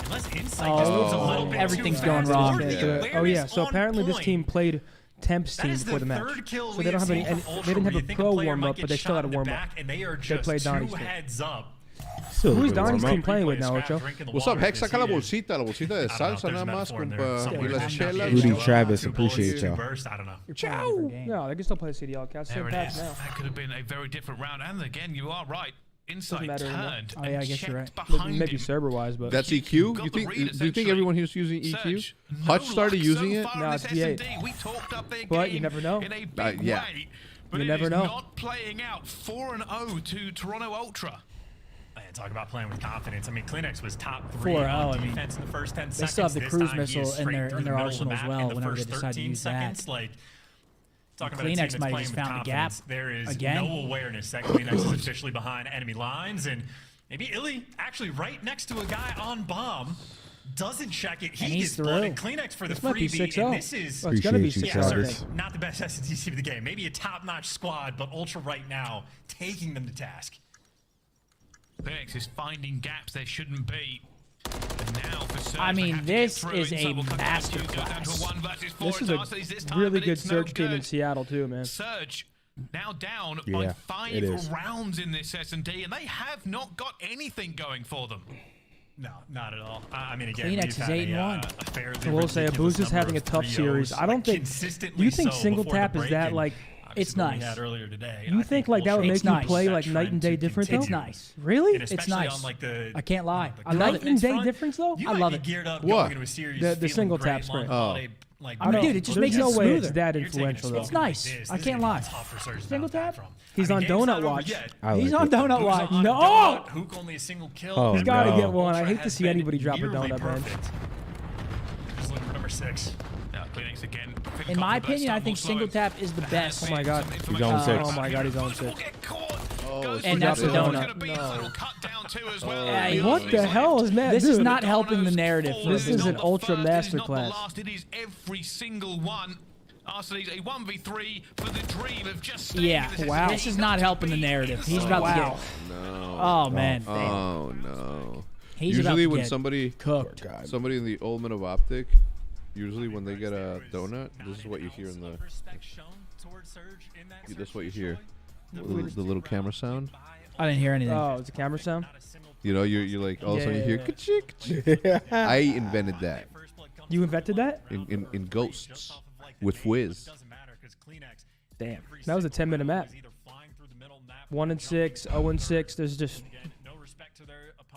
Unless Insight just moves a little bit everything's too going fast. wrong. Oh yeah, so apparently this team played Temp's team before the match. So they don't have any. They didn't have a pro warm up, but they still had a warm up. They played Donnie's team. Heads up. Who's Donnie's team playing with now, Ocho? What's up, Hex? Saca la bolsita de salsa nada más, compa. Y las chelas. Rudy Travis, appreciate y'all. I don't know. Ciao. No, they can still play CDL. Cats There same it patch is. now. That could have been a very different round. And again, you are right. Insight matter anymore. turned Oh, yeah, I and guess you're checked right. behind Maybe him. server-wise, but That's EQ? Do you think everyone here's using EQ? Hutch started using it? No, it's D8. We talked up their But you game never know. in a big Yeah. way, but You it never is know. not playing out 4-0 to Toronto Ultra. Man, talk about playing with confidence. I mean, Kleenex was top 3 4-0, on I mean, defense in the first 10 they seconds. still have the This cruise time, he missile is in straight their- through in the their middle of the arsenal as map well in the whenever they first decide to 13 use that. seconds. Like, talking about a team Kleenex that's might have playing just with found the gap confidence, there is again. no awareness that Kleenex is officially behind enemy lines, and maybe Illy actually right next to a guy on bomb doesn't check it. And He he's gets through. blooded. Kleenex for the This might be freebie, 6-0. and this is Well, it's gonna be Appreciate 6-0. you, certainly Travis. not the best SNTC of the game. Maybe a top-notch squad, but Ultra right now taking them to task. Kleenex is finding gaps there shouldn't be. And now for Surge, I they mean, have to this get through is it, so a we'll come down to masterclass. 1 versus 4. This is It's a Arsenal's this time, really but good it's no Surge team in good. Seattle too, man. Surge now down Yeah, by it 5 is. rounds in this S&D, and they have not got anything going for them. No, not at all. I mean, again, Kleenex we've is had 8-1. a fairly I will say, ridiculous ABUZE is number having a of tough 3-0s, series. I don't think. consistently You think so single before the tap is that break-in. like? Obviously, It's the one we nice. had earlier today. You I think like that would Ultra make It's you nice. play that like night and trend day to different though? It's continue. nice. Really? And It's especially nice. on like the I can't lie. the I love Night it. and day front, difference though? You I might love be it. geared up What? going into a series The feeling single great, tap sprint. long holiday, like, I don't Dude, it just there's makes no it way it's smoother. that you're taking it influential slow. though. It's nice. This I is can't gonna lie. be tough for Surge to Single bounce back tap? from. He's I on mean, game's Donut not over Watch. yet. I He's like on it. Donut Who's Watch. on No! Donut? Hook only a single kill. Oh, He's got to no. get one. I Ultra hate to has see been anybody drop a nearly donut, man. perfect. Just looking for number 6. Now, Kleenex again. In my opinion, I think single tap is the best. Oh my god. He's on 6. Oh my god, he's on 6. And that's a donut. No. What the hell is that? This is Dude, not helping the narrative. For This is an ultra It masterclass. is every single one. Arsenal needs a 1v3 for the dream of just staying Yeah. in this Wow. SSD. This is not helping the narrative. He's about to get. No. Oh man. Oh no. He's about Usually to when get somebody cooked. somebody in the old men of Optic, usually when they get a donut, this is what you hear in the. This is what you hear. The little camera sound. I didn't hear anything. Oh, it's a camera sound? You know, you're like all of a sudden you hear Yeah. ka-chick, ka-chick. I invented that You invented that? in Ghosts with Fwiz. Damn. That was a 10-minute map. 1-6, 0-6. There's just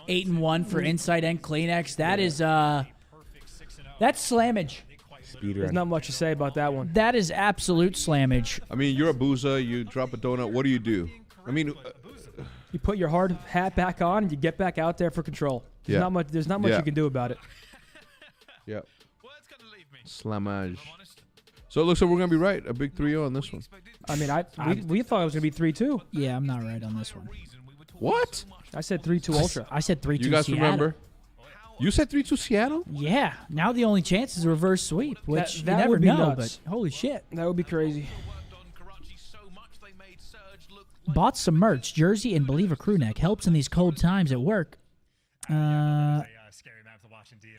8-1 for Insight and Kleenex. That is that's slammage. there's not much to say about that one. That is absolute slammage. I mean, you're a boozer. You drop a donut. What do? I mean, You put your hard hat back on and you get back out there for control. There's Yeah. not much. There's not much Yeah. you can do about it. yeah. Slammage. So it looks like we're gonna be right. A big 3-0 on this one. I mean, we thought it was gonna be 3-2. Yeah, I'm not right on this one. What? I said 3-2 Ultra. I said 3-2 You guys Seattle. remember? You said 3-2 Seattle? Yeah. Now the only chance is a reverse sweep, which That you never would be know. nuts. But holy shit! That would be crazy. Bought some merch, jersey, and believe a crew neck helps in these cold times at work.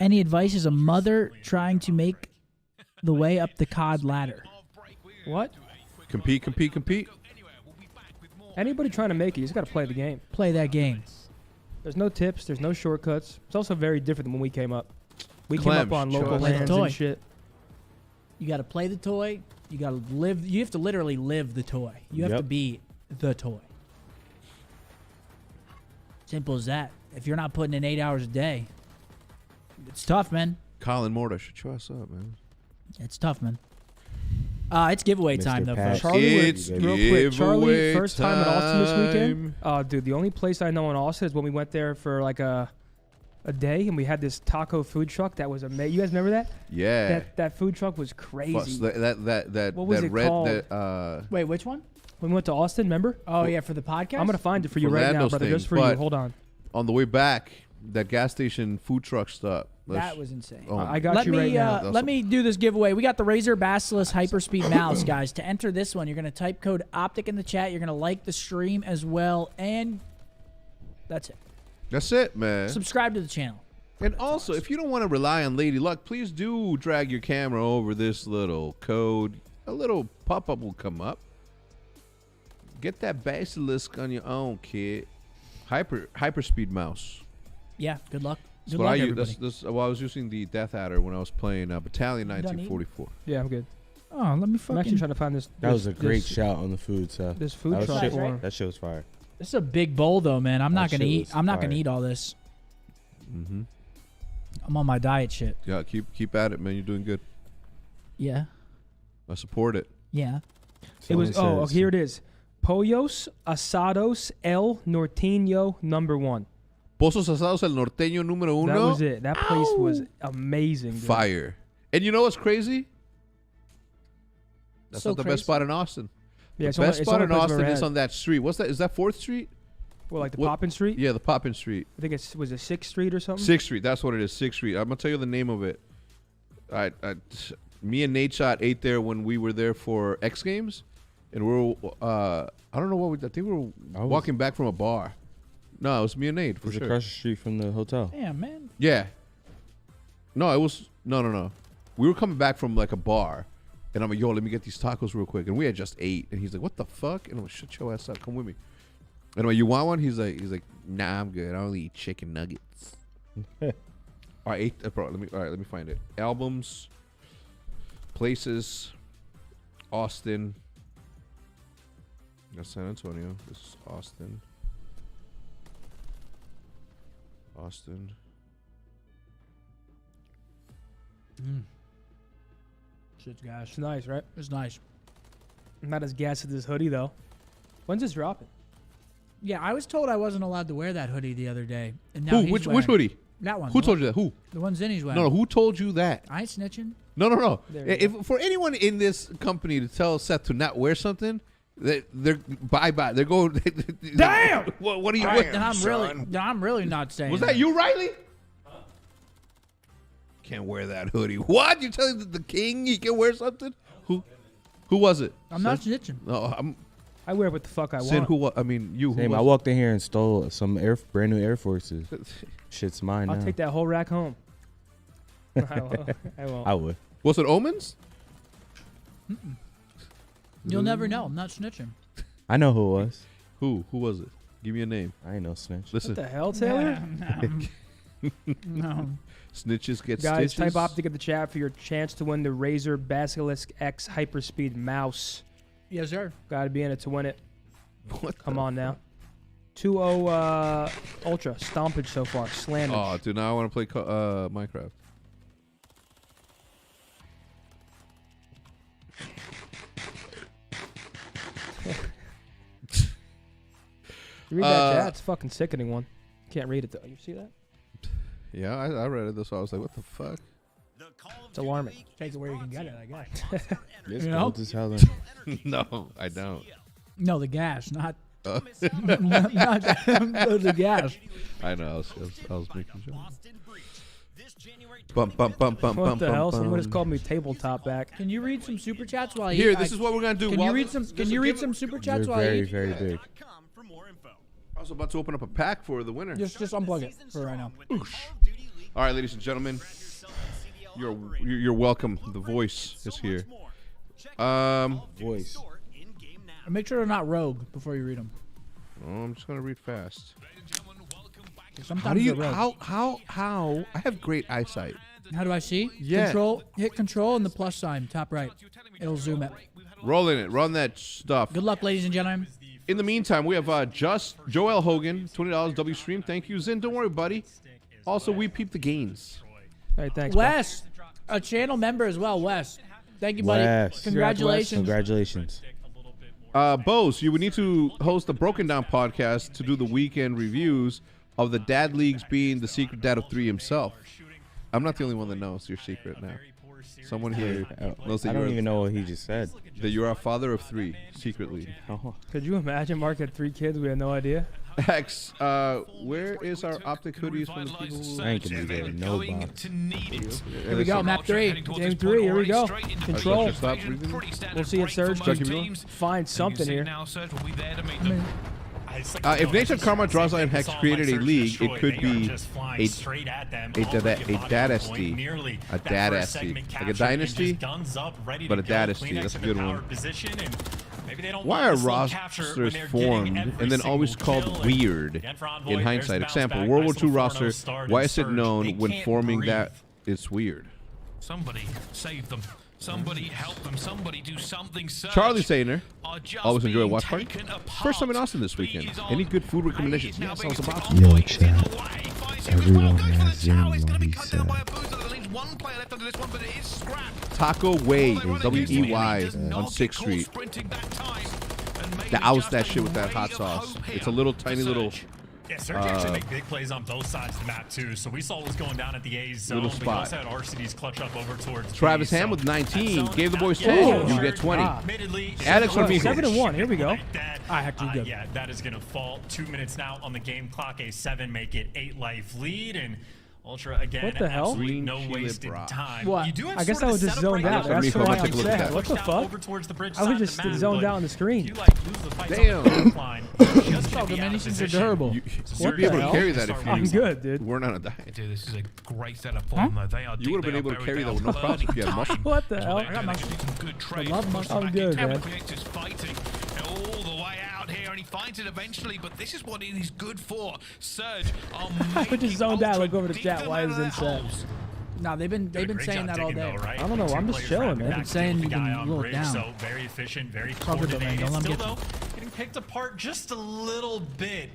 Any advice as a mother trying to make the way up the COD ladder? What? Compete. Anybody trying to make it, you just got to play the game. Play that game. There's no tips. There's no shortcuts. It's also very different than when we came up. We came Clem, up on show local us. Play the lands toy. and shit. You got to play the toy. You got to live. You have to literally live the toy. You have Yep. to be the toy. Simple as that. If you're not putting in 8 hours a day, it's tough, man. Colin Morta, shut your ass up, man. It's tough, man. It's giveaway Mr. time, though, Pat. folks. Charlie, It's real quick. Charlie, giveaway first time at Austin this weekend. time. Dude, the only place I know in Austin is when we went there for like a day and we had this taco food truck that was amazing. You guys remember that? Yeah. That food truck was Plus, crazy. that What was that it red called? that Wait, which one? When we went to Austin, remember? Oh, yeah, for the podcast? I'm gonna find it for you for right now, Lando's brother. thing, Just for you. but Hold on. on the way back, that gas station food truck That was insane. Oh, I got you right now. Let me do this giveaway. We got the Razer Basilisk Hyperspeed mouse, guys. To enter this one, you're going to type code OPTIC in the chat. You're going to like the stream as well. And that's it. That's it, man. Subscribe to the channel. And also, if you don't want to rely on Lady Luck, please do drag your camera over this little code. A little pop-up will come up. Get that Basilisk on your own, kid. Hyperspeed mouse. Yeah, good luck. Good Well, luck, everybody. I was using the Death Adder when I was playing Battalion Done eating? 1944. Yeah, I'm good. Oh, let me fucking... I'm actually trying to find this. That was a great this- shout on the food stuff. This food that truck. shit, Right? that shit was fire. This is a big bowl, though, man. I'm not That gonna shit eat. was I'm not gonna fire. eat all this. Mm-hmm. I'm on my diet shit. Yeah, keep at it, man. You're doing good. Yeah. I support it. Yeah. It was. Oh, here it is. Pollos Asados El Norteño #1. Pozos Asados El Norteño número uno. That was it. That place was amazing. Dude. Fire. And you know what's crazy? That's So not the crazy. best spot in Austin. Yeah, it's the best only- it's spot only in place I've Austin ever is had. on that street. What's that? Is that 4th Street? Well, like the What- Poppin Street. Yeah, the Poppin Street. I think was it 6th Street or something. 6th Street. That's what it is. 6th Street. I'm gonna tell you the name of it. Me and Nate Shot ate there when we were there for X Games, and we were I don't know what we. I think we were walking back from a bar. No, it was me and Nate for It was sure. across the street from the hotel. Damn, man. Yeah. No, it was no. We were coming back from like a bar, and I'm like, yo, let me get these tacos real quick, and we had just ate, and he's like, what the fuck? And I'm like, shut your ass up, come with me. And I'm like, you want one? He's like, nah, I'm good. I only eat chicken nuggets. I ate. Bro, let me find it. Albums, places, Austin. That's San Antonio. This is Austin. Austin. Shit's gas. It's nice, right? It's nice. Not as gas as this hoodie though. When's this dropping? Yeah, I was told I wasn't allowed to wear that hoodie the other day. And now Who? he's Which wearing hoodie? That one. Who told you that? Who? The one Zinni's wearing. No, who told you that? I ain't snitching. No. There you If for anyone in this company to tell Seth to not wear something, they're bye. They're going. Damn! What are you? Then I'm really not saying. Was that you, Riley? Can't wear that hoodie. What? You telling the king he can wear something? Who was it? I'm not snitching. No, I wear what the fuck I Sin, want. who? I mean, you. Same. Who I was walked in here and stole some brand new Air Forces. Shit's mine I'll now. take that whole rack home. I won't. I would. Was it Omens? You'll never know. I'm not snitching. I know who it was. Who was it? Give me a name. I ain't no snitch. Listen. What the hell, Taylor? No. Snitches get Guys, stitches. type Optic in the chat for your chance to win the Razer Basilisk X Hyperspeed mouse. Yes, sir. Got to be in it to win it. What Come the on now. 2-0 Ultra. Stompage so far. Slammage. Oh, dude, now I want to play Minecraft. You read that chat? It's a fucking sickening one. Can't read it though. You see that? Yeah, I read it. That's why I was like, what the fuck? It's alarming. Take it where you can get it, I guess. It's You know? cold as hell. No, I don't. No, the gas, not not the gas. I know. I was making sure. Bum, bum, bum, bum, What bum, the bum, hell? bum. Someone just called me tabletop back. Can you read some super chats while Here, this is what we're gonna do. Can While you read this- some? this Can will you read give- some super chats You're while very, you eat? very big. I was about to open up a pack for the winner. Just unplug it for right now. All right, ladies and gentlemen, you're welcome. The voice is here. Voice. And make sure they're not rogue before you read them. Oh, I'm just gonna read fast. Sometimes How do you? they're rogue. How? I have great eyesight. How do I see? Yeah. Hit control and the plus sign, top right. It'll zoom it. Rolling it. Run that stuff. Good luck, ladies and gentlemen. In the meantime, we have just Joel Hogan, $20 W stream. Thank you, Zin. Don't worry, buddy. Also, we peep the gains. Hey, thanks. bro. Wes, a channel member as well. Wes, thank you, buddy. Wes. Congratulations. Congratulations. Boze, you would need to host the Broken Down podcast to do the weekend reviews of the dad leagues, being the secret dad of 3 himself. I'm not the only one that knows your secret now. Someone here knows that I don't even know what he just said. That you're a father of 3 secretly. Oh. Could you imagine Mark had 3 kids? We had no idea. X, where is our Optic hoodies from the people who... I ain't gonna be there. No box. Here we go, map 3. Game 3, here we go. Control. Stop. We'll see if Surge can find something here. If Nathan Karma draws and Hex created a league, it could be a dynasty. A dynasty. Like a dynasty, but a dynasty. That's a good one. Why are rosters formed and then always called weird in hindsight? Example, World War II roster, why is it known when forming that it's weird? Somebody save them. Somebody help them. Somebody do something. Charlie Sainer, always enjoy a watch party. First time in Austin this weekend. Any good food recommendations? Yes, I was about to. Yo, chat. Everyone has Zoom, what he said. Taco Way, W-E-Y, on 6th Street. Douse that shit with that hot sauce. It's a little tiny little... Yeah, Surge actually make big plays on both sides of the map too. So we saw what was going down at the A's zone. Little spot. We also had RCD's clutch up over towards Travis Ham with 19 gave the boys 10. You get 20. Alex Ramirez. 7-1. Here we go. I actually good. Yeah, that is gonna fall. 2 minutes now on the game clock. A 7 make it 8 life lead and. Ultra again. What the hell? No wasted time. What? You do have I guess I was just zoned out. That's what I'm saying. What the fuck? I was just zoned out on the screen. Damn. Dimensions are durable. You'd be able to carry that if you I'm good, dude. weren't on a diet. Dude, this is a great setup for them, though. They are You would have been able to carry that with no problem if you had muscle. What the hell? I got good trade. I'm good, man. Creators fighting all the way out here, and he finds it eventually, but this is what it is good for. Surge are I just zoned out. Look over the chat. Why is it said? No, they've been saying that all day. I don't know. I'm just chilling, man. They've been saying you can a little down. So very efficient, very Covered the lane. Don't let him Still get though, getting picked apart just a little bit.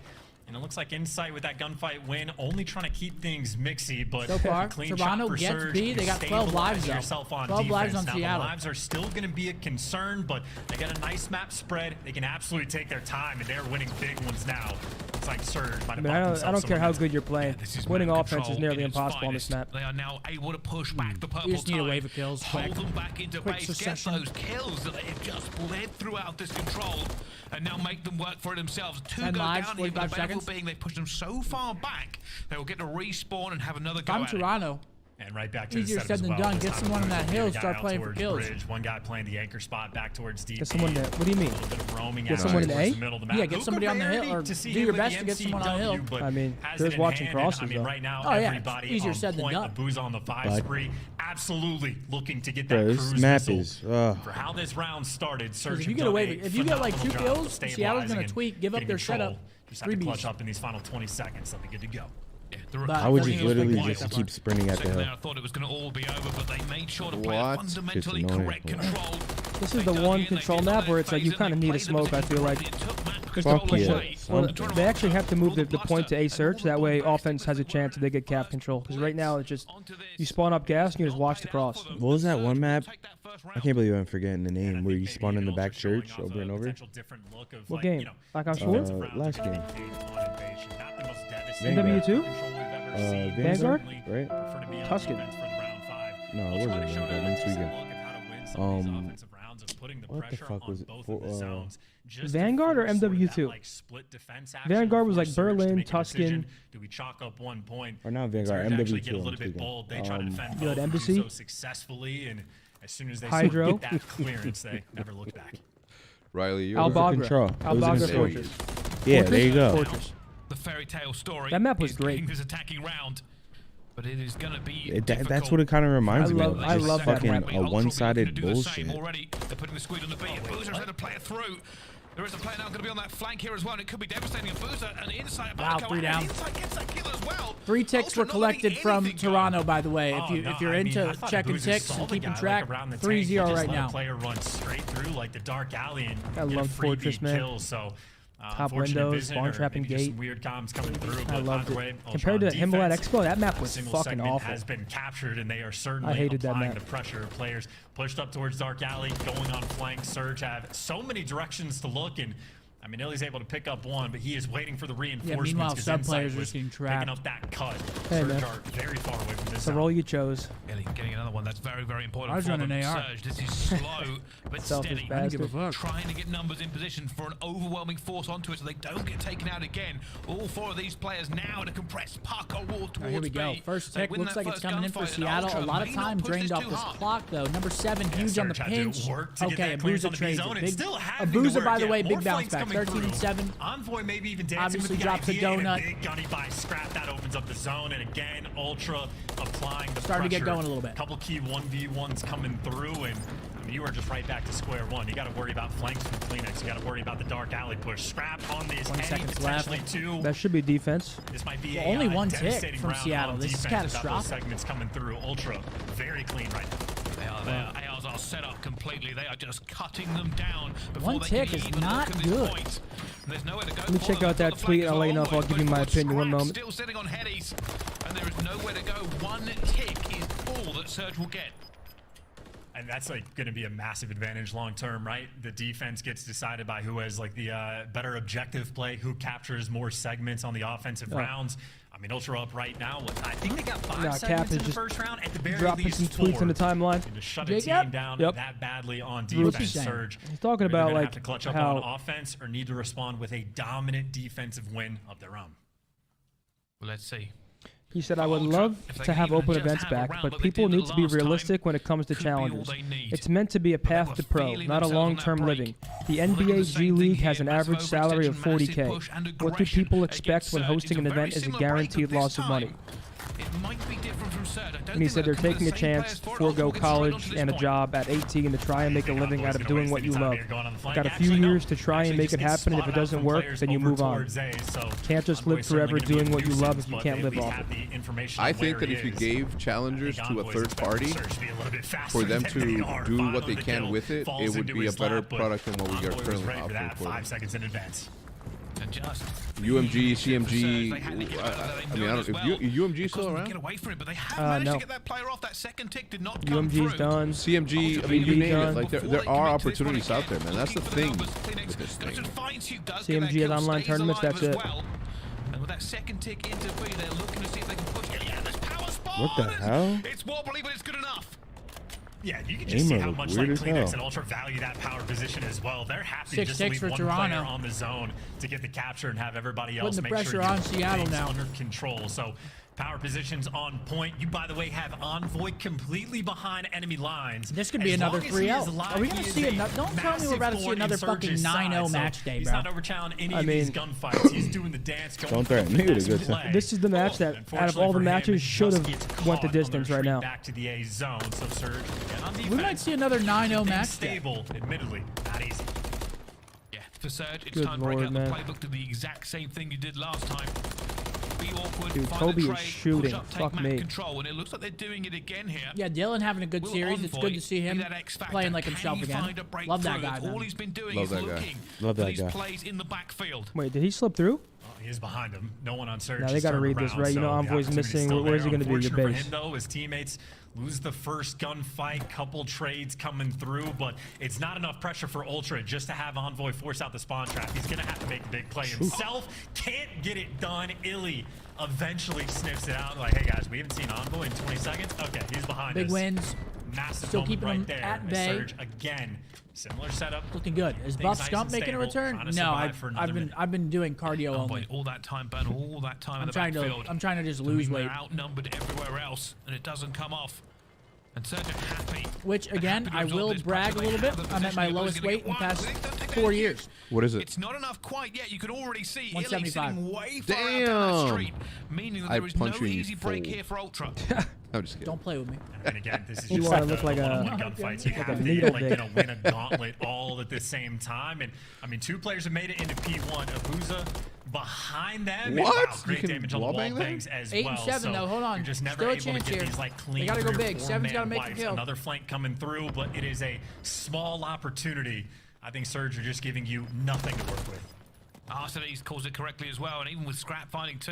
And it looks like Insight with that gunfight win, only trying to keep things mixy, but so far, clean Toronto shot for gets Surge. B. They got 12 lives though. 12 lives on now, Seattle. The lives are still going to be a concern, but they got a nice map spread. They can absolutely take their time, and they're winning big ones now. It's like Surge might have I don't care how good you're playing. Winning offense is nearly impossible on this map. They are now able to push back the purple You just need a wave of kills. Hold them back into Quick base. succession. Get those kills that they have just bled throughout this control, and now make them work for it themselves. 2 10 go lives, down here, but 45 the seconds. being they pushed them so far back, they will get to respawn and have another go I'm at it. Toronto. And right back to Easier the set said as than well. done. This Get time someone on Boozer that hill, getting a guy start out playing for towards kills. Bridge. One guy playing the anchor spot back towards DP. Get someone to, what do you mean? A little bit of roaming Get out someone in towards A? the middle of the map. Yeah, get somebody on the hill, or To see do him your with best the to get someone on the hill. MCW, but I mean, has there's it in watching hand, crosses, I mean, though. right now, Oh, yeah. everybody Easier on said than point. done. The Booze on the 5 But- spree, absolutely looking to get Bro, that this cruise map missile. is. For how this round started, Surge If you get away, if you get like 2 kills, Seattle's gonna tweak, give up their setup. Just have to clutch up in these final 20 seconds. They'll be good to go. I would just literally just keep sprinting at the hill. I thought it was going to all be over, but they made sure to play What? a fundamentally It's annoying. correct control. This is the one control map where it's like you kind of need a smoke, I feel like. Fuck yeah. Well, they actually have to move the point to A search. That way offense has a chance if they get cap control. Because right now it's just, you spawn up gas and you just watch the cross. What was that one map? I can't believe I'm forgetting the name. Where you spawn in the back church over and over? What game? Black Ops 4? Last game. NW2? Vanguard? Right? Tuscan. No, it wasn't Vanguard. That's weekend. What the fuck was it? Vanguard or MW2? Vanguard was like Berlin, Tuscan. Do we chalk up 1 point? Or not Vanguard, Surge actually MW2. get a little bit bold. They try to defend you had both Embassy? so successfully, and as soon as they Hydro. get that clearance, they never look back. Riley, you Albagra. Albagra There Fortress. Yeah, there you go. Fortress. The fairy tale story. That map was is great. getting this attacking round, but it is going to be That's what it kind of reminds me of. I Just love that fucking map. a one-sided do the same bullshit. already. They're putting the squeeze on the beat. Boozer's had to play it through. There is a player now going to be on that flank here as well, and it could be devastating. And Boozer and Insight about to Wow, come 3 out. down. Insight gets that kill as well. 3 ticks were collected from Toronto, by the way. Oh, If you're into checking ticks and keeping track, 3-0 right now. Player runs straight through like the dark alley and I get a love Fortress, freebie man. kill. So Top unfortunate windows, vision, spawn or trapping maybe just gate. some weird comms coming through. I but loved either it. way, Compared to Ultron Himmelite defense, Expo, that map was single fucking segment awful. has been captured, and they are certainly hated that applying map. the pressure. Players pushed up towards dark alley, going on flank. Surge have so many directions to look, and I mean, Illy's able to pick up one, but he is waiting for the reinforcements. Meanwhile, because sub Insight players are was getting trapped. picking up that cut. Hey, Surge man. are very far away from this. It's the role you chose. Ellie getting another one. That's very, very important. I was for running them. AR. Surge, this is slow but Selfish steady. bastard. I don't give a fuck. Trying to get numbers in position for an overwhelming force onto it so they don't get taken out again. All 4 of these players now in a compressed pucker wall towards Here we go. B. First They tick win looks that like it's first coming in for gunfight, and Seattle. A Ultra lot of may not time push drained this off too this hard. clock, though. Number 7, huge on the Surge had to pinch. work to get Okay, that clearance Abuza on the B trades zone, it. and Big still having to Abuza, work. by the Yeah, way, more big bounce flanks back. coming through. 13-7. Envoy maybe even dancing Obviously with the drops a IPA and donut. big gunny by Scrap. That opens up the zone, and again, Ultra applying the Starting to get pressure. going a little bit. Couple key 1v1s coming through, and I mean, you are just right back to square one. You got to worry about flanks from Kleenex. You got to worry about the dark alley push. Scrap on this 20 seconds left. potentially 2. That should be defense. This might be Well, only a one tick devastating from round Seattle. on This is defense without those catastrophic. segments coming through. Ultra very clean right now. They are there. ARs are set up completely. They are just cutting them down before One they tick can is even not look at this good. point. And there's nowhere to go. Let me for check them. out that The tweet. flank I'll is let you know if I'll Hardpoint give you my pushed forward. opinion one Scrap moment. Still sitting on headies, and there is nowhere to go. One tick is all that Surge will get. And that's like going to be a massive advantage long term, right? The defense gets decided by who has like the better objective play, who captures more segments on the offensive rounds. I mean, Ultra up right now. I think they got 5 Cap segments is in the just first round. At the very dropping least some tweets 4. in the timeline. To shut a Jacob? team down Yep. that badly on Rookie defense, saying. Surge. He's talking They're about gonna like have to clutch up how on offense or need to respond with a dominant defensive win of their own. Well, let's see. he said I would love to have open events back, but people need to be realistic when it comes to challenges. It's meant to be a path to pro, not a long-term living. The NBA G League has an average salary of $40K. What do people expect when hosting an event is a guaranteed loss of money? It might be different from Surge. I don't And he think said they're they're taking a chance to forego college and a job at 18 to try and make a living out of doing what you love. Got a few years to try and make it happen, and if it doesn't work, then you move on. Can't just live forever doing what you love if you can't live off it. I think that if you gave challengers to a third party for them to do what they can with it, it would be a better product than what we are currently offering for them. 5 seconds in advance. And just UMG, CMG, I mean, I don't know, if UMG still get around? away from it, but they have managed no. to get that player off. That second tick did not come UMG's through. done. CMG, I mean, you name it. done. Like, there are opportunities out there, man. That's the thing with this thing. CMG has online tournaments, that's it. And with that second tick into B, they're looking to see if they can push. Yeah, there's power spawn. What the hell? It's wobbly, but it's good enough. Yeah, you can just see Aimer how look much weird like as Kleenex hell. and Ultra value that power position as well. They're happy 6 just to ticks leave for one player Toronto. on the zone to get the capture and have everybody else Putting the make pressure sure on your Seattle things now. under control. So power positions on point. You, by the way, have Envoy completely behind enemy lines. This could be As another long as he 3-0. is alive, Are we gonna he is see a another? Don't tell me we're about to see massive another thorn in fucking Surge's 9-0 side. match So day, he's bro. not overchallenging any I of these mean- gunfights. He's doing the dance. Going Don't for the threaten me with a best good play. This is the match that, out of all the matches, should have went the distance right now. Back to the A zone, so Surge again on We defense. might see another 9-0 Being match day. stable, admittedly, not easy. Yeah, for Surge, it's Good time to break lord, out man. the playbook to the exact same thing you did last time. Be awkward, Dude, find Toby a is trade, shooting. push up, take Fuck map me. control, and it looks like they're doing it again here. Yeah, Dylan having a good Will series. It's Envoy good to see be him that X factor? playing like Can himself he again. find a breakthrough? Love that guy, That's all man. he's been doing Love is that guy. looking Love for that these guy. plays in the backfield. Wait, did he slip through? He is behind him. No one on Surge. Now, they has gotta turned read this around, right. You know so the Envoy's opportunity's missing. still Where's he there. gonna be? Your Unfortunate for base. him, though, his teammates lose the first gunfight, couple trades coming through, but it's not enough pressure for Ultra just to have Envoy force out the spawn trap. He's gonna have to make a big play himself. Can't get it done. Illy eventually sniffs it out. Like, hey guys, we haven't seen Envoy in 20 seconds. Okay, he's behind us. Big wins. Massive Still moment keeping right them there. at As bay. Surge again. Similar setup. Looking good. Is Things Buff nice Scump and making a stable, return? trying to No, survive for another minute. I've been doing cardio Envoy, only. all that time, Ben, all that time in I'm the trying backfield. to just I lose mean, weight. They're outnumbered everywhere else, and it doesn't come off. And Surge are happy. Which again, happy to I absorb will this brag a pressure. little They bit. have the I'm at my position. They're lowest gonna weight get in the one. past They don't take 4 that years. What is it? It's not enough quite yet. You can already see Illy 175. sitting way far out down that Damn. street, meaning that I there is no punch you in your easy break fold. here for Ultra. I'm just kidding. Don't play with me. And again, this is You just wanna like look like a- one-on-one gunfights. You like have a to needle like, dick. win a gauntlet all at the same time. And I mean, 2 players have made it into P1. Abuza behind them. What? And, wow, You great can damage on the wall wallbang them? bangs as 8 well. and 7 so though. Hold on. You're just never Still a able to chance get here. these like They clean gotta go 3 or big. 4 Seven's man gotta make the wipes. kill. Another flank coming through, but it is a small opportunity. I think Surge are just giving you nothing to work with. Arsenes calls it correctly as well, and even with Scrap finding 2,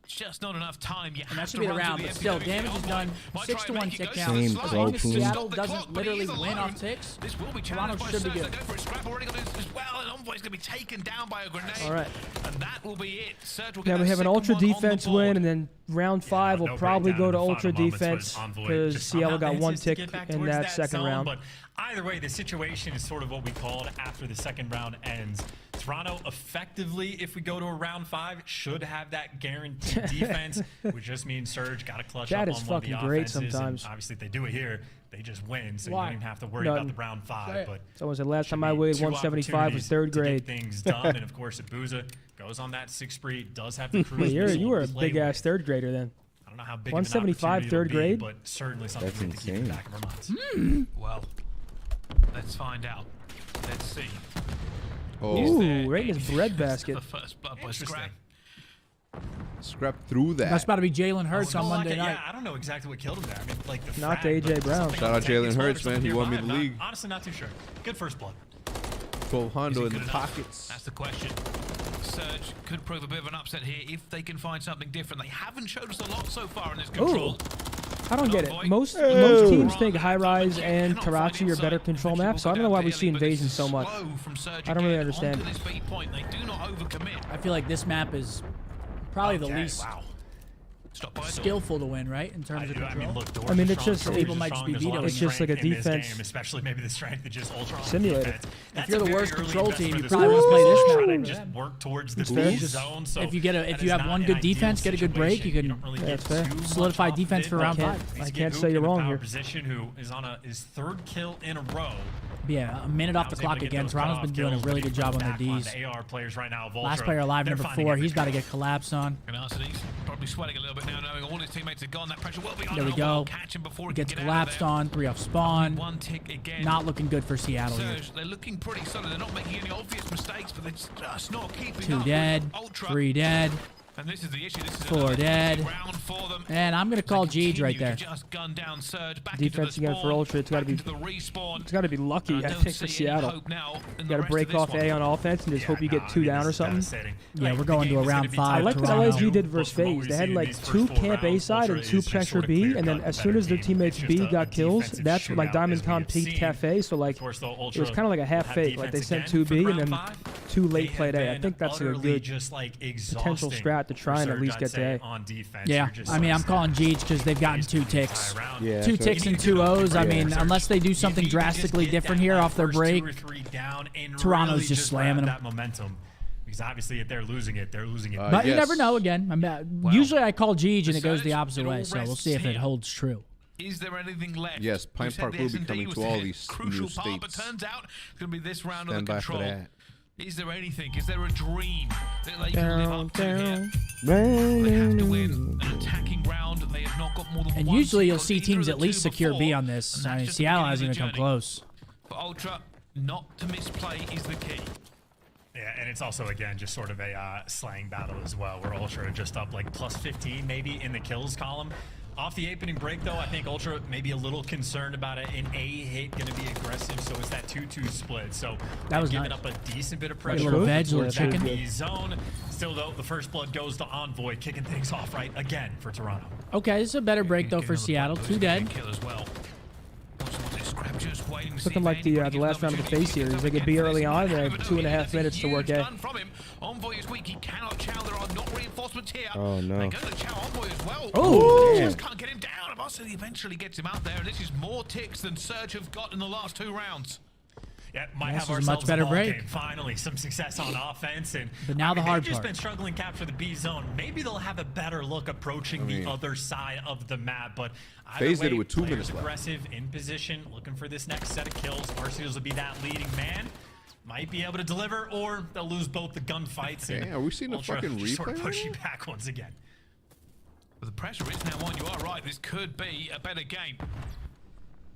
just not enough time. And that should be the round, but still, damage is done. 6-1 tick count. Same As long as team. Seattle doesn't literally win off ticks, This will be Toronto challenged by should be Surge. good. They go for a scrap already got this as well, and Envoy's going to be taken down by a grenade. All right. And that will be it. Surge will Yeah, get we that have an second ultra one on the defense board. win, and then round 5 will no probably breakdown go in to the ultra final moments defense was Envoy because just Seattle somehow got 1 manages to tick get back in towards that second zone, round. But either way, the situation is sort of what we called after the second round ends. Toronto effectively, if we go to a round 5, should have that guaranteed defense, which just means Surge got to clutch That up is on one of the fucking great offenses. sometimes. And obviously, if they do it here, they just win, so Why? you don't even have to worry None. about the round 5. But Someone said last time I weighed 175 was 3rd grade. Things done, and of course, BoZe goes on that 6 spree. Does have the cruise. You were a play big ass 3rd grader then. I don't know how big 175 of an 3rd grade. but certainly something That's we have to keep in the insane. back of our minds. Well, let's find out. Let's see. Ooh, right in his breadbasket. The first blood by Scrap. Scrap through that. That's about to be Jalen Hurts on Monday night. Yeah, I don't know exactly what killed him there. I mean, like the Not frag, AJ but Brown. something Shout out on the Jalen technical Hurts, or man. He something won me nearby. the I'm league. Honestly, not too sure. Good first blood. 12 Hondo in the Good enough? pockets. That's the question. Surge could prove a bit of an upset here if they can find something different. They haven't showed us a lot so far in this control. I don't get it. Most teams think High Rise and Tarachi are better control maps, so I don't know why we see Invasion so much. I don't really understand. I feel like this map is probably the least skillful to win, right? In terms of control. I mean, it's just people might just be vetoing. It's just like a defense game, especially maybe the strength of just Ultron simulator. If you're the worst control team, you probably want to play this map. Trying to just work towards the zone. So if you have one good defense, get a good break, you can solidify defense for round 5. I can't say you're wrong here. Position who is on his 3rd kill in a row. Yeah, a minute off the clock again. Toronto's been doing a really good job on their Ds. Last player alive, number 4. He's about to get collapsed on. Probably sweating a little bit now, knowing all his teammates are gone. That pressure will be on. There we go. Gets collapsed on. 3 off spawn. One tick again. Not looking good for Seattle here. They're looking pretty solid. They're not making any obvious mistakes, but they're just not keeping 2 up. dead. 3 dead. And this is the issue. This is 4 dead. And I'm gonna call Jeej right there. Defense again for Ultra. It's got to be lucky, I think, for Seattle. You got to break off A on offense and just hope you get 2 down or something. Yeah, we're going to a round 5. I like what LSG did versus FaZe. They had like 2 camp A side and 2 pressure B, and then as soon as their teammates B got kills, that's when like Diamond Con peaked Cafe. So like it was kind of like a half fake. Like they sent 2 B and then 2 late played A. I think that's a good potential strat to try and at least get to A. Yeah, I mean, I'm calling Jeej because they've gotten 2 ticks. Yeah, 2 ticks and 2 O's. I mean, unless they do something drastically different here off their break, Toronto's just slamming them. Momentum. Because obviously, if they're losing it, they're losing it. But you never know. Again, usually I call Jeej and it goes the opposite way. So we'll see if it holds true. Is there anything left? Yes, Pine Park will be coming to all these new part, but states. turns out it's going to be this round Stand of the by for control. that. Is there anything? Is there a dream that they can live up to here? They have to win an attacking round. They have not got more than And one usually tick you'll on see either teams of at the least 2 secure B before, on this. and I mean, that's just the Seattle beginning hasn't of even the come journey. close. For Ultra, not to misplay is the key. Yeah, and it's also, again, just sort of a slang battle as well, where Ultra are just up like plus 15 maybe in the kills column. Off the opening break, though, I think Ultra may be a little concerned about it. An A hit going to be aggressive, so it's that 2-2 split. So that was giving nice. up a decent bit of Like a pressure. little veg, little chicken. B zone. Still, though, the first blood goes to Envoy, kicking things off right again for Toronto. Okay, this is a better break, though, for Seattle. 2 dead. Looking like the last round of the FaZe series. They get B early on, they have 2.5 minutes to work A. Envoy is weak. He cannot chow. There are not reinforcements here. Oh, no. They're going to chow Envoy as well. Oh, just can't get him down. Varsity eventually gets him out there, and this is more ticks than Surge have got in the last 2 rounds. Yeah, might This have is a ourselves much better a ball break. game. Finally, some success on offense, and But now the hard they've just part. been struggling to capture the B zone. Maybe they'll have a better look approaching the other side of the map. But FaZe did it way, with 2 players minutes left. aggressive in position, looking for this next set of kills. Arceus will be that leading man. Might be able to deliver, or they'll lose both the gunfights. Okay, are we seeing a fucking just sort of replay push right you back once again. But the pressure is now on. You are right. This could be a better game.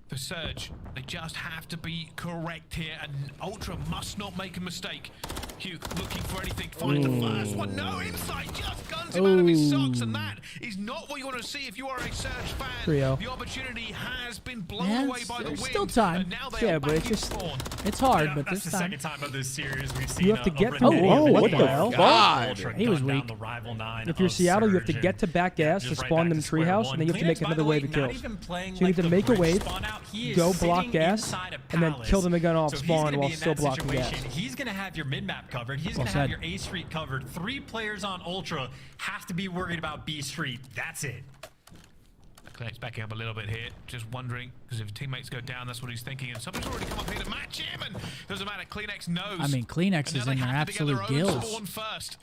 for Surge. They just have to be correct here, and Ultra must not make a mistake. Hugh looking for anything, finds the first one. No, inside, just guns him out of his socks, and that is not what you want to see if you are a Surge fan. 3-0. The opportunity has been blown away by the wind. Still time. And now they Yeah, are but back it's in just spawn. It's hard, but That's there's the time. second time of this series we've seen You have to get a through. renewal Oh, what of the hell? Ultra He was gun down weak. the rival 9 If you're of Seattle, you have to Surge get to back gas to just right spawn back them to square treehouse, one. and then you have to make Kleenex, by another the way, wave of not kills. even playing So you need like to make a the wave, spawn out. He is go sitting block gas, inside a and then palace. kill them again off So he's spawn gonna while be in still that blocking gas. situation. He's going to have your mid-map covered. He's Well going to have said. your A Street covered. 3 players on Ultra have to be worried about B Street. That's it. Kleenex backing up a little bit here, just wondering, because if teammates go down, that's what he's thinking. And somebody's already come up here to match him, and doesn't matter, Kleenex knows. I mean, Kleenex is in their absolute gills. First.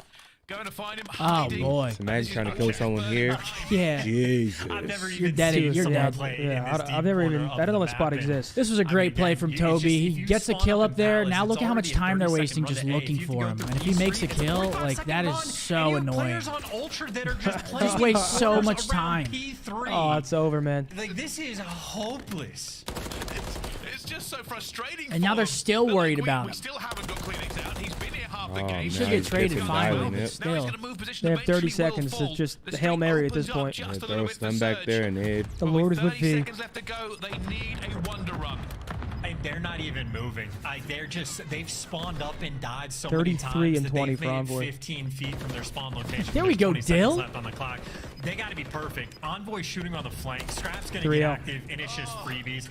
Going to find him. Oh, boy. So imagine trying to kill someone here. Yeah. Jesus. I've never You're even dead. seen You're someone dead. play Yeah, in this I've deep never corner even. of I don't know the what spot map. exists. This was a great play from Toby. He gets a kill up there. Now look at how much time they're wasting just looking for him. And if he makes a kill, like, that is so annoying. Just waste so much time. Oh, it's over, man. Like, this is hopeless. It's just so frustrating. And now they're still worried about We him. still haven't got Kleenex out. He's been here half the Oh, game. man, Should get traded Kiffin finally, dialing but it. still. They have 30 seconds. It's just the Hail Mary at this point. Yeah, throw a stun back there and hit. The Lord is with 30 thee. seconds left to go. They need a wonder rub. And they're not even moving. Like, they've spawned up and died so 33 many times and that 20 they've for made it Envoy. 15 feet from their spawn location. There we There's go, 20 seconds Dill. left on the clock. They got to be perfect. Envoy shooting on the flank. Scrap's going to 3-0. get active, and it's just freebies.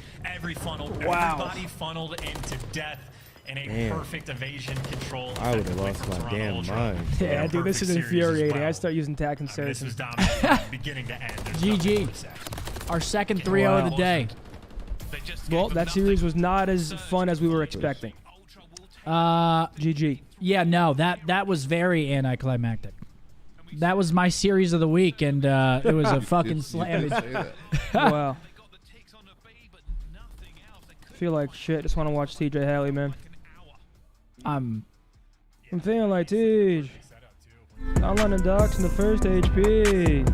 Wow. Everybody funneled into death in a Damn. perfect evasion control. I would have effective play lost from my Toronto damn Ultra. mind. They had Yeah, a dude, this perfect is series as infuriating. well. I start using tack and I mean, this was Saracen. dominant from beginning to end. There's nothing GG. to say. Our second 3-0 of the day. Well, that series was not as fun as we were expecting. GG. Yeah, no, that was very anticlimactic. That was my series of the week, and it was a fucking slam. Wow. Feel like shit. Just want to watch TJ Haley, man. I'm feeling like Tej. I'm London Ducks in the first HP.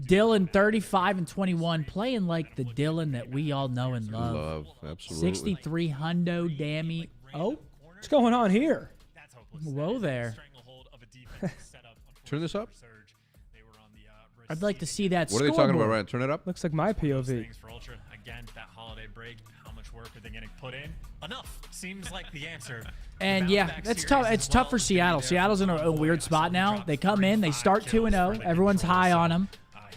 Dylan 35 and 21, playing like the Dylan that we all know and love. Absolutely. 63 hundo, dammy. Oh, what's going on here? Whoa there. Turn this up. I'd like to see that What are they talking about, scoreboard. Ryan? Turn it up. Looks like my POV. For Ultra, again, that holiday break, how much work are they going to put in? Enough seems like the answer. And yeah, that's tough. It's tough for Seattle. Seattle's in a weird spot now. They come in, they start 2-0. Everyone's high on them.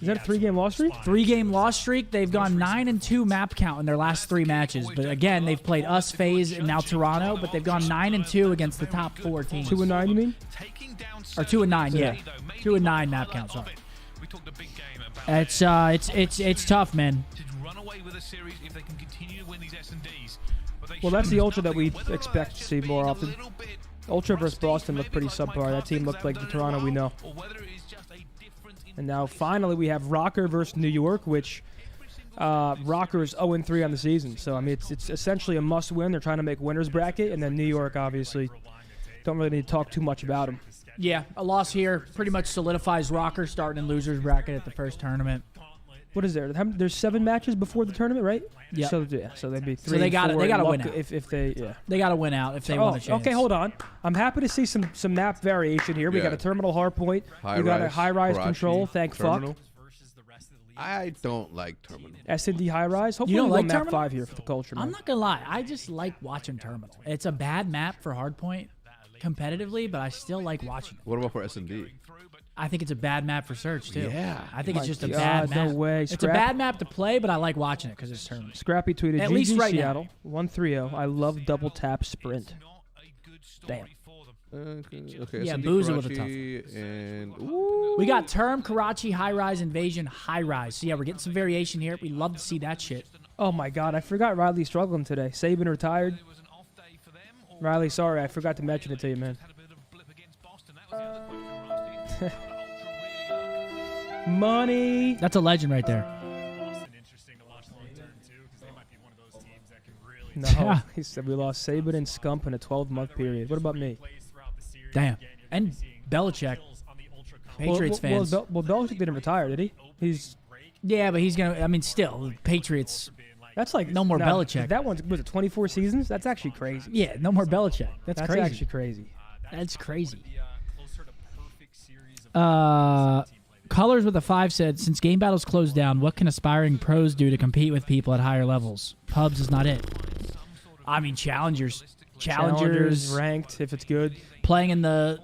Is that a 3-game loss streak? 3-game loss streak. They've gone 9-2 map count in their last 3 matches. But again, they've played us, FaZe, and now Toronto. But they've gone 9-2 against the top 4 teams. 2-9, you mean? Or 2-9, yeah. 2-9 map count. Sorry. It's tough, man. Well, that's the Ultra that we expect to see more often. Ultra versus Boston looked pretty subpar. That team looked like the Toronto we know. And now finally we have Rocker versus New York, which Rocker's 0-3 on the season. So I mean, it's essentially a must-win. They're trying to make winners bracket, and then New York obviously don't really need to talk too much about them. Yeah, a loss here pretty much solidifies Rocker starting in losers bracket at the first tournament. What is there? There's 7 matches before the tournament, right? Yeah. So they'd be 3 So they got and 4 they got to in win luck out. if they They got to win out if they want a chance. Okay, hold on. I'm happy to see some map variation here. We Yeah. got a terminal hardpoint. High We got a rise, high-rise Karachi, control. Thank terminal. fuck. I don't like terminal. S&D high-rise. Hopefully You don't we go like map terminal? 5 here for the culture, man. I'm not gonna lie, I just like watching Terminal. It's a bad map for Hardpoint competitively, but I still like watching it. What about for S&D? I think it's a bad map for Search too. Yeah. I think it's My just a God, bad map. no way. It's a Scrap- bad map to play, but I like watching it because it's Terminal. Scrappy tweeted, At GG least right now. Seattle, 1-3-0. I love double tap sprint. Damn. Okay, Yeah, S&D, Boozer with a Karachi, and We got Term, Karachi, High Rise, Invasion, High Rise. So yeah, we're getting some variation here. We love to see that shit. Oh my God, I forgot Riley's struggling today. Saban retired. Riley, sorry, I forgot to mention it to you, man. Money. That's a legend right there. No, he said we lost Saban and Scump in a 12-month period. What about me? Damn. And Belichick. Patriots fans. Well, Belichick didn't retire, did he? He's Yeah, but he's gonna. I mean, still, Patriots. That's like no more Belichick. That one's was it 24 seasons? That's actually crazy. Yeah, no more Belichick. That's crazy. Actually crazy. That's crazy. Colors with a 5 said, since game battles closed down, what can aspiring pros do to compete with people at higher levels? Pubs is not it. I mean, challengers, ranked if it's good. playing in the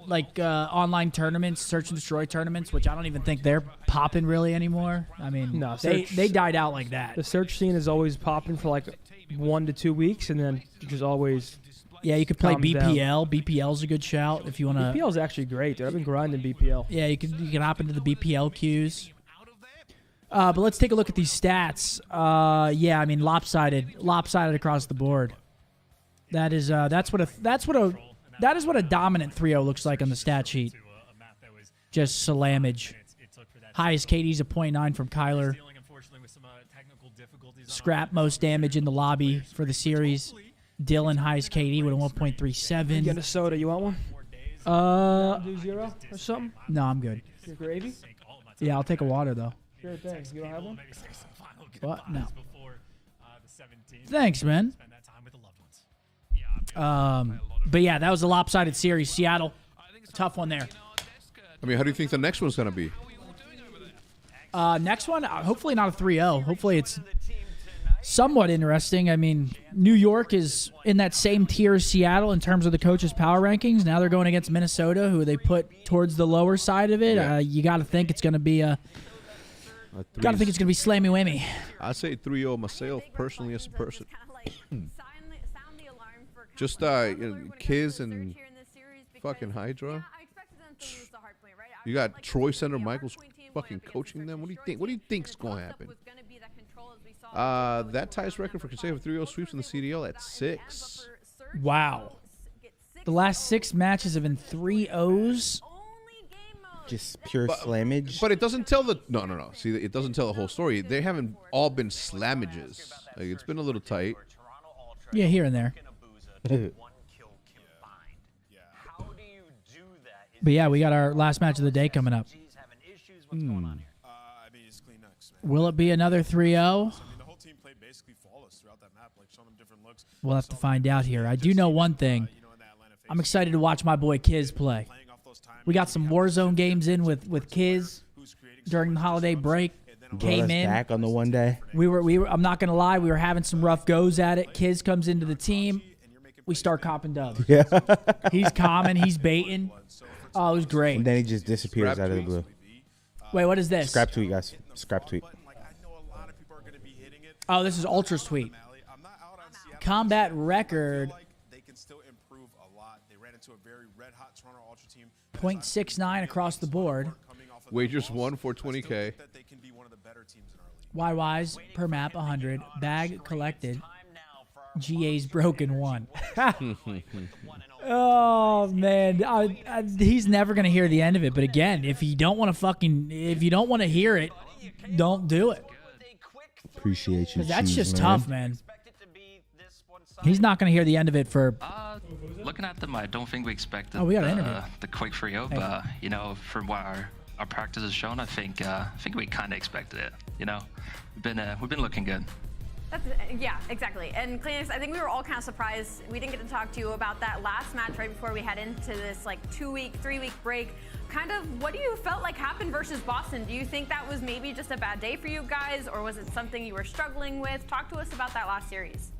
online tournaments, search and destroy tournaments, which I don't even think they're popping really anymore. I mean, No, they died out like that. The search scene is always popping for like 1 to 2 weeks, and then just always. Yeah, you could play calms BPL. down. BPL's a good shout if you want to. BPL is actually great, dude. I've been grinding BPL. Yeah, you can hop into the BPL queues. But let's take a look at these stats. Yeah, I mean lopsided across the board. That is that's what a dominant 3-0 looks like on the stat sheet. Just salamage. Highest KD's a 0.9 from Kyler. Scrap most damage in the lobby for the series. Dylan highest KD with a 1.37. Get a soda. You want one? Do 0 or something? No, I'm good. Your gravy? Yeah, I'll take a water though. Sure thing. You don't have one? What? No. Thanks, man. But yeah, that was a lopsided series. Seattle, tough one there. I mean, how do you think the next one's gonna be? Next one, hopefully not a 3-0. Hopefully it's somewhat interesting. I mean, New York is in that same tier as Seattle in terms of the coaches' power rankings. Now they're going against Minnesota, who they put towards the lower side of it. Yeah. You got to think it's going to be slammy whammy. I say 3-0 myself personally as a person. Just Kiz and fucking Hydra. You got Troy Center Michaels fucking coaching them. What do you think? What do you think's going to happen? That ties record for consecutive 3-0 sweeps in the CDL at 6. Wow. The last 6 matches have been 3-0s. Just pure slammage. But it doesn't tell the no. See, it doesn't tell the whole story. They haven't all been slamages. Like, it's been a little tight. Yeah, here and there. But yeah, we got our last match of the day coming up. Will it be another 3-0? We'll have to find out here. I do know one thing. I'm excited to watch my boy Kiz play. We got some Warzone games in with Kiz during the holiday break. Came in back on the one day. We were. I'm not gonna lie. We were having some rough goes at it. Kiz comes into the team. We start copping dubs. Yeah. He's calming. He's baiting. Oh, it was great. And then he just disappears out of the blue. Wait, what is this? Scrap tweet, guys. Scrap tweet. Oh, this is Ultra's tweet. Combat record. 0.69 across the board. Wagers won for 20K. YYs per map 100. Bag collected. GA's broken 1. Oh man, he's never gonna hear the end of it. But again, if you don't want to hear it, don't do it. Appreciate you. That's just tough, man. He's not gonna hear the end of it for. Looking at them, I don't think we expected we got an interview. The quick 3-0, but you know, from what our practice has shown, I think we kind of expected it. You know, we've been looking good. Yeah, exactly. And Kleenex, I think we were all kind of surprised. We didn't get to talk to you about that last match right before we head into this 2-week, 3-week break. Kind of, what do you felt like happened versus Boston? Do you think that was maybe just a bad day for you guys, or was it something you were struggling with? Talk to us about that last series.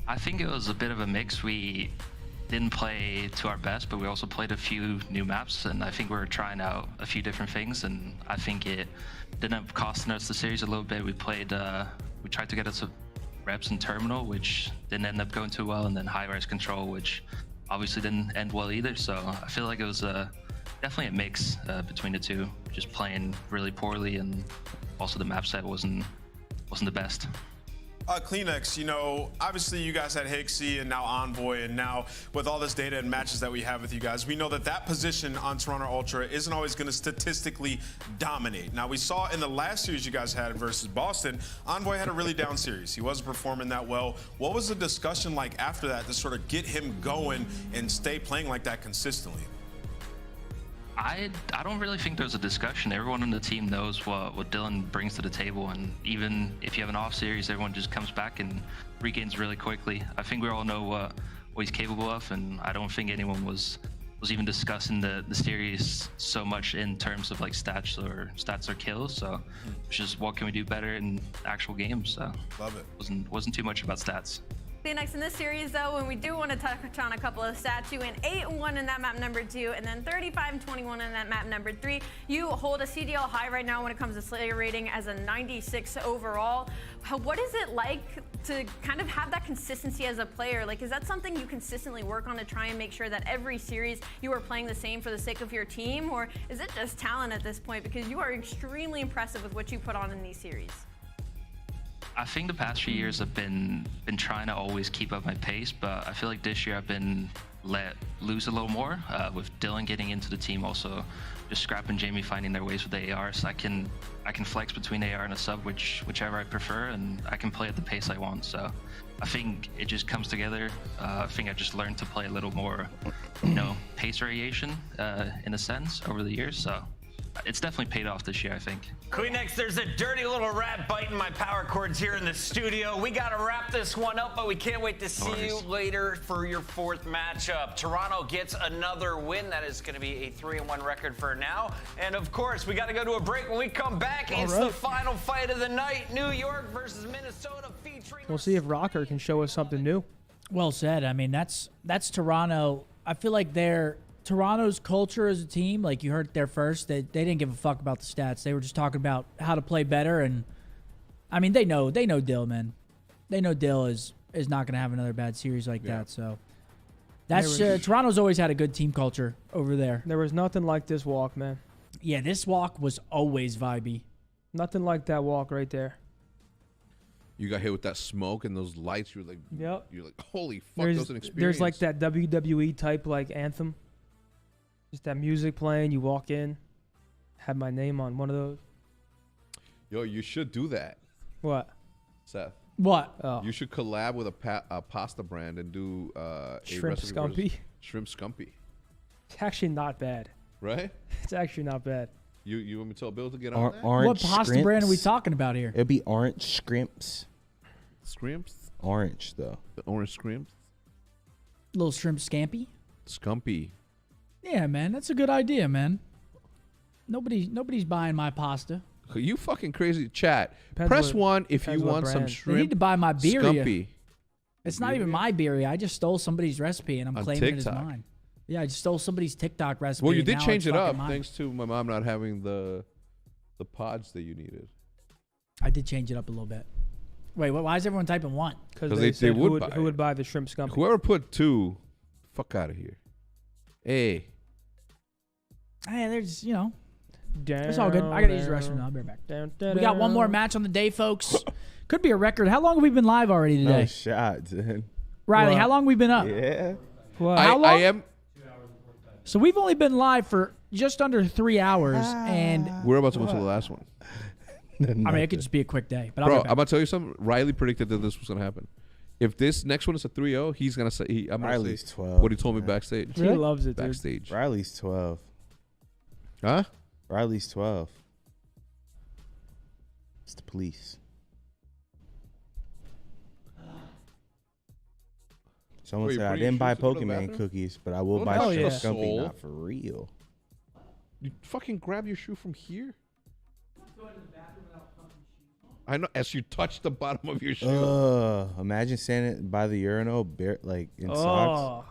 I think it was a bit of a mix. We didn't play to our best, but we also played a few new maps, and I think we were trying out a few different things, and I think it ended up costing us the series a little bit. We tried to get us reps in Terminal, which didn't end up going too well, and then high-rise control, which obviously didn't end well either. So I feel like it was definitely a mix between the two, just playing really poorly, and also the map set wasn't the best. Kleenex, you know, obviously you guys had Hixie and now Envoy, and now with all this data and matches that we have with you guys, we know that position on Toronto Ultra isn't always going to statistically dominate. Now, we saw in the last series you guys had versus Boston, Envoy had a really down series. He wasn't performing that well. What was the discussion like after that to sort of get him going and stay playing like that consistently? I don't really think there's a discussion. Everyone on the team knows what Dylan brings to the table, and even if you have an off series, everyone just comes back and regains really quickly. I think we all know what he's capable of, and I don't think anyone was even discussing the series so much in terms of like stats or kills. So it's just what can we do better in actual games. So love it. Wasn't too much about stats. Next in this series, though, when we do want to touch on a couple of stats, you went 8-1 in that map number 2, and then 35-21 in that map number 3. You hold a CDL high right now when it comes to Slayer rating as a 96 overall. What is it like to kind of have that consistency as a player? Like, is that something you consistently work on to try and make sure that every series you are playing the same for the sake of your team, or is it just talent at this point? Because you are extremely impressive with what you put on in these series. I think the past few years I've been trying to always keep up my pace, but I feel like this year I've been let loose a little more with Dylan getting into the team, also just Scrap and Jamie finding their ways with the AR, so I can flex between AR and a sub, whichever I prefer, and I can play at the pace I want. So I think it just comes together. I think I just learned to play a little more, pace variation in a sense over the years. So it's definitely paid off this year, I think. Queenex, there's a dirty little rat biting my power cords here in the studio. We got to wrap this one up, but we can't wait to see you later for your 4th matchup. Toronto gets another win. That is going to be a 3-1 record for now. And of course, we got to go to a break. When we come back, it's the final fight of the night. New York versus Minnesota featuring... We'll see if Rocker can show us something new. Well said. I mean, that's Toronto. I feel like Toronto's culture as a team, like you heard there first, they didn't give a fuck about the stats. They were just talking about how to play better. And I mean, they know Dill, man. They know Dill is not going to have another bad series like that. So that's Toronto's always had a good team culture over there. There was nothing like this walk, man. Yeah, this walk was always vibey. Nothing like that walk right there. You got hit with that smoke and those lights. You're like, holy fuck, that was an experience. There's like that WWE type like anthem. Just that music playing, you walk in, have my name on one of those. Yo, you should do that. What? Seth. What? Oh. You should collab with a pasta brand and do Shrimp Scumpy. Shrimp Scumpy. It's actually not bad. Right? It's actually not bad. You want me to tell Bill to get on that? What pasta brand are we talking about here? It'd be orange scrimps. Scrimps? Orange, though. The orange scrimps? Little shrimp scampi? Scumpy. Yeah, man. That's a good idea, man. Nobody's buying my pasta. You fucking crazy. Chat. Depends Press what- 1 if you depends what want some brand. shrimp. They need to buy my birria. Scumpy. It's not even my birria. I just stole somebody's recipe and I'm On claiming it as TikTok. mine. Yeah, I just stole somebody's TikTok recipe. Well, you and did now change it's it up fucking mine. thanks to my mom not having the pods that you needed. I did change it up a little bit. Wait, why is everyone typing 1? Because they said would buy who would buy the shrimp scump? Whoever put 2, fuck out of here. Hey. Hey, there's, it's all good. I got to use the restroom now. I'll be right back. We got one more match on the day, folks. Could be a record. How long have we been live already today? No shot, dude. Riley, how long have we been up? Yeah. How long? I am. So we've only been live for just under 3 hours, and We're about to go to the last one. I mean, it could just be a quick day. But I'll Bro, be I'm right back. about to tell you something. Riley predicted that this was going to happen. If this next one is a 3-0, he's going to say... I'm gonna Riley's say 12. what he told me backstage. He loves it, dude. Backstage. Riley's 12. Huh? Riley's 12. It's the police. Someone Wait, said I putting your didn't buy shoes to go to the Pokemon bathroom? cookies, but I will Don't buy touch Shrimp the Scumpy. soul. Not for real. You fucking grab your shoe from here? I know, as you touch the bottom of your shoe. Imagine standing by the urinal, like in socks.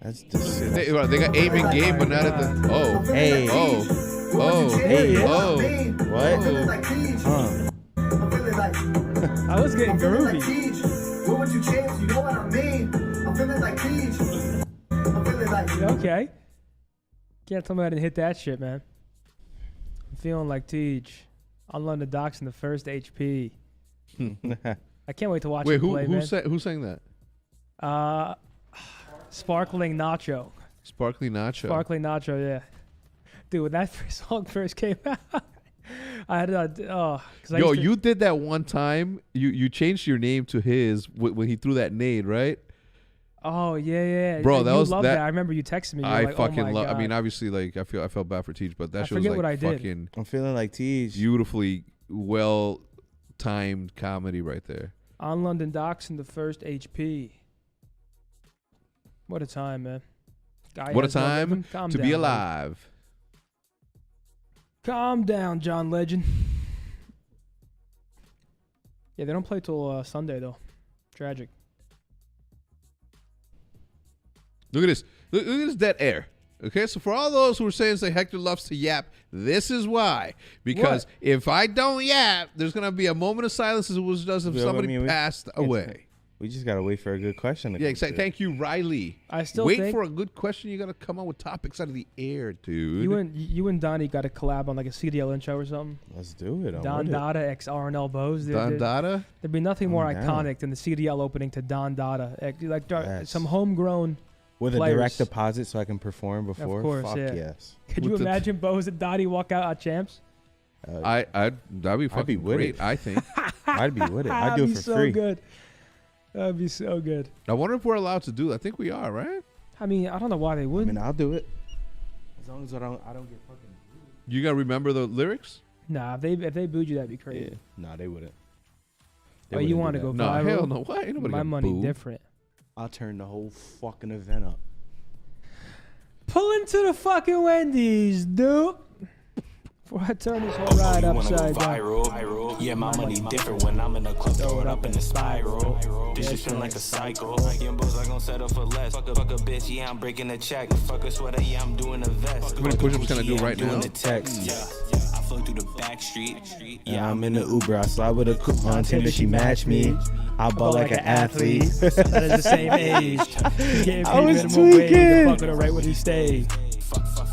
That's disgusting. They got aim in game, but not at the... Oh. Hey. Oh. Oh. Hey. Oh. What? I was getting groovy. What would you change? You know what I mean? I'm feeling like Peach. I'm feeling like... Okay. Can't tell me I didn't hit that shit, man. I'm feeling like Teach. I'm on the docks in the first HP. I can't wait to watch Wait, him play, man. who's saying that? Sparkling Nacho. Sparkly Nacho. Sparkling Nacho, yeah. Dude, when that song first came out, I had Yo, you did that one time. You changed your name to his when he threw that nade, right? Oh yeah. Bro, You that was loved that. I remember you texted me. You were I like, fucking oh my love. I God. mean, obviously, like I felt bad for Teach, but that I shit was forget like what I did. fucking. I'm feeling like Teach. Beautifully well timed comedy right there. On London docks in the first HP. What a time, man. Guy What a has no time rhythm. Calm to down, be buddy. alive. Calm down, John Legend. Yeah, they don't play till Sunday though. Tragic. Look at this. Look at this dead air. Okay, so for all those who are saying say Hector loves to yap, this is why. Because What? if I don't yap, there's gonna be a moment of silence as it was does if Yeah, somebody I mean, passed away. We just gotta wait for a good question. To Yeah, come exactly. through. Thank you, Riley. I still wait think- for a good question. You gotta come up with topics out of the air, dude. You and Donnie got to collab on like a CDL intro or something. Let's do it. I'm Don with it. Dada x RNL BoZe. Don Dada? There'd be nothing more I'm down. iconic than the CDL opening to Don Dada. Like Yes. some homegrown With a players. direct deposit so I can perform before. Of course, Fuck yeah. yes. Could you imagine BoZe and Donnie walk out at champs? that'd be fucking with great. it. I think. I'd be with it. I'd do it That'd be for so free. good. That'd be so good. I wonder if we're allowed to do that. I think we are, right? I mean, I don't know why they I wouldn't. mean, I'll do it. As long as I don't get fucking. You gotta remember the lyrics. Nah, if they booed you, that'd be crazy. Yeah. Nah, they wouldn't. Oh, you want to go No, viral? hell no. Why? Ain't nobody My gonna money boo. different. I'll turn the whole fucking event up. Pull into the fucking Wendy's, dude. Before I turn this whole ride upside down. Viral. Yeah, my money different when I'm in the club, throw it up in the spiral. This shit feel like a cycle. Young boys are gonna settle for less. Fuck a bitch, yeah, I'm breaking the check. Fuck a sweater, yeah, I'm doing a vest. How many push-ups can I do right now? Doing the text. Yeah, I flow through the back street. Yeah, I'm in the Uber. I slide with a coupon. Tinder, she matched me. I ball like an athlete. That is the same age. Can't I pay was minimum wage. tweaking. Fuck with her right when he stayed.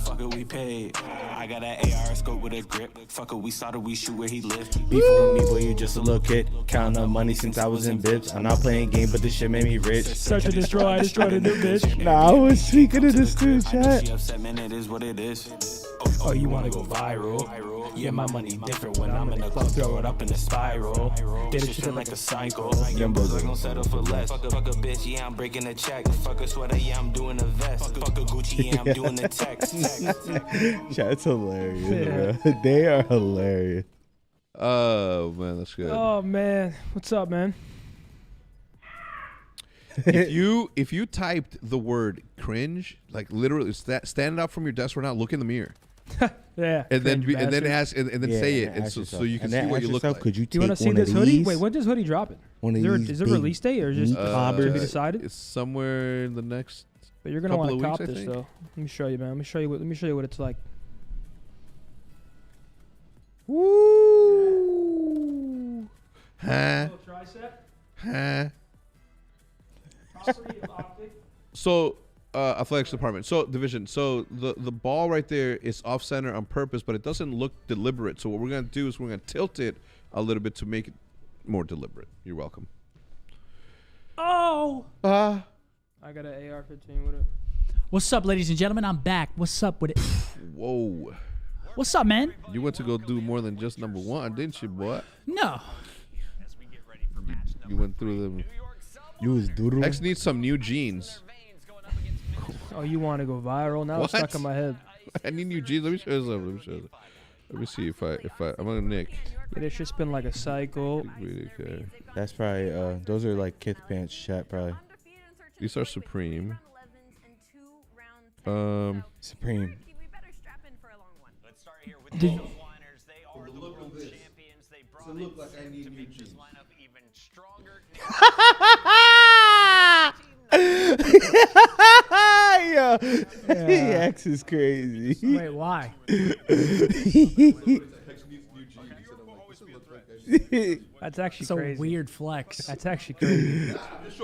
Fuck it, we paid. I got an AR scope with a grip. Fuck it, we saw that we shoot where he lived. Beef with me, boy, you just a little kid. Counting up money since I was in bibs. I'm not playing game, but this shit made me rich. Search and destroy. I destroyed a new bitch. Nah, I was speaking to this dude, chat. She upset, man, it is what it is. Oh, you want to go viral? Yeah, my money different when I'm in the club, throw it up in the spiral. This shit feel like a cycle. Young boys are gonna settle for less. Fuck a bitch, yeah, I'm breaking the check. Fuck a sweater, yeah, I'm doing a vest. Fuck a Gucci, yeah, I'm doing the text. Chat's hilarious, bro. They are hilarious. Oh man, that's good. Oh man, what's up, man? if you typed the word cringe, like literally stand up from your desk right now, look in the mirror. Yeah. And then cringe bastard. ask and then Yeah, say and it, and ask so yourself. you can And see then what ask you look yourself, like. could you Do you want to take see one this of hoodie? these? Wait, when does hoodie dropping? One of Is these it big release date or just meat clobbers. to be decided? It's somewhere in the next. But you're gonna want couple to of cop weeks, I this think. though. Let me show you, man. Let me show you what it's like. Woo! Huh? Huh? So, athletics department. So, division. So, the ball right there is off center on purpose, but it doesn't look deliberate. So, what we're going to do is we're going to tilt it a little bit to make it more deliberate. You're welcome. Oh! I got an AR-15 with it. What's up, ladies and gentlemen? I'm back. What's up with it? Whoa. What's up, man? You went to go do more than just number one, didn't you, boy? No. You went through them. You was doodling. X needs some new jeans. Oh, you want to go viral? Now it's What? stuck in my head. I need new jeans. Let me show you something. Let me see if I I'm gonna nick. Yeah, this shit's been like a cycle. Okay. That's probably those are like Kith pants, chat probably. These are Supreme. Supreme. Let's start here with Did- the Liners. They are the world champions. They brought it to make this lineup even stronger. Yeah. X is crazy. Wait, why? That's actually It's a crazy. weird flex. That's actually crazy. That's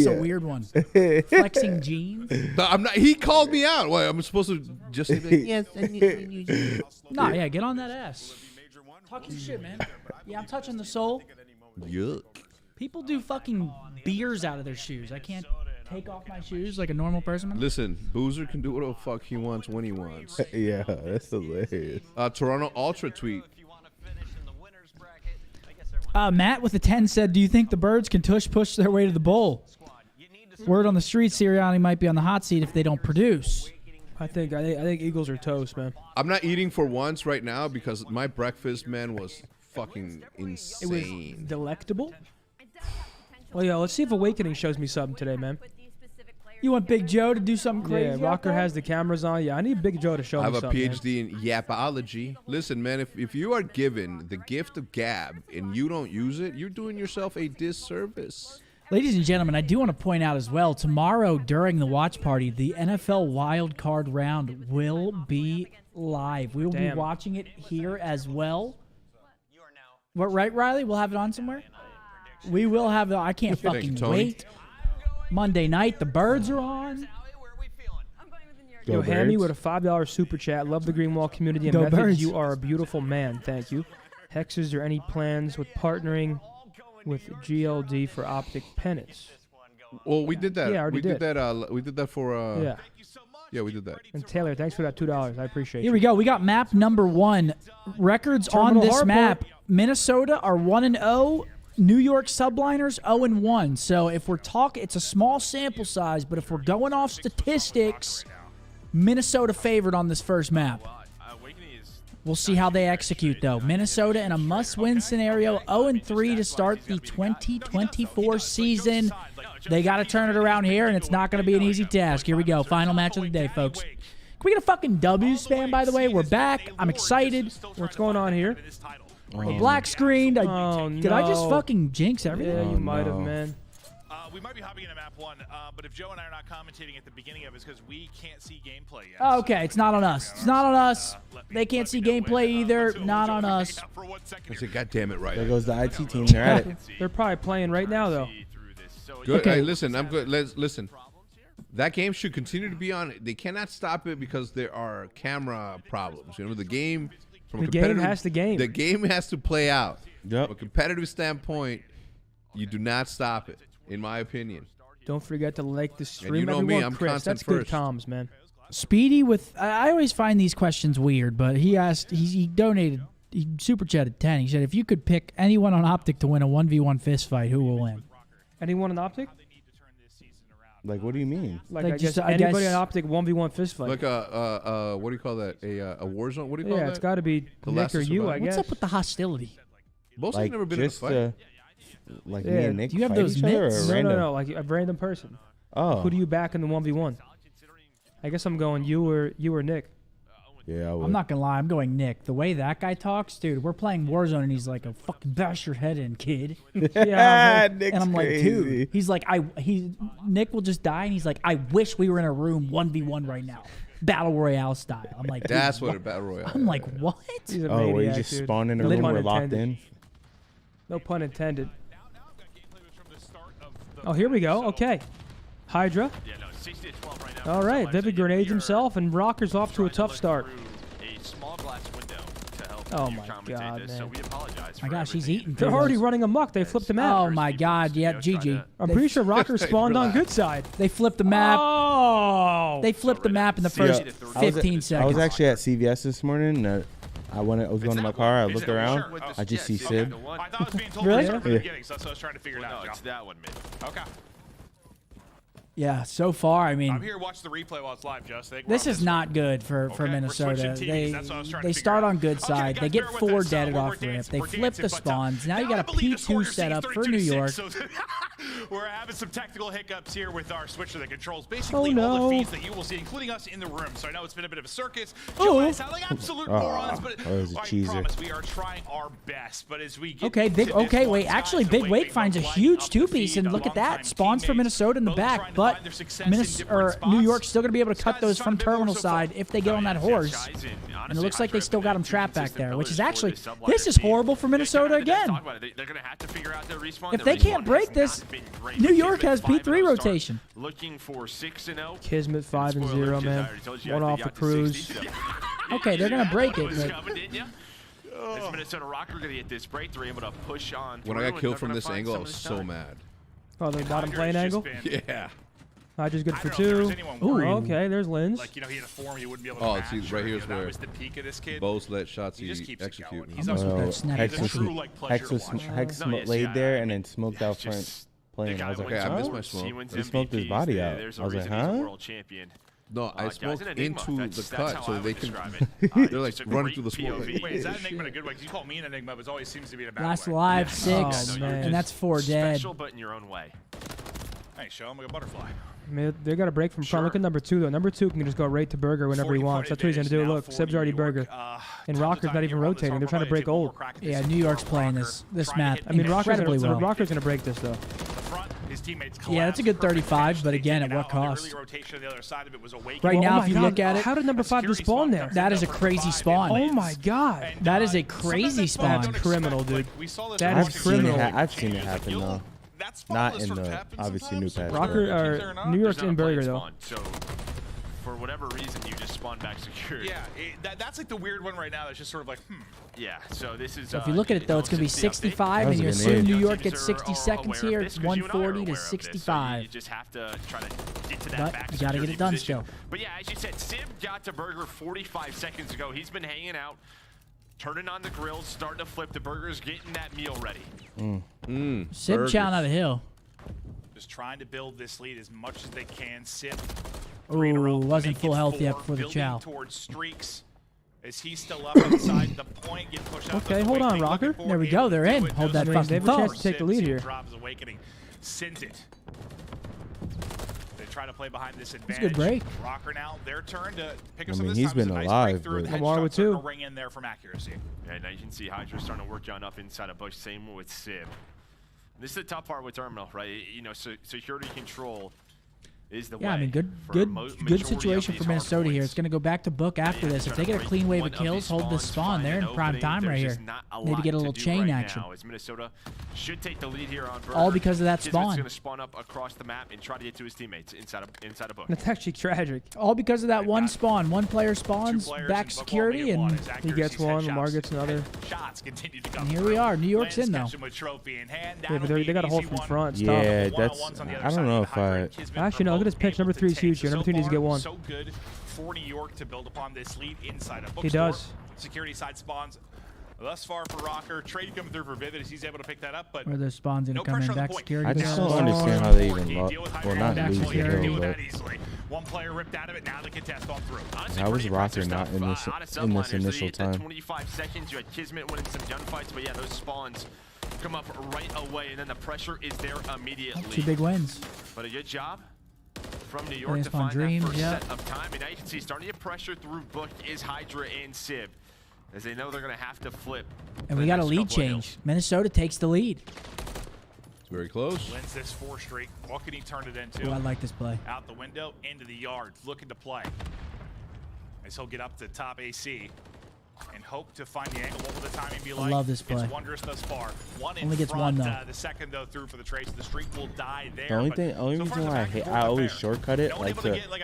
a weird one. Flexing jeans? No, I'm not. He called me out. Why? I'm supposed to just say that? Yes, I need new jeans. Nah, yeah, get on that ass. Talk your shit, man. Yeah, I'm touching the sole. Yuck. People do fucking beers out of their shoes. I can't take off my shoes like a normal person. Listen, Boozer can do whatever the fuck he wants when he wants. Yeah, that's hilarious. Toronto Ultra tweet. Matt with a 10 said, "Do you think the Birds can push their way to the bowl?" Word on the street, Sirianni might be on the hot seat if they don't produce. I think Eagles are toast, man. I'm not eating for once right now because my breakfast, man, was fucking insane. It was delectable. Well, yeah, let's see if Awakening shows me something today, man. You want Big Joe to do something crazy? Yeah, Rocker has the cameras on. Yeah, I need Big Joe to show me something. I have a PhD in yapology. Listen, man, if you are given the gift of gab and you don't use it, you're doing yourself a disservice. Ladies and gentlemen, I do want to point out as well, tomorrow during the watch party, the NFL wild card round will be live. We will be watching it here as well. What, right, Riley? We'll have it on somewhere? We will have it. I can't fucking wait. Monday night, the Birds are on. Yo, Hammy with a $5 super chat. Love the Greenwall community and Go methods. Birds. You are a beautiful man. Thank you. Hex, is there any plans with partnering with GLD for Optic Penance? Well, we did that. Yeah, I already did. We did that for. Yeah. Yeah, we did that. And Taylor, thanks for that $2. I appreciate it. Here we go. We got map number 1. Records Terminal on this Hardpoint. map. Minnesota are 1-0. New York Subliners 0-1. So if we're talking, it's a small sample size, but if we're going off statistics, Minnesota favored on this first map. We'll see how they execute, though. Minnesota in a must-win scenario, 0-3 to start the 2024 season. They got to turn it around here, and it's not going to be an easy task. Here we go. Final match of the day, folks. Can we get a fucking W spam, by the way? We're back. I'm excited. What's going on here? A black screen. Did I just fucking jinx everything? Yeah, you might have, man. We might be hopping into map 1, but if Joe and I are not commentating at the beginning of it, it's because we can't see gameplay yet. Okay, it's not on us. It's not on us. They can't see gameplay either. Not on us. I said, God damn it, right. There goes the IT team. They're at it. They're probably playing right now, though. Good. Okay. Hey, listen, I'm good. Listen. That game should continue to be on. They cannot stop it because there are camera problems. You know, the game. The game has to game. The game has to play out. Yep. From a competitive standpoint, you do not stop it, in my opinion. Don't forget to like the stream. you know everyone. me, I'm Chris, content that's good first. comms, man. Speedy with. I always find these questions weird, but he asked. He donated. He super chatted 10. He said, if you could pick anyone on Optic to win a 1v1 fist fight, who will win? Anyone in Optic? Like, what do you mean? Like, Like, I just- guess I anybody guess- on Optic 1v1 fist fight. Like what do you call that? A war zone? What do you call Yeah, that? it's got to be The Nick last or to you, survive. I guess. What's up with the hostility? Both Like, have never been in a just fight. like Yeah. me and Nick Do you have fight those each other, mitts? or No, random? no, like a random person. Oh. Who do you back in the 1v1? I guess I'm going you or Nick. Yeah, I would. I'm not going to lie. I'm going Nick. The way that guy talks, dude, we're playing Warzone, and he's like, a fucking bash your head in, kid. Yeah, Nick's and I'm like, crazy. dude. He's like, Nick will just die, and he's like, I wish we were in a room 1v1 right now. Battle Royale style. I'm like, dude, That's what what? a battle royale. I'm like, what? He's a Oh, where you maniac, just dude. spawn in a No room, pun we're locked intended. in? No pun intended. Oh, here we go. Okay. Hydra. Yeah, no, 60 to 12 right now. All right. Vivid grenades himself, and Rocker's off to a tough start. A small glass window to help Oh you my commentate God, this, so man. we apologize My for gosh, he's everything. eating. They're through already those. running amok. They flipped the map. Oh my God! Yeah, GG. I'm pretty sure Rocker's spawned on good side. They flipped the map. Oh. They flipped the map in the first 15 seconds. I was actually at CVS this morning. I was going to my car. I looked around. I just see Sid. I thought I was being told Really? this from the Yeah. beginning, so that's what I was trying to figure it out. No, it's that one, man. Okay. Yeah, so far, I I'm mean, here to watch the replay while it's live, Just. this is not good for Okay, we're Minnesota. switching teams. They That's what I was trying to they figure start out. on good Okay, side. guys, They get bear with 4 us. deaded We're off rip. dancing, They we're flip the dancing, but, spawns. Now you I got a believe the score P2 is set up for 32 New to 6, York. so we're having some technical hiccups here with our switcher that controls Oh, basically all no. the feeds that you will see, including us in the room. So I know it's been a bit of a circus. Oh. Joe and I sound like absolute morons, but that was a I cheeser. promise we are trying our best. But as we get Okay, into big. this Okay, one, wait. Skies Actually, and Big Wake Wake finds a lighting huge up the 2-piece, feed, and look at longtime that. Spawns for teammates, Minnesota in the both back, trying to but find their success in different spots. New York's still going to be able to cut Skies those has from shot a bit more terminal so far. side if they get on that Yeah, horse. Skies And it honestly, looks like they Hydra still got him two trapped back consistent there, which is pillars actually for the this is subliner team. horrible for Minnesota They kinda again. talk about it. They're going to have to figure out their respawn. If Their they can't respawn break has this, not been great. New York Kismet has 5-0 P3 start, rotation. Looking for 6-0. Kismet 5-0, Spoiler, man. I already told you One I off think the got to cruise. 60, so- Okay, they're going to break it. was But coming, didn't ya? This Minnesota Rocker going to get this breakthrough, able to push on. When I through, got and killed they're from gonna this find angle, I some was of this so time. mad. Oh, the bottom Hydra plane has just angle? been- Yeah. Hydra's good I for don't know if there 2. was anyone Ooh, worried. okay, there's Lins. Like, you know, he had a form you wouldn't be able to Oh, match. see, right here's You know, where that was the peak of this kid. Both let shots He just he keeps it execute. going. He's Almost a with that Hex snap. He's a was, true, like, pleasure Hex, to watch. Hex No, yes, laid yeah, there I and mean, then smoked yeah, out it's front. just playing. I was like, okay, I missed huh? my smoke. He smoked his body out. There's I a was like, reason he's a huh? world champion. No, I Guy's smoked an enigma. into That's the how cut I so would they can. describe it. They're like Just a running great through the smoke. POV. Like, Wait, is that enigma in a good way? Because you call me an enigma, but it always seems to be in a bad Last way. live Yeah. 6, Oh, man. and that's 4 dead. Special, but in your own way. Hey, show him like a butterfly. I mean, they got a break from front. Look at number 2 though. Number 2 can just go right to Burger whenever he wants. That's what he's gonna do. Look, Seb's already Burger, and Rocker's not even rotating. They're trying to break old. Yeah, New York's playing this map I mean, incredibly well. Rocker's gonna break this though. His teammates Yeah, that's a good 35, but again, at what cost? Right Right now, if you look at it, how did number 5 just spawn there? that is a crazy spawn. Oh my god, that is a crazy spawn. That's criminal, dude. That I've is seen it. criminal. I've seen it happen though. Not in the obviously new patch. Rocker or New York's in Burger though. So, for whatever reason, you just spawn back security. Yeah, that's like the weird one right now. That's just sort of like, Yeah, so this is. So if you look at it though, it's going to be 65, and you assume New York gets 60 seconds here. It's 140 to 65. You just have to try to get to that But back you got to get it done position. still. But yeah, as you said, Sib got to Burger 45 seconds ago. He's been hanging out, turning on the grill, starting to flip. The Burger's getting that meal ready. Sib chowing out a hill. just trying to build this lead as much as they can. Sip. Ooh, wasn't full health yet before the building chow. towards streaks. Is he still up inside the point? Get pushed out. Okay, hold on, Rocker. There we go. They're in. Hold that fucking They have a chance to thought. take the lead here. Rob's awakening. Sends it. They try to play behind this advantage. That's a good break. Rocker now, their turn to pick up I some mean, of this he's time. been It's a nice alive, breakthrough. but- The Lamar headshot's with starting two. to ring in there from accuracy. Yeah, now you can see Hydra starting to work John up inside of Bush. Same with Sib. This is the tough part with Terminal, right? You know, security control is the way. Yeah, I mean, good situation for Minnesota here. It's going to go back to Book after this. If they get a clean wave of kills, hold this spawn, they're in prime time right here. Need to get a little chain action. As Minnesota should take the lead here on Burger. All because of that Kismet's spawn. going to spawn up across the map and try to get to his teammates inside of Book. That's actually tragic. All because of that one spawn. One player spawns, back security, and he gets one, Lamar gets another. Shots continue to come And here we are. New York's in, though. Yeah, but they got to hold from front. It's Yeah, tough. that's. I don't know if I. Actually, no. Look at his pitch. Number 3 is huge here. Number 2 needs to get one. So good for New York to build upon this lead inside of Bookstore. He does. Security side spawns thus far for Rocker. Trade coming through for Vivid as he's able to pick that up, but Where the spawn's going to no come in. pressure on the Back point. security. I just goes. don't understand how they even Deal with well, not Hydra. lose the Deal kill, with but that easily. One player ripped out of it. Now the contest on through. Honestly, how was pretty Rocker impressive not stuff. in this Out of in this subliners, initial they hit time? 25 seconds. You had Kismet winning some gunfights, but yeah, those spawns come up right away, and then the pressure is there immediately. 2 big wins. But a good job from New York Playing to spawn find dreams, that first yeah. set of time. And now you can see starting to get pressure through Book is Hydra and Sib, as they know they're going to have to flip. And we got a lead change. Minnesota takes the lead. It's very close. Wins this 4 streak. What can he turn it into? Ooh, I like this play. Out the window, into the yard, looking to play. As he'll get up to top AC and hope to find the angle. What will the timing be like? love this play. It's wondrous thus far. One Only in gets front, one, though. the second, though, through for the trade. So the streak will die there. The only reason why I always shortcut it like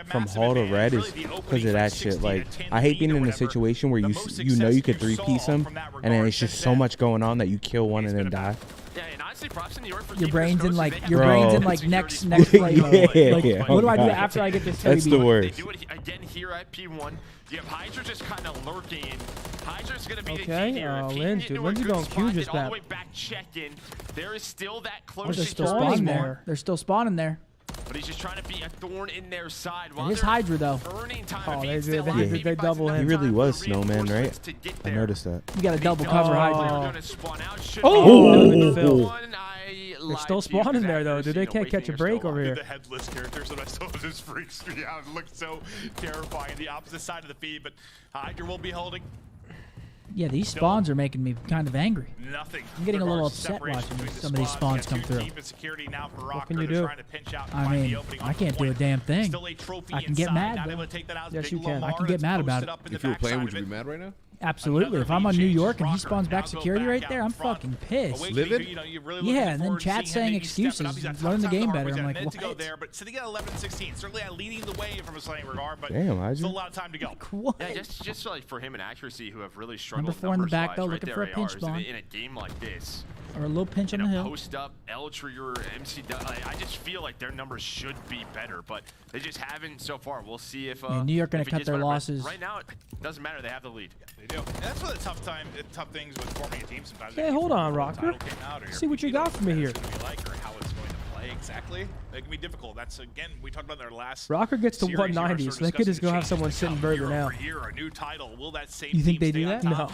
from Hall to Red is because of that shit. Like I hate being in a situation where you know you could 3-piece them, and then it's just so much going on that you kill one and then die. Yeah, and honestly, props to New York for Your keeping brain's this in close. like They your have brain's in good like security. next play mode. Like, Yeah, what do I do God. after I get this? That's the heavy beat? worst. They do it again here at P1. You have Hydra just kind of lurking. Hydra's going to be the Okay, key here. If he can Linz, get dude. into a Linz is good going spot, huge get this all the map. way back check-in. There is still that Oh, close they're still security spawning spot. there. They're still spawning there. But he's just trying to be a thorn in their side. It is Hydra though. Earning time. Oh, If they he's still did- alive, they maybe double buys him. He enough really time was for Snowman, right? reinforcements to get I there. noticed that. You got a double Oh. cover They're Hydra. gonna spawn out. Should Oh! be Phil. one. I They're lied still to you, spawning 'cause there though, dude. They accuracy, can't catch a Awakening are break still over alive. here. The headless characters that I saw this freaks me out. It looked so terrifying. The opposite side of the feed, but Hydra will be holding Yeah, these spawns are making me kind of angry. nothing. I'm getting a little Regards to upset separation watching between the some of these spawns Got come too through. deep in security now for Rocker. can you They're do? trying to pinch out and I find mean, the opening on I the can't do a point. damn thing. Still a trophy I can get inside, mad, not though. able to take that out. Yes, Big you can. Lamar I can get that's mad about posted it. up in the If you were playing, backside would you of be it. mad right now? Absolutely. If I'm on New York and he spawns back security right there, I'm fucking pissed. Livid? Yeah, and then chat saying excuses, learn the game better. I'm like, To go what? there, but sitting at 11-16, certainly leading the way from a slaying regard, but Damn, Hydra. still a lot of time to go. What? Yeah, just like for him and accuracy, who have really struggled. Number 4 in the back, though, numbers-wise, looking right for a there, pinch ARs, spawn. in a game like this. Or a little pinch on In the a hill. post up, L Trigger, MC. I just feel like their numbers should be better, but they just haven't so far. We'll see if Yeah, New York gonna if it cut gets their better. But losses. Right now, it doesn't matter. They have the lead. They do. And that's one of the tough things with forming a team sometimes. Okay, hold on, Rocker. Title came out, or your See what you PG got for me here. it's gonna be like, or how it's going to play. play exactly, it can be difficult. That's, again, we talked about in our last Rocker gets to series, 190, so they could just go have someone sitting burger now. A new title. Will that same You think team they do stay that? on No. top?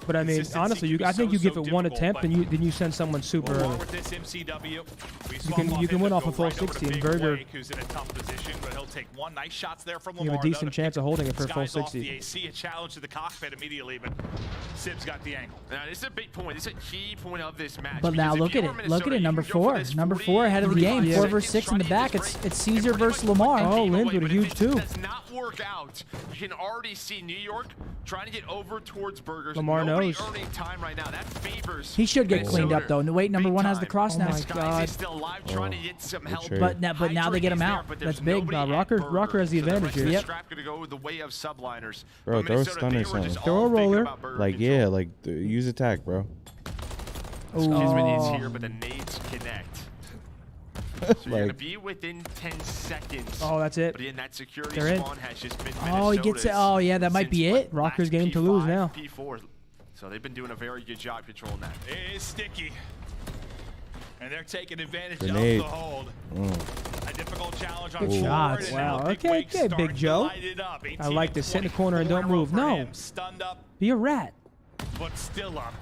But I mean, Consistency honestly, can be I think you give so it one difficult, attempt, then you send someone super Along early. with this MCW, we You swap can off him win and off go a full right over to 60 and Big Burger. Blake, who's in a tough position, but he'll take one. Nice shots there from You Lamar. have a decent chance of holding it for a full Skies off 60. the AC, a challenge to the cockpit immediately, but Sib's got the angle. Now, this is a big point. This is a key point of this match. But now look at it. Look at it. Number 4. Number 4 ahead of the game. 4 versus 6 in the back. It's Caesar versus Lamar. Oh, Lynn's with a huge 2. Does not work out. You can already see New York trying to get over towards Burgers. Lamar knows. Earning time right now. That favors He should get cleaned up though. Wait, number 1 has the cross now. Oh my God. still alive, trying to get some help. But now they get him out. That's big. Rocker has the advantage here. Yep. Scrap gonna go the way of subliners. Bro, throw a stun or something. Throw a roller. Like, yeah, like, use attack, bro. Kismet is here, but the nades connect. So you're Like- gonna be within 10 seconds. Oh, that's it. But in that security They're in. spawn has just been Oh, he gets it. Minnesota's Oh, yeah, that might be since, it. Rocker's last game to lose P5, now. P4. So they've been doing a very good job controlling that. It is sticky. And they're taking advantage Grenade. of the hold. A difficult challenge on Good forward, shots. and Wow. now Big Okay, Wake okay, starting Big to Joe. light it up. I like to sit in the corner and don't 18 move. for No. him. Stunned up, Be a rat. but still up.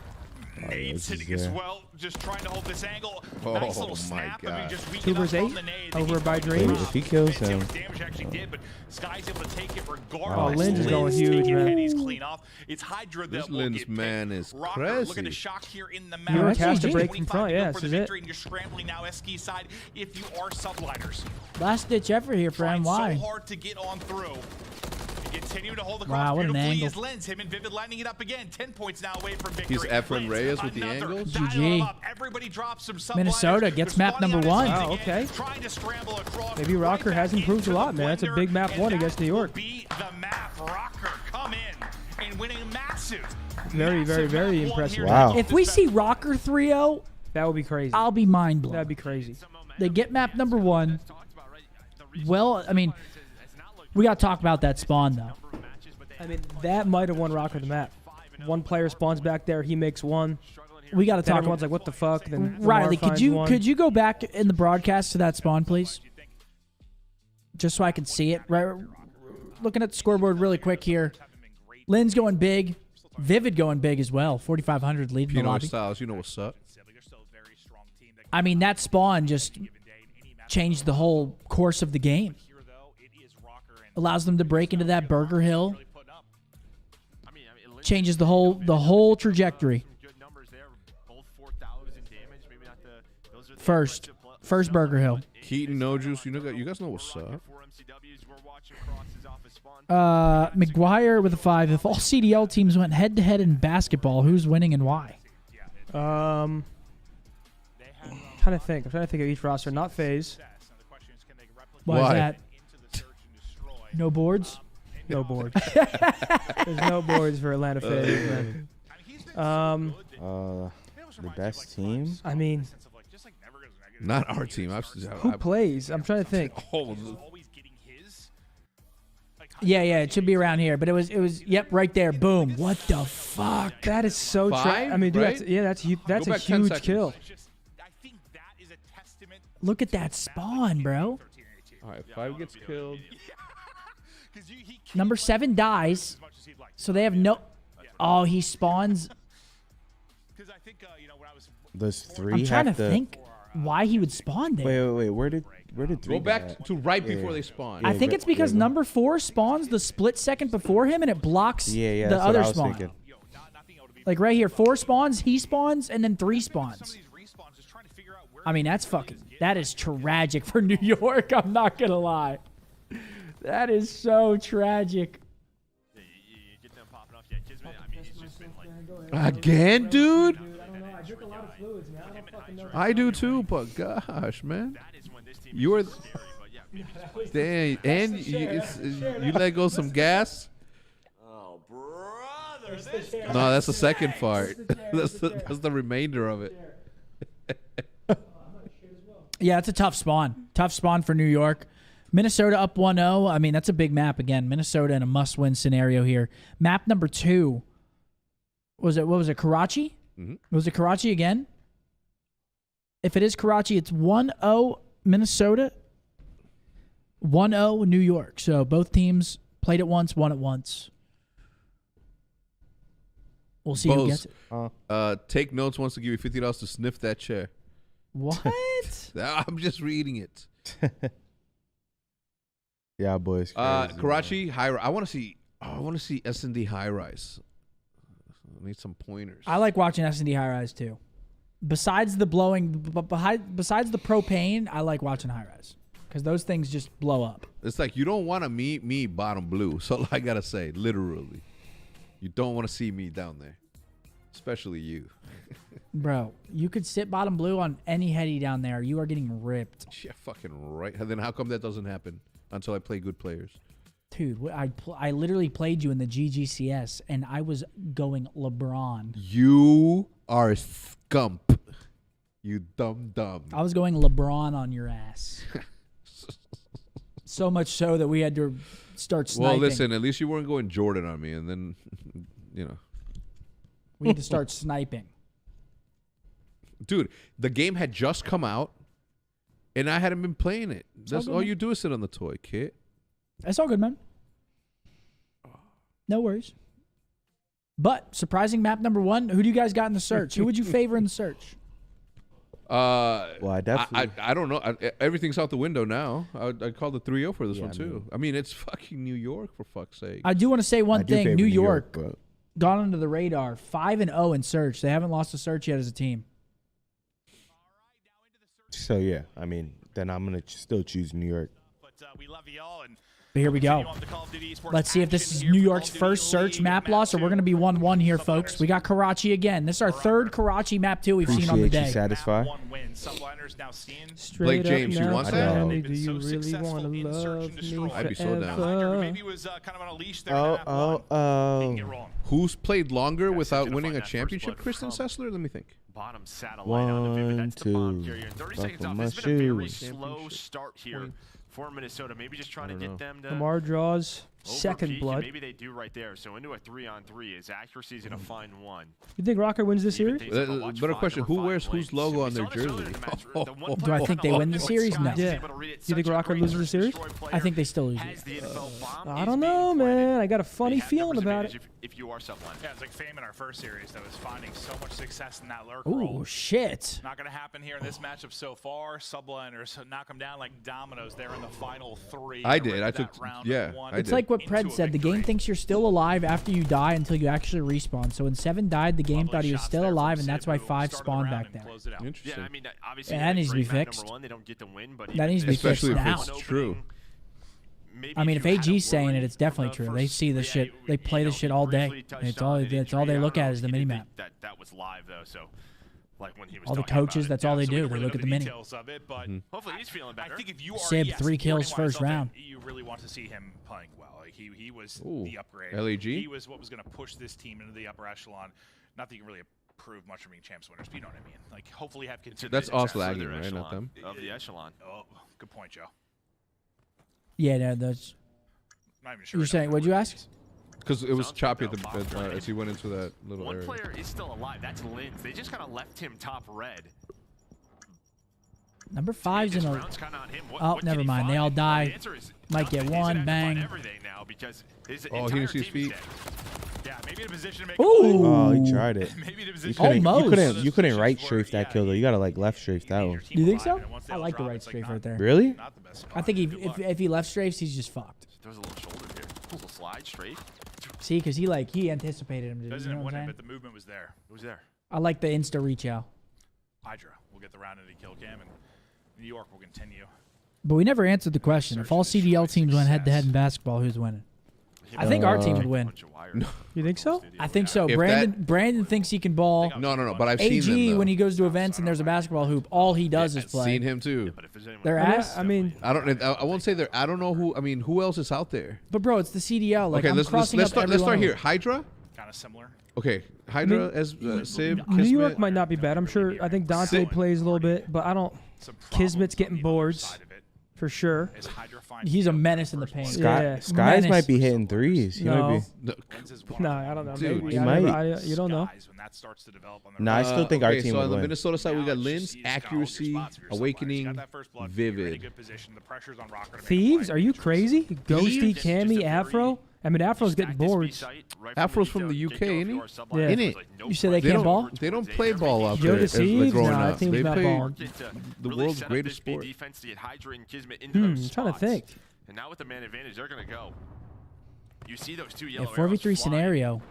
this Nades hitting is as there. well, just trying to hold this angle. Oh, Nice little my snap. I mean, God. just 2 weakened up versus from 8 the nade. over by Wait, Dreams. if he kills See how him, much damage actually did, but Sky's able to take it regardless. Oh, Lynn's is going Lynn's huge, taking man. Henny's clean off. It's Hydra that This will Lynn's get man picked. is Rocker crazy. looking to shock here in the New York map. has to break 25 from front. to go Yeah, for this the is it. victory, and you're scrambling now, SK side, if you are subliners. Last ditch effort here for Trying NY. so hard to get on through. Continue to hold the Wow, cross what an beautifully angle. as Lens, him and Vivid lining it up again. 10 points now away from victory. He's Efren Lens, Reyes with the another. angles. Dial GG. him up. Everybody drops some subliners. Minnesota gets They're map spawning number out 1. again, Wow, okay. trying to scramble across. Maybe Rocker has Right improved back a lot, into man. That's a the big map blender, 1 and against that New York. will be the map. Rocker come in and winning massive. Very, very, massive very map 1 impressive. here. Wow. If we see Rocker 3-0, That would be crazy. I'll be mind blown. That'd be crazy. They get map number 1. Well, I mean, we got to talk about that spawn, though. I mean, that might have won Rocker the map. One player spawns back there, he makes 1. We got to Then talk. everyone's like, what the fuck? Then Riley, Lamar could you finds 1. go back in the broadcast to that spawn, please? Just so I can see it. Right, looking at the scoreboard really quick here. Lynn's going big. Vivid going big as well. 4,500 lead in the Pino lobby. Styles, you know what's up. I mean, that spawn just changed the whole course of the game. Allows them to break into that Burger Hill. Changes the whole trajectory. First Burger Hill. Keaton, No Juice, you guys know what's up. McGuire with a 5. If all CDL teams went head-to-head in basketball, who's winning and why? I'm trying to think of each roster. Not FaZe. Why is that? No boards? No boards. There's no boards for Atlanta FaZe. man. the best team? I mean, Not our team. who plays? I'm trying to think. Oh, Yeah, it should be around here. But it was yep, right there. Boom. What the fuck? That is so Five, I mean, dude, right? that's a back 10 huge seconds. kill. Look at that spawn, bro. all right, 5 gets killed. Number 7 dies. So they have no... Oh, he spawns... Does 3 I'm trying to have to think why he would spawn there. Wait. Where did 3 Go back at? to right Yeah. before they spawn. I think it's because yeah. number 4 spawns the split second before him, and it blocks Yeah, the that's what other I was spawn. thinking. Like right here, 4 spawns, he spawns, and then 3 spawns. I mean, that is tragic for New York. I'm not going to lie. That is so tragic. Again, dude? I do too, but gosh, man. You were... Dang, and you let go some gas? Oh, brother. No, that's the second part. that's the remainder of it. Yeah, it's a tough spawn. Tough spawn for New York. Minnesota up 1-0. I mean, that's a big map again. Minnesota in a must-win scenario here. Map number 2. What was it, Karachi? Mhm. Was it Karachi again? If it is Karachi, it's 1-0 Minnesota. 1-0 New York. So both teams played it once, won it once. We'll see who gets it. Take Notes wants to give you $50 to sniff that chair. What? I'm just reading it. Yeah, boys. Karachi high. I want to see. I want to see S&D high rise. I need some pointers. I like watching S&D high rise too. Besides the besides the propane, I like watching high rise because those things just blow up. It's like you don't want to meet me bottom blue. So I gotta say, literally, you don't want to see me down there, especially you. Bro, you could sit bottom blue on any heady down there. You are getting ripped. Yeah, fucking right. And then how come that doesn't happen until I play good players? Dude, I literally played you in the GGCS, and I was going LeBron. You are Scump. You dumb. I was going LeBron on your ass. So much so that we had to start sniping. Well, listen, at least you weren't going Jordan on me, and then, you know. We had to start sniping. Dude, the game had just come out, and I hadn't been playing it. That's all you do is sit on the toy, kid. That's all good, man. No worries. But surprising map number 1. Who do you guys got in the search? Who would you favor in the search? Well, I definitely. I don't know. Everything's out the window now. I called the 3-0 for this one too. I mean, it's fucking New York, for fuck's sake. I do want to say one thing. New York gone under the radar. 5-0 in search. They haven't lost a search yet as a team. So yeah, I mean, then I'm gonna still choose New York. We love you all, and But here we go. Let's see if this is New York's first search map loss, or we're going to be 1-1 here, folks. We got Karachi again. This is our third Karachi map, too, we've seen on the day. You satisfied? Blake James, you want that? Do you really want to love me I'd be so down. Who's played longer without winning a championship? Kristen Sessler? Let me think. Bottom satellite on the Vivid. That's the bomb carrier. 30 seconds off. It's been a very slow start here for Minnesota. Maybe just trying to get them to Lamar draws second overpeak, blood. Maybe they do right there. So into a 3-on-3. His accuracy is going to find one. You think Rocker wins this series? Better question. Who wears whose logo on their jersey? Do I think they win the series? No. Yeah. You think Rocker loses the series? I think they still lose it. I don't know, man. I got a funny feeling about it. If you are someone. Yeah, it's like Fame in our first series that was finding so much success in that lurk Ooh, role. shit. Not going to happen here in this matchup so far. Subliners knock them down like dominoes there in the final 3. I did. I took, yeah. It's like what Pred said. The game thinks you're still alive after you die until you actually respawn. So when 7 died, the game thought he was still alive, and that's why 5 spawned back there. Interesting. Yeah, I mean, obviously, that needs to be fixed. They don't get to win, but that needs to be fixed now. Especially if it's true. I mean, if AG's saying it, it's definitely true. They see the shit. They play the shit all day. It's all they look at is the minimap. That was live though, so like when he was all the coaches, that's all they do. They look at the mini. Hopefully he's feeling better. I think if you are Sib 3 kills first round. You really want to see him playing well. Like he was the upgrade. LAG? He was what was going to push this team into the upper echelon. Not that you can really prove much from being champs winners, but you know what I mean. Like hopefully have continued. That's us lagging, right? Not them. Of the echelon. Oh, good point, Joe. Yeah, no, that's. Not even sure. You're saying? What'd you ask? Because it was choppy at the as he went into that little One area. player is still alive. That's Linz. They just kind of left him top red. Number 5's in a. Oh, never mind. They all die. Might get one. Bang. Oh, he didn't see his feet. Yeah, maybe in a position to make. Ooh. Oh, he tried it. Maybe in a position. Almost. You couldn't right strafe that kill though. You gotta like left strafe that one. You think so? I like the right strafe right there. Really? I think if he left strafes, he's just fucked. Throws a little shoulder here. Pulls a slide straight. See, because he anticipated him. Doesn't You know what win I'm it, saying? but the movement was there. It was there. I like the insta reach out. Hydra will get the round into kill cam, and New York will continue. But we never answered the question. If all CDL teams went head-to-head in basketball, who's winning? I think our team would win. You think so? I think so. If Brandon thinks he can ball. No. But I've AG, seen them, though. when he goes to events and there's a basketball hoop, all he does is play. Seen him too. Their ass. I mean, I won't say there. I don't know who. I mean, who else is out there? But bro, it's the CDL. Like Okay, I'm let's crossing up start everyone. here. Hydra. Kind of similar. Okay, Hydra as Sib. New York Kismet. might not be bad. I'm sure. I think Dante plays a little bit, but I don't. Kismet's getting boards. for sure. He's a menace in the paint. Skies Menace. might be hitting threes. He might be. No, I don't know. Dude, Maybe. he might. You don't know. No, I still think our team so would on the win. Minnesota side, we got Linz, Accuracy, Awakening, Vivid. Thieves? Are you crazy? Ghosty, Cammy, Afro? I mean, Afro's getting boards. Afro's from the UK, ain't he? Yeah. In it. You said they can't ball? They don't play ball out Yoga there as Thieves? growing Nah, up. team's They not play balling. the world's greatest sport. I'm trying to think. And now with the man advantage, they're going to go. You see those two Yeah, yellow 4v3 scenario.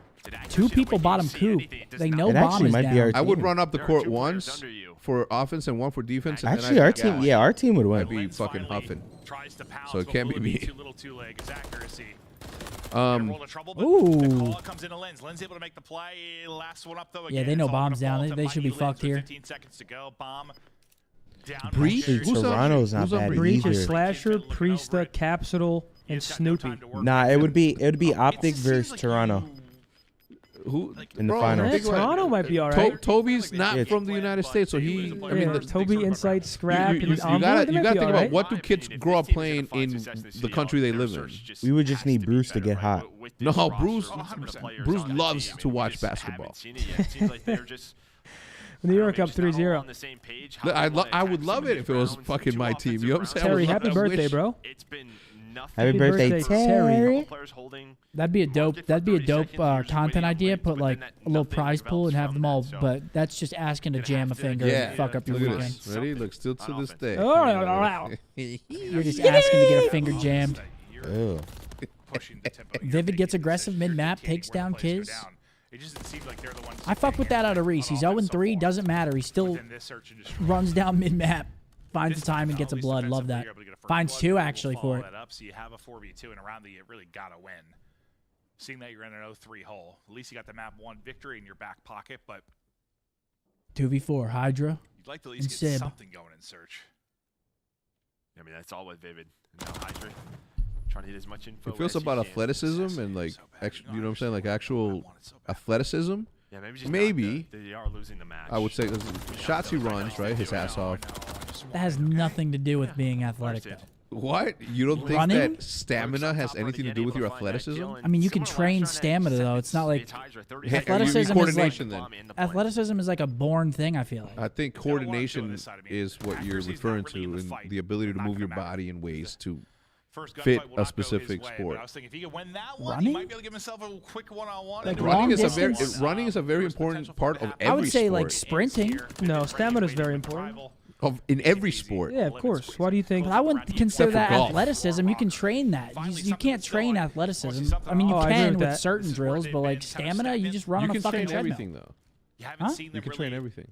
2 people bottom coup. They know It bomb actually is might down. be our I would team. run up the court once for offense and one for defense. And Actually, then our I'd team, gas. yeah, our team would win. I'd be fucking huffing. So it can't be me. Ooh. Yeah, they know bombs down. They should be fucked here. Breach? Dude, Toronto's not bad Breach either. is Slasher, Priesta, Capsule, and Snoopy. Nah, it would be Optic versus Toronto. Who in the bro, finals? Yeah, Toronto might be all right. Toby's not Yeah. from the United States, so he. I mean, Yeah, Toby, Insight, Scrap, you and Envoy, gotta they you might gotta be think all about right. what do kids grow up playing in the country they live in. We would just need Bruce to get hot. No, Bruce loves to watch basketball. New York up 3-0. I would love it if it was fucking my team. You know what I'm saying? I would Terry, love- happy I birthday, wish- bro. Happy birthday, Terry. That'd be a dope content idea. Put like a little prize pool and have them all. But that's just asking to jam a finger Yeah. and fuck up your Look at weekend. this. Ready? Look, still to this day. You're just asking to get a finger jammed. Ew. Vivid gets aggressive mid-map, takes down Kiz. I fuck with that out of Reese. He's 0-3, doesn't matter. He still runs down mid-map, finds the time and gets a blood. Love that. Finds 2 actually for it. So you have a 4v2 and around the you really gotta win. Seeing that you're in an 0-3 hole, at least you got the map 1 victory in your back pocket, but 2v4, Hydra you'd like to at and least get Sib. something going in search. I mean, that's all with Vivid. And now Hydra trying to hit as much info. It feels as about he can. athleticism and like, you know what I'm saying, like actual athleticism. Yeah, maybe just Maybe they are losing the match. I would say shots he runs, right, his ass off. That has nothing to do with being athletic, though. What? You don't think Running? that stamina has anything to do with your athleticism? I mean, you can train stamina, though. It's not like Yeah, athleticism is like coordination then. athleticism is like a born thing. I feel like. I think coordination is what you're referring to, and the ability to move your body in ways to fit a specific sport. I was thinking if he could win that one, Running? he might be able to give himself a quick one-on-one. Like Running is distance? running is a very important part of every I would say sport. like sprinting. No, stamina is very important. In every sport. Yeah, of course. Why do you think? But I wouldn't consider Except that for golf. athleticism. You can train that. You can't train athleticism. I mean, you Oh, I agree can with with that. certain drills, but like stamina, you just run You on a can fucking train treadmill. everything though. You haven't Huh? seen them You can really train everything.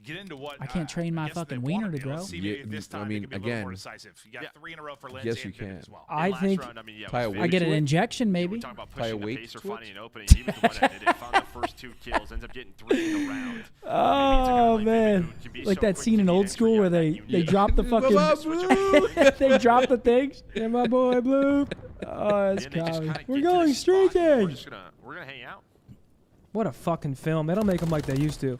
get into what I can't train my guess they fucking wanna wiener to do. Let's grow. see maybe Yeah, this I time mean, they can be a little more again, decisive. You got 3 in a row for Lindsay yes, you and Vivid can. as well. I Last think round, I mean, yeah, Tie a with I weight get to an it. injection, maybe. Talk about Tie a pushing the weight pace or to it. finding an opening. He was the one that did it. Found the first 2 kills. Ends up getting 3 in the round. Oh man, like that scene in Old School where they drop the fucking they drop the things. Yeah, my boy Blue. Oh, that's comedy. We're going streaking. We're gonna hang out. What a fucking film. They don't make them like they used to.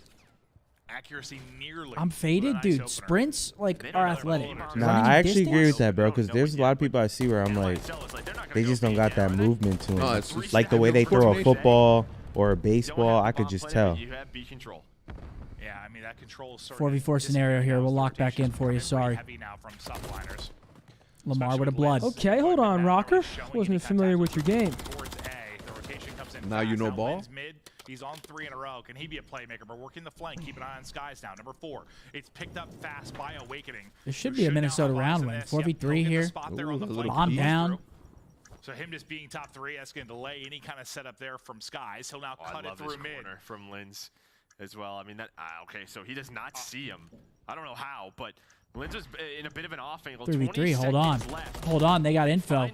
Accuracy nearly. I'm faded, dude. Sprints like are athletic. Nah, Running I actually agree with distance? that, bro. Because there's a lot of people I see where I'm like, they just don't got that movement to them. No, it's just Like the way they throw a coordination. football or a baseball, I could just tell. You have B control. Yeah, I mean that control is 4v4 scenario here. We'll lock back in for you. Sorry. heavy now from subliners. Lamar with a blood. Okay, hold on, Rocker. Wasn't familiar with your game. Towards A, the rotation comes in Now you fast. know ball? Lynn's mid. He's on 3 in a row. Can he be a playmaker? But working the flank. Keep an eye on Skies now. Number 4. It's picked up fast by Awakening. There should be a Minnesota round win. 4v3 here. Bomb down. So him just being top 3, that's going to delay any kind of setup there from Skies. He'll now I cut it love through this mid. corner from Linz as well. I mean, that okay, so he does not see him. I don't know how, but Linz was in a bit of an off angle. 3v3. Hold on. Hold on. They got info.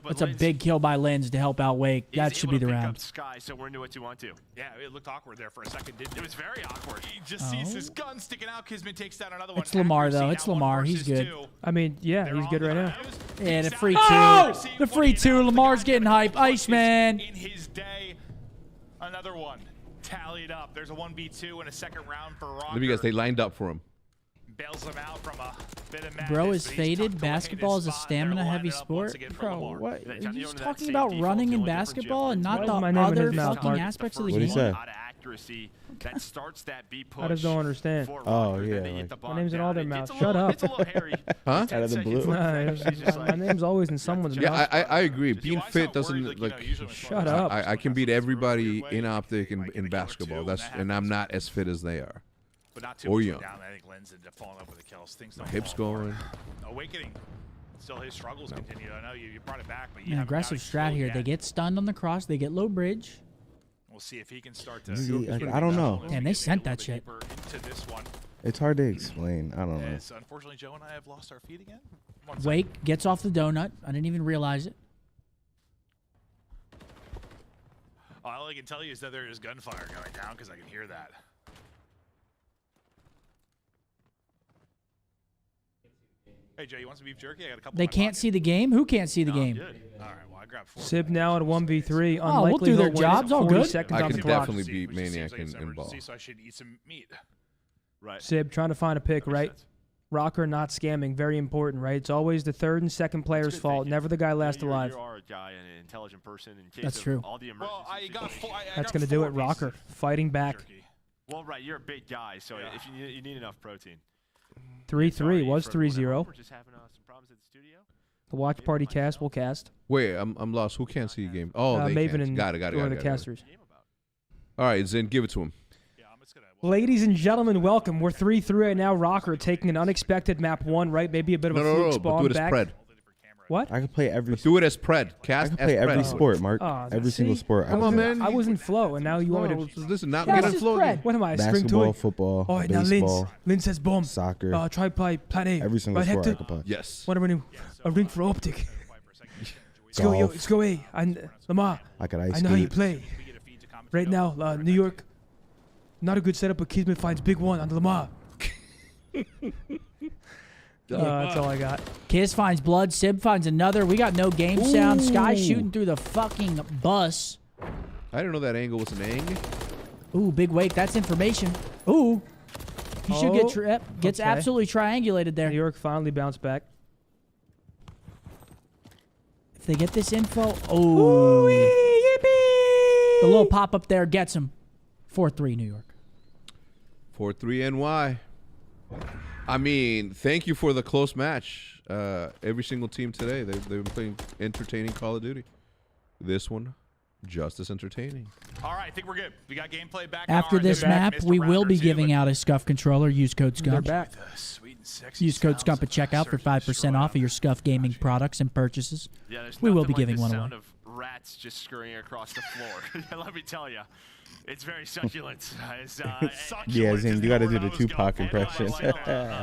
That's a big kill by Linz to help out Wake. That should be the round. Sky, so we're into what you want to. Yeah, it looked awkward there for a second, didn't it? It was very awkward. He just sees his gun sticking out. Kismet takes down another one. It's Lamar, though. Accuracy It's now, 1 Lamar. He's versus good. 2. I mean, yeah, he's good right now. Yeah, the free 2. Oh! The free 2. Lamar's getting hype. Iceman. In his day, another one tallied up. There's a 1v2 in a second round for Rocker. Let me guess, they lined up for him. bails him out from a bit of madness. Bro is but he's faded. tucked away in Basketball his is a spot, and they're stamina-heavy lining up once sport. again for Bro, Lamar. what? They're Are trying to you go just into that talking safe about default, running the in only difference, basketball Jim, and is not Why the is my name in other his mouth, fucking Mark? aspects of the What'd he game? say? Out of accuracy that starts that B push. I just don't understand. for Oh, Rocker, yeah, then they hit like- the My bomb name's in down. all their It's mouths. a Shut little- up. It's a little hairy. Huh? 10 Out of the seconds blue. left. Nah, He's just like- my name's always in someone's Yeah, mouth. I agree. Being why it's fit not doesn't worried, like. usually when Shut up. I can beat everybody in Optic in basketball. That's and I'm not as fit as they are. But not too Or much young. down. I think Lynn's ended up falling up with the kills. Things don't Hips fall apart. going. Awakening. Still his struggles continue. I know you brought it back, but you An haven't aggressive got it strat slowed here. yet. They get stunned on the cross. They get low bridge. We'll see if he can start to. See, like, I don't know. Damn, they sent that shit. Into this one. It's hard to explain. I don't know. As unfortunately, Joe and I have lost our feet again. Wake gets off the donut. I didn't even realize it. All I can tell you is that there is gunfire going down because I can hear that. Hey Joe, you want some beef jerky? I got a couple. They can't see the game? Who can't see the game? Good. All right, well I grabbed 4. Sib now at 1v3. Oh, we'll do their jobs. All 40 good. seconds I on can the clock. definitely beat Which Maniac seems like it's an in ball. emergency, so I should eat some meat. Right. Sib trying to find a pick, right? Rocker not scamming. Very important, right? It's always the third and second player's fault. Never the guy last alive. You are a guy and an intelligent person. In case That's of true. All the Well, I got That's going to do it. Rocker fighting back. Well, right, you're a big guy, so if you need enough protein. 3-3 was For whatever, 3-0. We're just having some problems at the studio. The watch party cast will cast. Wait, I'm lost. Who can't see a game? Oh, they Maven can't. and Got it. one of the casters. All right, Zen, give it to him. Ladies and gentlemen, welcome. We're 3-3 right now. Rocker taking an unexpected map 1, right? Maybe a bit of a No, fluke but spawn do it as back. Pred. What? I can play every. Do it as Pred. I Cast can play as every Pred. sport, Mark. Oh, Every single see? sport. Come on, man. I was in flow, and now you want me to... Listen, not Yeah, get this in is flow. Fred. What am I, a string Basketball, toy? football, Oh, now baseball, Lynn says bomb. soccer. Try play, plan A. Every single right, sport I Hector? can play. Yes. What am I doing? A ring for Optic. Let's go, yo. Golf. Let's go, A. Lamar. I could ice I know how you skate. play. Right now, New York. Not a good setup, but Kismet finds big one on Lamar. That's all I got. Kiz finds blood. Sib finds another. We got no game sound. Sky shooting through the fucking bus. I didn't know that angle was an angle. Ooh, big wake. That's information. Ooh. He should get gets okay. absolutely triangulated there. New York finally bounced back. If they get this info, oh, the little pop up there gets him. 4-3 New York. 4-3 NY. I mean, thank you for the close match. Every single team today, they've been playing entertaining Call of Duty. This one, just as entertaining. All right, I think we're good. We got gameplay back. After this map, we will be giving out a Scuff controller. Use code They're Scump. back. Use code Scump at checkout for 5% off of your Scuff gaming products and purchases. Yeah, there's We will nothing be giving like one the away. sound of rats just scurrying across the floor. Let me tell you, it's very succulent. Yeah, Zane, you got to do the Tupac impression.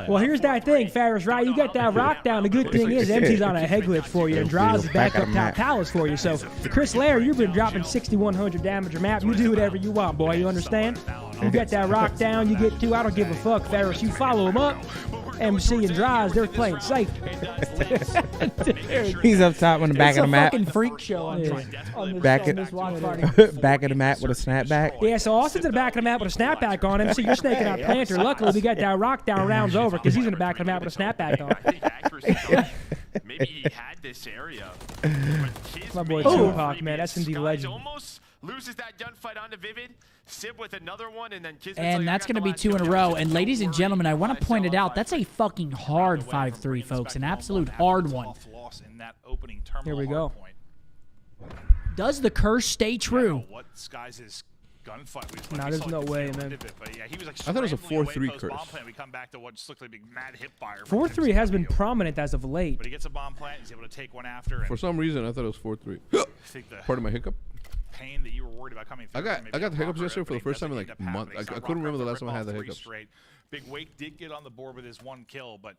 Well, here's that thing, Ferris, right? You got that rock down. The good thing is MT's on a head glitch for you, and Draws is back up top towers for you. So, Chris Lair, you've been dropping 6,100 damage a map. You do whatever you want, boy. You understand? You get that rock down, you get 2. I don't give a fuck, Ferris. You follow him up. MC and Draws, they're playing safe. He's up top on the back of the map. It's a fucking freak show on this, Back on this watch party. back of the map with a snapback. Yeah, so Austin's in the back of the map with a snapback on him. So you're snaking out Planter. Luckily, we got that rock down rounds over because he's in the back of the map with a snapback on. Maybe he had this area. My boy Tupac, man, that's indeed legend. Almost loses that gunfight onto Vivid. Sib with another one, and then Kismet's And that's going to be 2 in a row. And ladies and gentlemen, I want to point it out. That's a fucking hard 5-3, folks. An absolute hard one. Here we go. Does the curse stay true? What Skies' gunfight was Nah, there's no way, man. But yeah, he was like I thought it was a scrambling away 4-3 post bomb curse. plant. We come back to what just looked like a big mad hip fire. 4-3 has been prominent as of late. But he gets a bomb plant. He's able to take one after. And For some reason, I thought it was 4-3. I think the Pardon my hiccup. pain that you were worried about coming through. I got the hiccups yesterday for the first time in like a month. I couldn't remember the last time I had the hiccups. Big Wake did get on the board with his 1 kill, but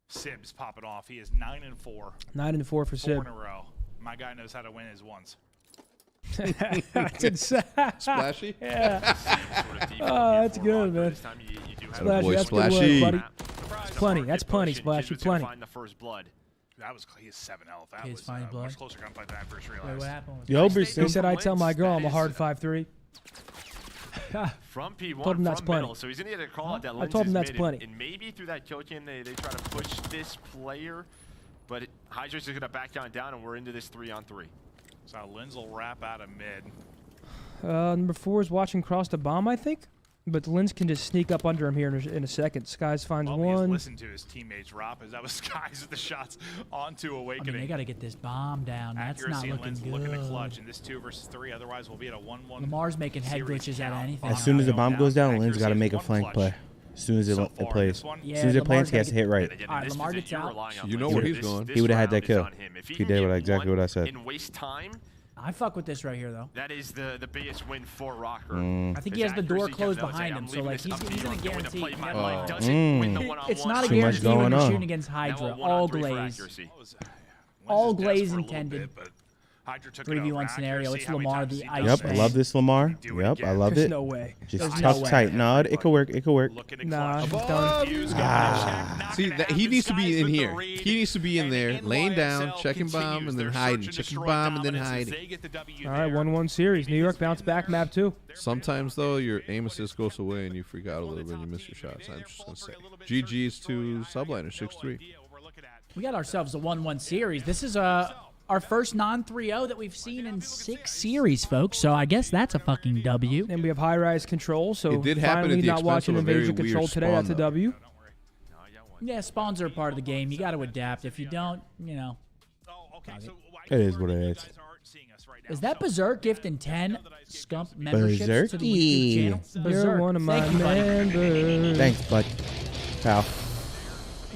Sib's popping off. He is 9-4. 9-4 for 4 Sib. in a row. My guy knows how to win his ones. That's insane. Splashy? Yeah. Oh, that's good, man. Splashy, boy, that's good Splashy. work, buddy. That's plenty. That's plenty, Splashy. Plenty. Find the first blood. That was he has 7 health. That He was has 5 blood. much closer gunfight than I first realized. Wait, what happened? Yo, He said I'd tell my girl I'm a hard 5-3. from P1, Told him that's from plenty. middle. So he's going to get a call out that I Lens told him is that's mid, plenty. And maybe through that kill cam, they try to push this player. But Hydra's is going to back down, and we're into this 3-on-3. So Lens will wrap out of mid. Number 4 is watching cross the bomb, I think. But Linz can just sneak up under him here in a second. Skies finds Well, he has one. listened to his teammates drop as that was Skies with the shots onto I Awakening. mean, they got to get this bomb down. That's Accuracy not and looking Lens good. looking to clutch in this 2 versus 3. Otherwise, we'll be at a 1-1. Lamar's making head series glitches out of count. anything. As soon as the bomb goes down, Lynn's got to Accuracy make a is flank one play. clutch. As soon as it, So it far, plays. this one- As soon as it plants, he has to hit right. All right, Lamar gets out. You know where he's going. He would have had that kill. If He did exactly what I said. In waste time, I fuck with this right here, though. that is the biggest win for Rocker. I think he His has the door accuracy closed comes out, behind I'm him, so leaving like this up to he's you. gonna I'm going to guarantee. play my never life. mind. Doesn't win the one-on-one. It's not a Too much guarantee when going you're on. shooting against Hydra. All glaze. Lens All is glaze desperate a little intended. bit, but Hydra took it over. 3v1 scenario. It's Accuracy, how many Lamar, times the has he ice done Yep, that? I love this Lamar. Do it Yep, I again. loved There's it. no way. Just There's tuck no way. tight. No, it could work. It could work. Looking to Nah, clutch. he's done. He's gonna check, See, not gonna he have needs to his be guys in with the here. read. He needs to be in And there, laying down, NYSL checking bomb, continues and then their hiding. search and Checking destroy bomb, and then dominance as hiding. they get the W All right, there. 1-1 series. New York bounce back map 2. Sometimes, though, your aim assist goes away and you freak out a little bit and you miss your shots. I'm just going to say. GG's to Subliner, 6-3. We got ourselves a 1-1 series. This is our first non-3-0 that we've seen in 6 series, folks. So I guess that's a fucking W. And we have high-rise control, so It did happen finally at the not expense watching of a very Invasion Control weird today. spawn, That's a though. W. Yeah, spawns are a part of the game. You got to adapt. If you don't, you know. It is what it is. Is that Berserk gifting 10 Scump memberships to the YouTube channel? Berserky. You're Berserk. one of my Thank you, buddy. members. Thanks, bud. Pal.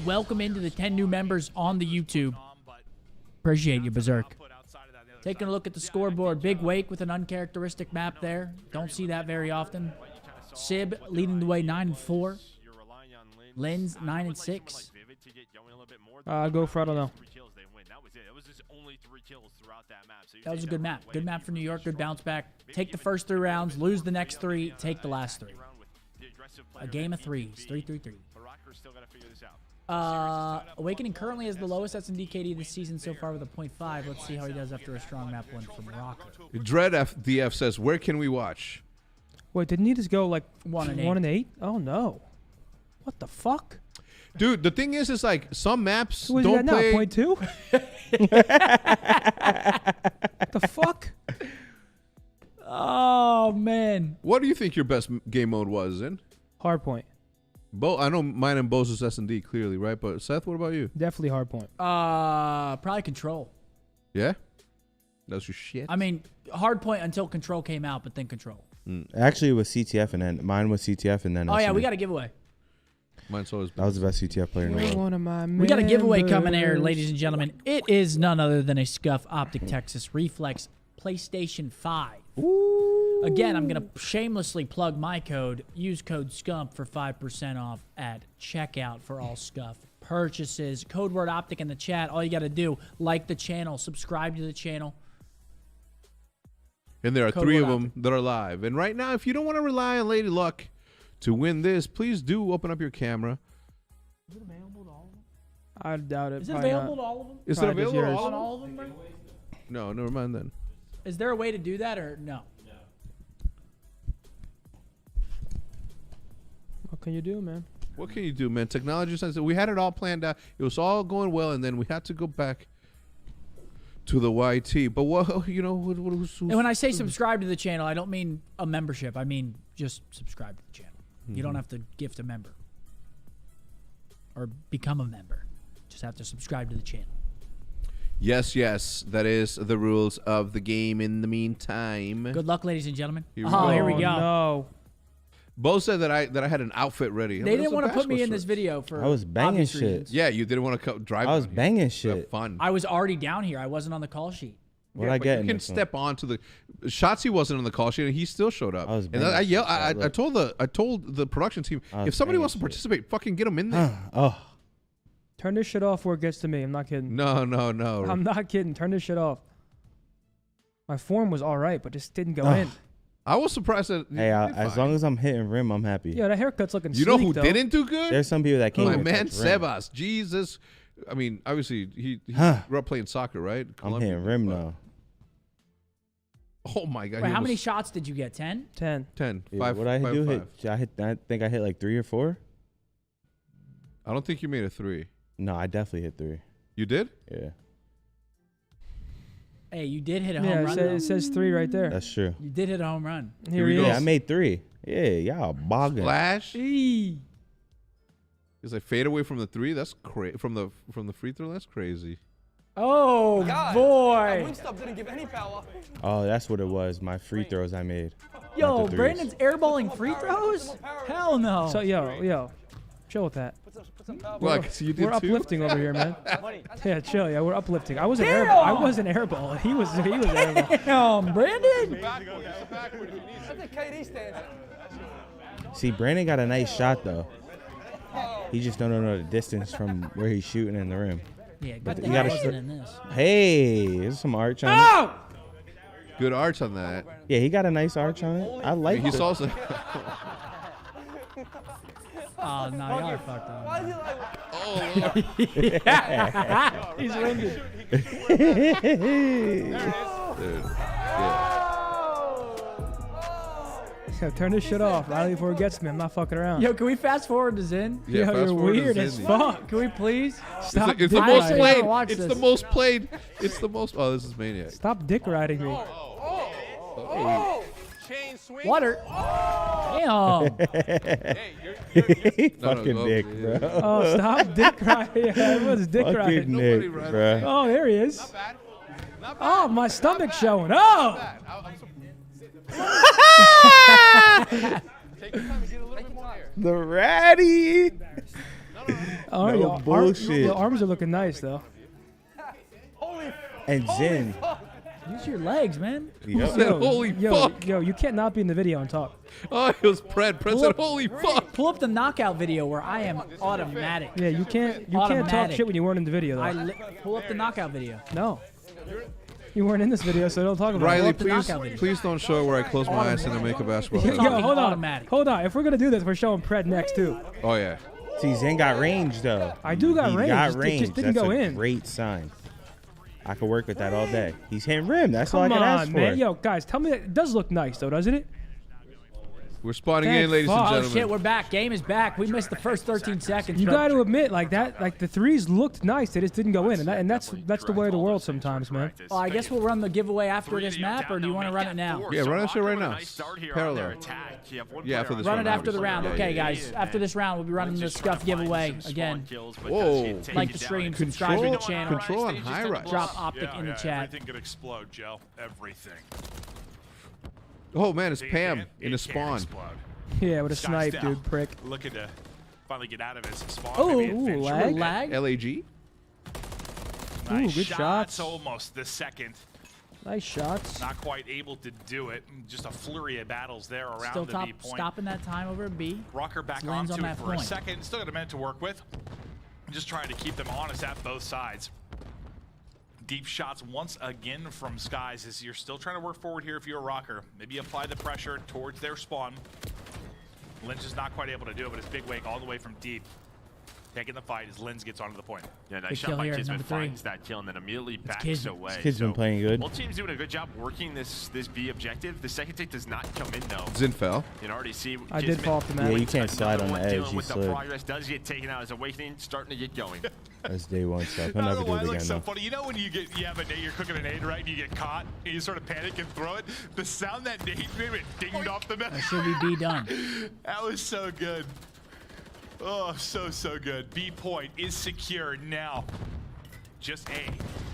Welcome into the 10 new members on the YouTube. Appreciate you, Berserk. Taking a look at the scoreboard. Big Wake with an uncharacteristic map there. Don't see that very often. Sib leading the way 9-4. Lens 9-6. Go for, I don't know. That was a good map. Good map for New York. Good bounce back. Take the first 3 rounds. Lose the next 3. Take the last 3. A game of 3s. 3-3-3. Awakening currently has the lowest S&D KD this season so far with a 0.5. Let's see how he does after a strong map win from Rocker. Dread FDF says, where can we watch? Wait, didn't he just go like 1 and 1 and 8? Oh no! What the fuck? Dude, the thing is like some maps What is he don't at now? play. 0.2? What the fuck? Oh, man. What do you think your best game mode was, in? Hardpoint. I know mine and Bo's is S&D clearly, right? But Seth, what about you? Definitely Hardpoint. Probably Control. Yeah? That's your shit? I mean, Hardpoint until Control came out, but then Control. Actually, it was CTF and then mine was CTF and then. Oh, yeah, we S&D. got a giveaway. Mine's always That was the best CTF player in the You're world. one of my We got a giveaway coming here, members. ladies and gentlemen. It is none other than a Scuff Optic Texas Reflex PlayStation 5. Again, I'm going to shamelessly plug my code. Use code SCUMP for 5% off at checkout for all Scuff purchases. Code word Optic in the chat. All you got to do, like the channel, subscribe to the channel. And there are Code 3 of word them that are live. And right now, if you don't want to rely on Lady Luck to win this, please do open up your camera. Is it available to all of them? I doubt it. Is it Probably available not. to all of them? Is it Probably just available to yours. all On of them? all of them, bro? No, never mind then. Is there a way to do that or no? What can you do, man? What can you do, man? Technology says that we had it all planned out. It was all going well, and then we had to go back to the YT. But what, you know, who's And when I say subscribe to the channel, I don't mean a membership. I mean just subscribe to the channel. You don't have to gift a member or become a member. Just have to subscribe to the channel. Yes, that is the rules of the game. In the meantime, Good luck, ladies and gentlemen. Here we go. Here we go. No. Bo said that I had an outfit ready. They didn't want to put me in this video for I was banging obvious shit. reasons. Yeah, you didn't want to drive. I was down here. banging Have shit. fun. I was already down here. I wasn't on the call sheet. What Yeah, I but get you in can this one? step on to the Shotzi wasn't on the call sheet and he still showed up. I was and banging I yelled. shit. I told the production team, I was if somebody banging wants to shit. participate, fucking get them in there. Oh, Turn this shit off before it gets to me. I'm not kidding. No. I'm not kidding. Turn this shit off. My form was all right, but just didn't go in. I was surprised that. hey, as long as I'm hitting rim, I'm happy. Yeah, that haircut's looking you know sleek, who though. didn't do good? There's some people that can't. My even man touch rim. Sebas. Jesus. I mean, obviously he Huh. grew up playing soccer, right? I'm Columbia, hitting rim but- now. Oh my God. Wait, he how many almost- shots did you get? 10? 10. 10. Yeah, Five. what I five, do five. I think I hit like 3 or 4. I don't think you made a 3. No, I definitely hit 3. You did? Yeah. Hey, you did hit a home Yeah, run. it says 3 right there. That's true. You did hit a home run. Here he Yeah, is. I made 3. Yeah, y'all bogging. Flash. Eee. Is like fade away from the 3? That's crazy. From the free throw? That's crazy. Oh, boy. Wingstop didn't give any power. Oh, that's what it was. My free throws I made. Yo, Not the threes. Brandon's airballing free throws? Hell no. So, yo, chill with that. Well, so you did We're too? uplifting over here, man. Yeah, chill. Yeah, we're uplifting. I wasn't airball. He was airball. Damn, Brandon. That's a KD stance. See, Brandon got a nice shot though. He just don't know the distance from where he's shooting in the rim. Yeah, But good you thing I gotta wasn't sh- in this. Hey, there's some arch on Oh! Good arch on that. it. Yeah, he got a nice arch on it. I like He's it. also. Oh, no, y'all are fucked up. Why is he like? Oh, Yeah. He's winded. Dude. Yeah. So turn this shit off, Riley, before it gets me. I'm not fucking around. Yo, can we fast forward to Zin? Yeah, Yo, fast you're forward to weird as Zin. fuck. Can we please stop? It's the dick most riding? played. Watch It's this. the most played. It's the most. Oh, this is Maniac. Stop dick riding me. Oh. Chain swing. Water. Damn. Fucking go, Nick, yeah. bro. Oh, stop dick riding. Yeah, everyone's dick Fucking riding. Nick, bro. Oh, there he is. Oh, my stomach's showing. Oh. The ratty. Oh, No your bullshit. Your arms are looking nice though. And Zin. Use your legs, man. Yep. Said, holy fuck. Yo, you can't not be in the video and talk. Oh, it was Pred. Pred said, holy fuck. Pull up the knockout video where I am automatic. Yeah, you can't talk Automatic. shit when you weren't in the video though. Pull up the knockout video. No. You weren't in this video, so don't talk about Riley, it. please don't show where I close my eyes and I make a basketball. Yo, shot. hold on. Automatic. Hold on. If we're gonna do this, we're showing Pred next too. Oh, yeah. See, Zin got range though. I do got He range. got It range. just didn't That's go a in. great sign. I could work with that all day. He's hitting rim. That's all I Come can ask on, for. man. Yo, guys, tell me that it does look nice though, doesn't it? We're spawning Thank in, ladies and fuck. Oh gentlemen. shit, we're back. Game is back. We missed the first 13 seconds. You bro. got to admit, like that, like the threes looked nice. They just didn't go in, and that's the way of the world sometimes, man. Well, I guess we'll run the giveaway after this map, or do you want to run it now? Yeah, run that shit right now. Parallel. Yeah, after this Run round. it after the round. Yeah, Okay, yeah, guys. After this round, we'll be running the Scump giveaway again. Whoa. Like the stream, subscribe to the channel. Control on high rise. Drop Optic in the chat. Everything could explode, Joe. Everything. Oh, man, it's Pam in a spawn. Yeah, with a Sky snipe, Style dude, prick. Looking to finally get out of his spawn. Oh, maybe and finish lag. it. Lag. LAG? Nice good shots. Almost the second. Nice shots. Not quite able to do it. Just a flurry of battles there around Still the top, B point. stopping that time over at B. Rocker back Lands onto on it that for a point. second. Still got a minute to work with. Just trying to keep them honest at both sides. Deep shots once again from Skies as you're still trying to work forward here if you're a Rocker. Maybe apply the pressure towards their spawn. Lynch is not quite able to do it, but it's Big Wake all the way from deep. Taking the fight as Linz gets onto the point. Yeah, Big nice kill shot by here, Kismet, number 3. finds that kill and then immediately backs Kismet. away. This kid's been playing good. Both teams doing a good job working this B objective. The second take does not come in though. Zin fell. You can already see I did Kismet fall off the map. Yeah, you can't slide on the one edge. dealing He with the slid. progress does get taken out. His awakening starting to get going. That's day one stuff. He'll I never don't do know why it it looks again so though. funny. You know when you have a nade, you're cooking a nade, right? And you get caught, and you sort of panic and throw it. The sound that nade made, it dinged off the map. That should be B done. That was so good. Oh, so good. B point is secure now. Just A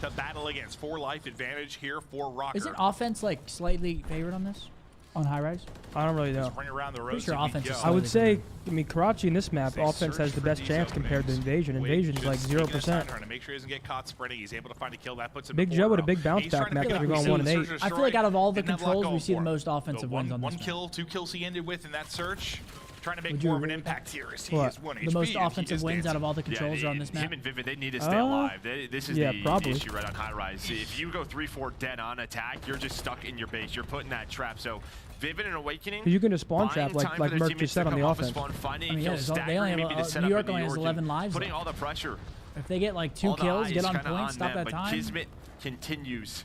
to battle against. 4 life advantage here for Rocker. Isn't offense like slightly favored on this? On high rise? I don't really know. Just ring around the Pretty rows sure if we offense is go. I would slightly say, I mean, Karachi in this map, They offense search has the for best these chance compared to openings. Invasion. Wade Invasion's like just taking his time, 0%. trying to make sure he doesn't get caught sprinting. He's able to find a kill. That puts him Big at Joe 4 with a in big bounce He's back trying to map pick if up you're going the 1 and 8. search and I feel like destroy. out of all the Didn't have a lot controls, we going see the for him. most offensive The wins on one this map. kill, 2 kills he ended with in that search. Trying to make Would more you of an agree? impact here as he What? is 1 The HP most and he offensive just wins dances. out of all the controls are on this map? Him and Vivid, they need to stay alive. This is yeah, the probably. issue right on high rise. If you go 3-4 dead on attack, you're just stuck in your base. You're put in that trap. So Vivid and Awakening. Because you can just spawn trap buying like time for their Merc teammates just said to on the come off offense. spawn, finding I mean, yeah, kills, they only have staggering maybe to set New up York in only has York 11 and lives, Putting though. all the pressure. If they get like 2 all the kills, eyes get on kinda point, stop them, that but time. Kismet continues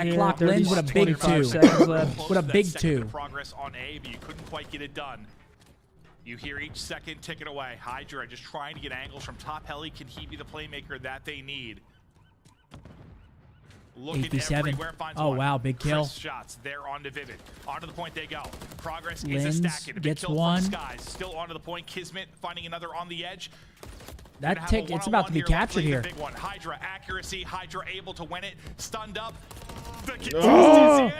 that here. clock, Lynn, with a big 25 2. seconds left. With a big Second 2. of progress on A, but you couldn't quite get it done. You hear each second ticking away. Hydra just trying to get angles from top heli. Can he be the playmaker that they need? Looking 87. everywhere, finds Oh, one. wow, big kill. Crisp shots there onto Vivid. Onto the point they go. Progress Lens is a stacking. A big gets kill one. from Skies. Still onto the point. Kismet finding another on the edge. That Gonna have tick, a it's about to be one-on-one captured here. here. Luckily, the big one. Hydra accuracy. Hydra able to win it. Stunned up.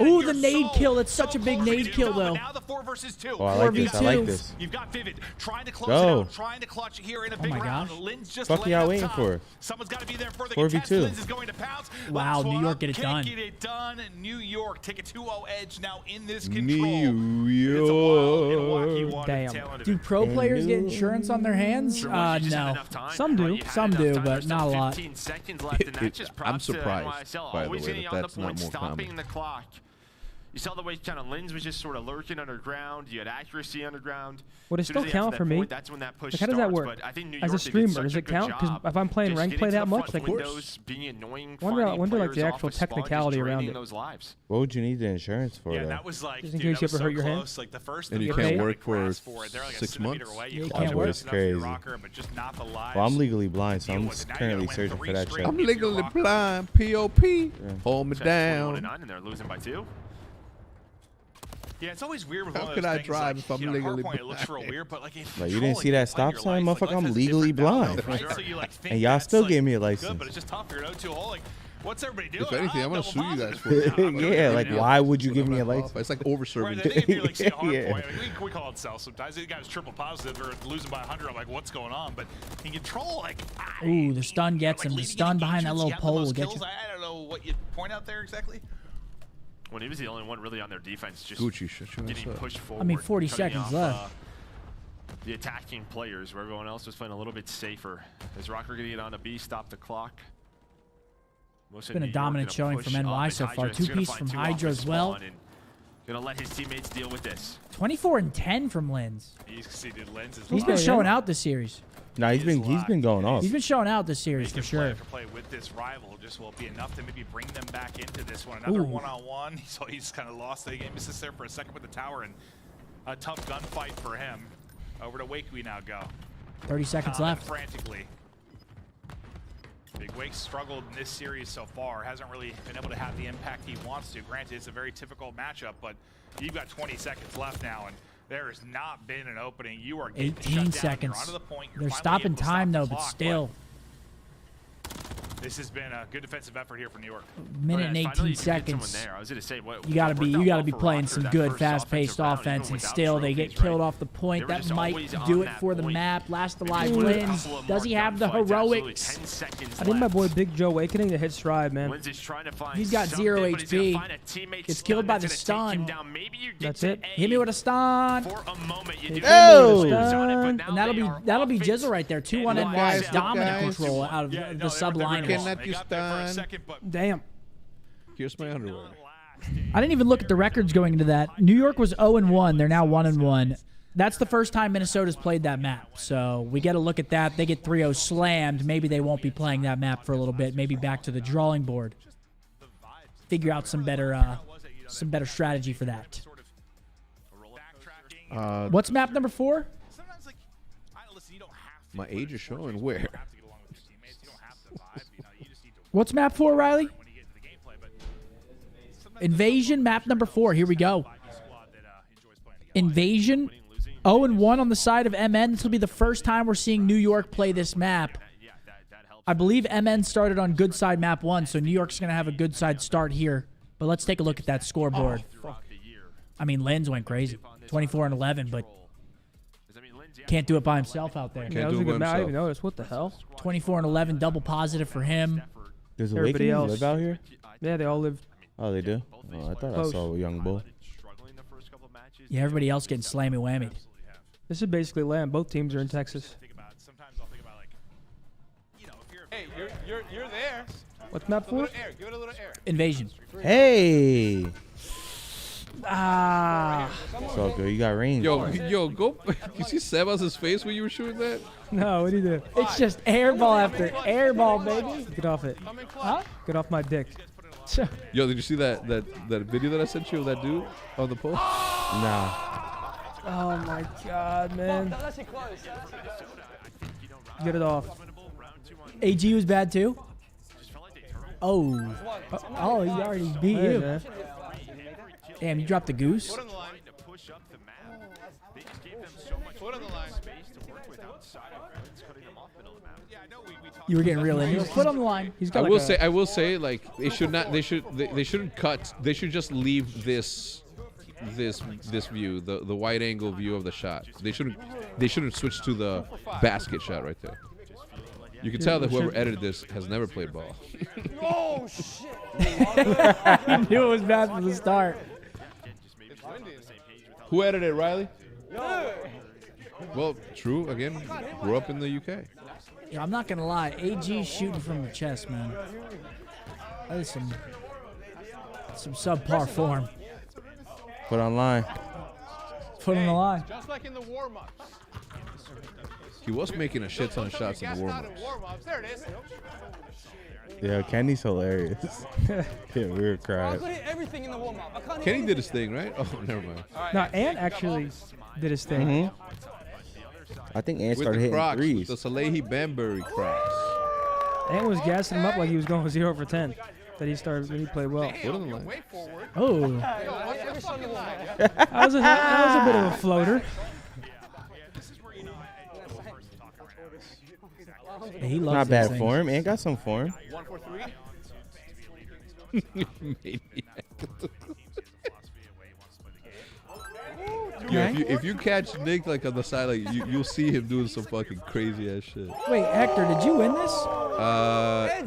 Ooh, the nade kill. That's such a big nade kill, though. Now the 4 versus 2. Oh, I like this. I like this. You've got Vivid trying to close Go. it out, trying to clutch here in a big my round. gosh. Lynn's just Fuck laying y'all up waiting top. for? Someone's got to be there for the 4v2. contest. Lynn's is going to pounce. Wow, Last New one York up. get it done. Can't get it done. New York take a 2-0 edge now in this control. New It's a wild York. Milwaukee one Damn. tail end of Do it. pro players get insurance on their hands? No. Some do. Some do, but not a lot. 15 seconds left, and that's just I'm props to surprised, NYSL. by the Always way, getting that on that's the not point, more stopping common. the clock. You saw the way kind of Lins was just sort of lurking underground. You had accuracy underground. Would it As soon still as they got to count that for me? point, that's when that push Like, how does that starts, work? but I think New As a York, they did streamer, such does a it good count? 'Cause job if I'm playing just ranked getting play to that the much, front like, windows, being annoying, wonder finding like the players actual off a spawn, technicality just around draining it. those lives. What would you need the insurance for? Yeah, though? that was like, Just in dude, case that you was ever hurt your hand? close. Like the first, And you the can't first work like, for grasp for it. They're like a 6 centimeter months? away. Yeah, you You can't can't work. work. Crazy. Rocker, but just not the lives. Well, I'm legally blind, so Deal I'm with it. Now you currently gotta win searching for 3 that straight. shit. I'm legally blind. P.O.P. Hold me So that's down. 21-9, and they're losing by 2. Yeah, it's always weird with How one of could those I things, drive like, if I'm you know, legally Hardpoint, it looks real blind? weird, but like, Like, you didn't see that stop sign, motherfucker? I'm has a legally different value, blind. right? So you, like, think And y'all that's, still like, gave me a good, license. but it's just tough. You're an 0-2 hole. Like, what's everybody doing? If anything, I'm gonna double sue you guys positive. for it. Yeah, like, why would you give me a license? It's like Right, over-serving. I think if you like see a hard Yeah. point, like, we call it self sometimes. The guy's triple positive or losing by 100. I'm like, what's going on? But in control, like, Ooh, the stun gets him. The stun behind that little pole will get you. I don't know what you point out there exactly. When he was the only one really on their defense, just Gucci, shut your ass getting up. pushed forward. I mean, 40 cutting seconds off, left. The attacking players, where everyone else was playing a little bit safer. Is Rocker going to get on a B, stop the clock? It's been a dominant showing from NY so far. 2-piece from Hydra as well. Going to let his teammates deal with this. 24 and 10 from Lens. He's exceeded lenses. He's been showing out this series. Nah, he's been going off. He's been showing out this series for sure. Play with this rival just will be enough to maybe bring them back into this one. Another Ooh. one-on-one. So he's kind of lost the game. Misses there for a second with the tower, and a tough gunfight for him. Over to Wake we now go. 30 seconds left. Frantically. Big Wake's struggled in this series so far. Hasn't really been able to have the impact he wants to. Granted, it's a very typical matchup, but you've got 20 seconds left now, and there has not been an opening. You are getting 18 shut down. seconds. You're onto the point. You're They're finally stopping able to stop time the though, but clock, still. This has been a good defensive effort here for New York. Minute and 18 seconds. You gotta be playing some good, fast-paced offense, and still they get killed off the point. That might do it for the map. Last alive wins. Does he have the heroics? I need my boy Big Joe Awakening to hit stride, man. He's got 0 HP. Gets killed by the stun. That's it. Hit me with a stun. Oh! And that'll be Jizzle right there. 2-1 NY's dominant control out of the sub-line. Cannot you stun? Damn. Here's my underwear. I didn't even look at the records going into that. New York was 0-1. They're now 1-1. That's the first time Minnesota's played that map. So we get a look at that. They get 3-0 slammed. Maybe they won't be playing that map for a little bit. Maybe back to the drawing board. Figure out some better strategy for that. What's map number 4? My age is showing where? What's map 4, Riley? Invasion, map number 4. Here we go. Invasion, 0-1 on the side of MN. This will be the first time we're seeing New York play this map. I believe MN started on good side map 1, so New York's going to have a good side start here. But let's take a look at that scoreboard. I mean, Lens went crazy. 24 and 11, but can't do it by himself out there. Yeah, that was a good match. I didn't even notice. What the hell? 24 and 11, double positive for him. Does Everybody Awakening else live out here? Yeah, they all live. Oh, they do? Oh, I thought Close. I saw a young bull. Yeah, everybody else getting slammy whammied. This is basically land. Both teams are in Texas. Hey, you're there. What's map 4? Give it a little air. Invasion. Hey! Ah. It's all good. You got range. Yo, go. You see Sebas' face when you were shooting that? No, what do you do? It's just airball after airball, baby. Get off it. Huh? Get off my dick. Yo, did you see that video that I sent you of that dude on the post? Nah. Oh my god, man. Get it off. AG was bad too. Oh. Oh, he already beat Hey, you. man. Damn, you dropped the goose. You were getting real in. He's foot on the line. He's got I will say, like they shouldn't cut. They should just leave this view, the wide angle view of the shot. They shouldn't switch to the basket shot right there. You can tell that whoever edited this has never played ball. Oh shit! I knew it was bad from the start. Who edited it, Riley? Well, true. Again, grew up in the UK. Yeah, I'm not gonna lie. AG shooting from the chest, man. That is some subpar form. Put on line. Put on the line. Just like in the warm-ups. He was making a shit ton of shots in the warm-ups. There it is. Yeah, Kenny's hilarious. Yeah, we were I crying. could hit everything in the warm-up. Kenny did his thing, right? Oh, never mind. No, Ant actually did his thing. I think Ant With started the hitting Crocs, threes. with the Salehi Banbury Crocs. Ant was gassing him up like he was going 0 for 10. That he started when he played well. Put on the line. Oh. That was a bit of a floater. Yeah, he loves Not these bad things. form. Ant got some form. 1 for 3. Yo, if you catch Nick like on the side, like you'll see him doing some fucking crazy ass shit. Wait, Hector, did you win this?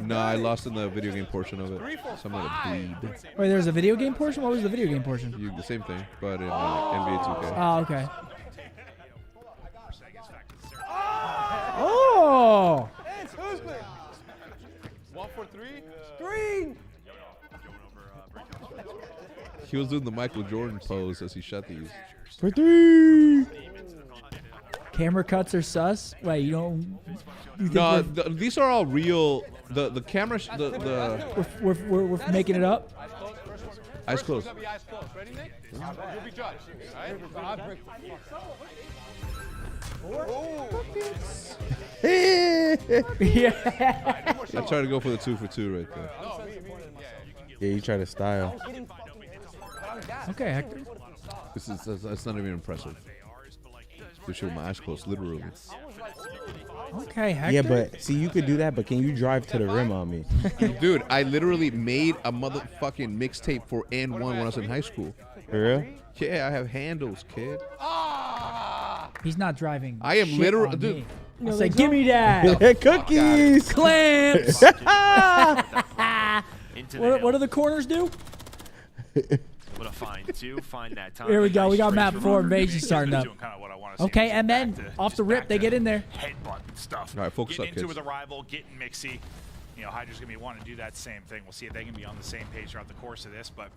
No, I lost in the video game portion of it. So I'm gonna bleed. Wait, there's a video game portion? What was the video game portion? The same thing, but in NBA 2K. Oh, okay. Oh! 1 for 3. Green. He was doing the Michael Jordan pose as he shot these. For 3. Camera cuts are sus? Wait, you don't... You think No, these are all real. The camera, we're making it up? Eyes closed. Eyes closed. Ready, Nick? You'll be judged. All right? Yeah. I tried to go for the 2 for 2 right there. Yeah, you try to style. Okay, Hector. That's not even impressive. Just show my eyes closed, literally. Okay, Hector. Yeah, but see, you could do that, but can you drive to the rim on me? Dude, I literally made a motherfucking mixtape for N1 when I was in high school. For real? Yeah, I have handles, kid. He's not driving. I am shit literally, on dude. me. I'll say, give me that. Cookies. Clamps. What do the corners do? Able to find two, find that time. Here we go. Nice We got straight map from 4 Robert. invasion starting up. Okay, MN off the rip. They get in there. Headbutt stuff. All right, focus Getting up, into kids. with a rival, getting mixy. You know, Hydra's gonna be wanting to do that same thing. We'll see if they can be on the same page throughout the course of this, but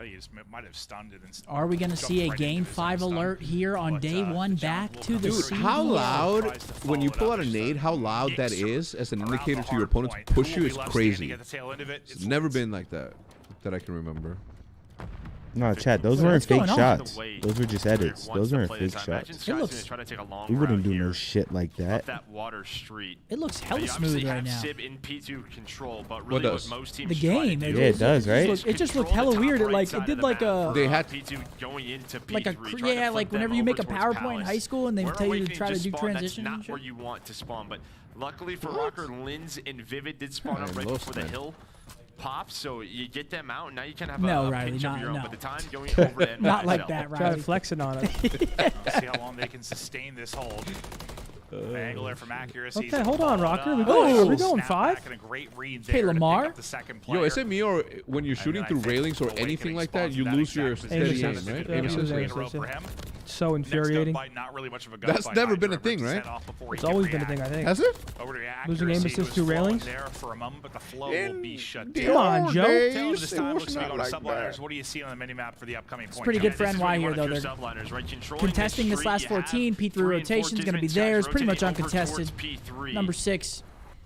he just might have stunned it. And Are we going to see a jumped right Game into 5 alert here on day 1 back to the Dude, scene? how loud, when you pull out a nade, how loud that is as an indicator to your opponent to push you is crazy. It's never been like that I can remember. No, Chad, those weren't fake shots. Those were just edits. Those weren't fake shots. It looks, We wouldn't do no shit like that. That water street. it looks hella You smooth obviously right have now. Sib in P2 control, but What really does? most teams The try to game. do Yeah, it does, right? It just looked hella weird. It did like a... They had P2 going into P3, like a trying to yeah, flip like them whenever you make a over towards PowerPoint in Palace. high school and they Where tell you to Awakening try to just do spawned, transition. That's and not shit. where you want to spawn, but luckily for Rocker, Linz and Vivid did spawn up Man, right most before the men. hill pops, so you get them out, and now you can have No, a Riley, pinch of your own, no. but the time going over to Not like NYSL. that, Try to Riley. flex it on us. see how long they can sustain this hold. Angle there from accuracy. Okay, hold on, Rocker. We Oh. are we going 5? And a great read Hey, there to pick Lamar. up the second player. Yo, is it me or when you're shooting I through think railings or Awakening anything like spawns that, you in that lose your exact steady position. aim, Yeah, right? yeah, Aim yeah, assist. yeah. in a row for him. So Next infuriating. gunfight, not really much of a That's gunfight. never Hydra been a rips thing, his right? head off before he It's can always been a react. thing, I think. Has it? Over to Losing aim accuracy, assist was through flowing railings? there for a moment, but the flow will be shut the down. Come on, old Joe. days, Tail of this it time was looks to be not going like to subliners. that. What do you see on the minimap for the upcoming point? Pretty good This for is NY where you here, wanna though. do They're subliners, right? Controlling contesting this street, last you have 14. P3 3 and 4 rotation's going to be Kismet theirs. guys Pretty much rotating over uncontested. towards P3. Number 6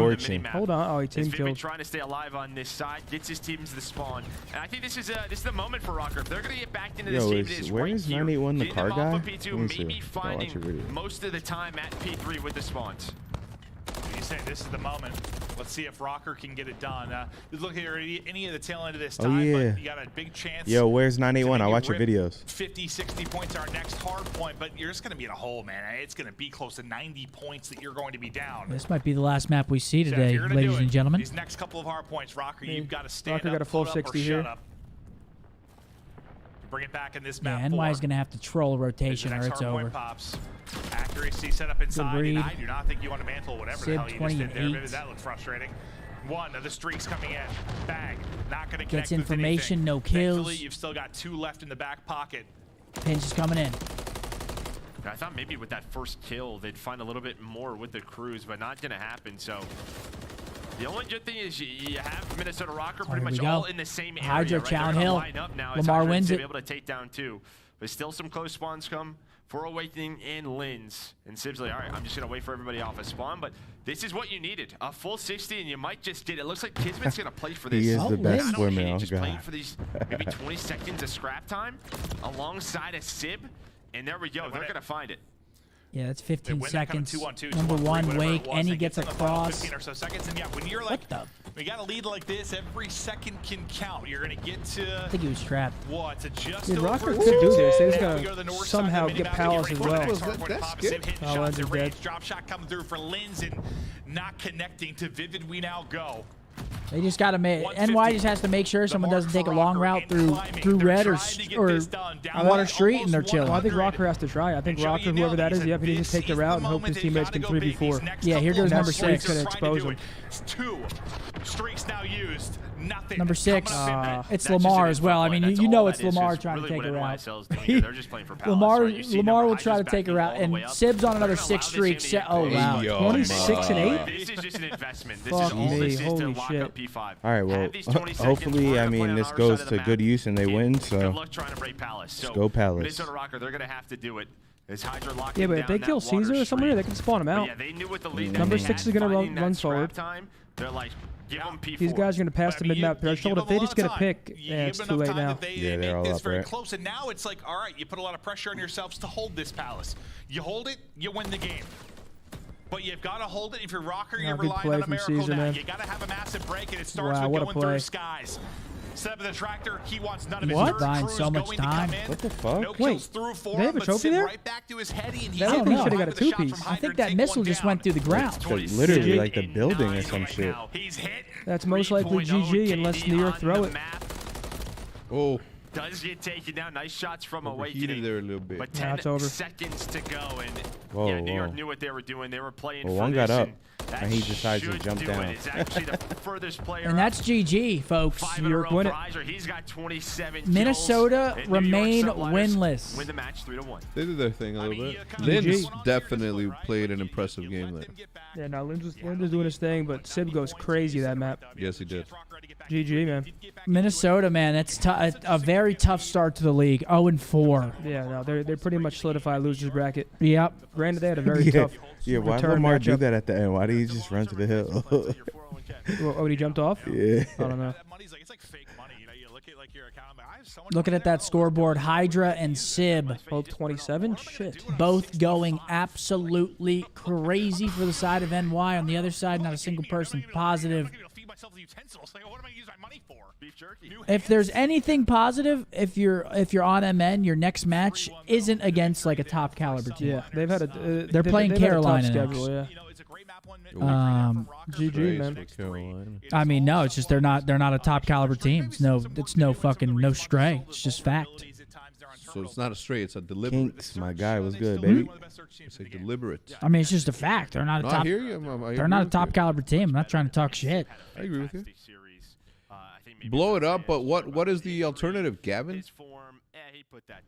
Scorching. Hold on. Oh, he team He's been killed. trying to stay alive on this side, gets his team to the spawn. And I think this is the moment for Rocker. If they're going to get back into this Yo, team, it is where right is here. 981 the Getting car them guy? off of P2, Let me see. maybe I'll watch a video. finding most of the time at P3 with the spawns. you say, this is the moment. Let's see if Rocker can get it done. Look at any of the tail end of this Oh, time, yeah. but you got a big chance. Yo, where's 981? I to watch your maybe videos. 50, 60 points our next hard point, but you're just going to be in a hole, man. It's going to be close to 90 points that you're going to be down. This might be the last map we see So if today, you're gonna ladies do and it, gentlemen. These next couple of hard points, Rocker, you've got to stand Rocker up, got a full put up, 60 or here. shut up. Bring it back in this Yeah, map. NY is going to have to troll a As the rotation or next it's hard point over. pops. Accuracy set up inside, and read. I do not think you want to mantle whatever Sib the hell you just did there. 28. Maybe that looked frustrating. One of the streaks coming in. Bang. Not going to connect Gets with information, anything. no Thankfully, kills. you've still got 2 left in the back pocket. Pinch is coming in. I thought maybe with that first kill, they'd find a little bit more with the crews, but not going to happen. So the only good thing is you have Minnesota Rocker pretty Here we much go. all in the same area. Hydra, right? Chown They're gonna Hill. line up now. Lamar wins to it. be able to take down 2. There's still some close spawns come for Awakening and Linz. And Sib's like, all right, I'm just going to wait for everybody off a spawn. But this is what you needed. A full 60, and you might just get it. It looks like Kismet's going to play for this. He is the best I don't swimmer. hate it. Oh, Just playing God. for these maybe 20 seconds of scrap time alongside a Sib. And there we go. They're going to find it. Yeah, that's 15 When that kind of seconds. 2-on-2, Number 2-on-3, one, whatever Wake, it was, and he that gets in the final across. 15 or so seconds, and yeah, when you're like, we got a lead like this, every second can count. You're gonna get to. I think he was trapped. What? To just Dude, over Rocker 2. could do this. They just Now we gotta go to the north somehow side of the get minimap, Palace ready as for the well. next hard point pop. Sim hitting Oh, shots Len's at is range. dead. Drop shot coming through for Linz and not connecting. To Vivid we now go. They just got to make NY just has to make sure someone doesn't take a long route through red or Water Street and they're chilling. Well, I think Rocker has to try. I think Rocker, whoever that is, he needs to take the route and hope his teammates can 3v4. Yeah, here goes number 6. Going to expose him. 2 streaks now used. Nothing. Number 6. It's That's Lamar just as well. I info play. mean, That's you all know that it's is. Lamar It's trying to really take what her out. NYSL is doing here. They're just playing for Palace, Lamar, right? You see Lamar will Hydra's try to backing take her out, all the and way up. Sib's on another They're gonna 6 allow this streak. in Oh, the wow. end. 26 and 8? This is just an investment. This Fuck is all me, this is to holy lock shit. up P5. All right, well, Have these 20 seconds. hopefully, We're I gonna play mean, on this our goes side of to the good map. use and they win, Good so luck trying to break Palace. So let's go Palace. Minnesota Rocker, they're going to have to do it. As Hydra locking Yeah, but if down they that kill water Caesar or somebody, streak. they can spawn him But out. yeah, they knew what the lead that Number they 6 had is going to fighting that run scrap forward. Time. They're like, give them P4. These guys are going to pass the mid-map threshold. If they just get a pick, yeah, it's too late now. Yeah, they're all up, very right? close, and now it's like, all right, you put a lot of pressure on yourselves to hold this Palace. You hold it, you win the game. But you've got to hold it. If you're Rocker, you're good relying play on a from miracle Caesar, now. man. You got to have a massive break, and it starts Wow, with what a going play. through skies. Set up the tractor. He wants none of his What? dirt. Buying Crew's so much going to time. come in. What the fuck? No Wait, kills through for they have him, a but trophy Sim there? right back to his heady, and he's That able thing to should've find got a the shot from two-piece. I Hydra think and that take missile one just down. went through the ground. It's like literally like the building or some shit. He's hit. That's most likely GG unless New York throw it. Oh, Does get taken down. Nice shots from overheated Awakening. there a little bit. But Nah, 10 it's over. seconds to go, and Whoa, yeah, New York whoa. knew what they were doing. They were playing Well, for one this, got up, that and he decides to should jump do down. It. It's actually the furthest player And that's GG, folks. 5 in New a York row win for it. Heiser. He's got 27 Minnesota kills, and New York remain Subliners winless. Win the match 3-1. they did their thing a little bit. GG. Linz definitely played an impressive game there. Yeah, no, Linz was doing his thing, but Sib goes crazy that map. Yes, he did. GG, man. Minnesota, man, that's a very tough start to the league. 0-4. Yeah, no, they're pretty much solidified losers bracket. Yep. Granted, they had a very Yeah, tough yeah. Why did return Lamar do matchup. that at the end? Why did he just run to the hill? Oh, he jumped off? Yeah. I don't know. It's like fake money. You know, you look at like your account. I have someone Looking at that scoreboard, Hydra and Sib Both 27? Shit. both going absolutely crazy for the side of NY. On the other side, not a single person positive. feed myself the utensils. Like, what am I using my money for? Beef jerky. If there's anything positive, if you're on MN, your next match isn't against like a top caliber team. Yeah, they've had a. They're playing they've had a tough Carolina schedule, next. yeah. Um, GG, man. For Carolina. I mean, no, it's just they're not a top caliber team. It's no fucking no stray. It's just fact. So it's not a straight, it's a deliberate. Kinks, my guy was good, baby. It's a deliberate. I mean, it's just a fact. They're not a No, top. I hear you. I They're agree not a with top you. caliber team. I'm not trying to talk shit. I agree with you. Blow it up, but what is the alternative, Gavin? He put that.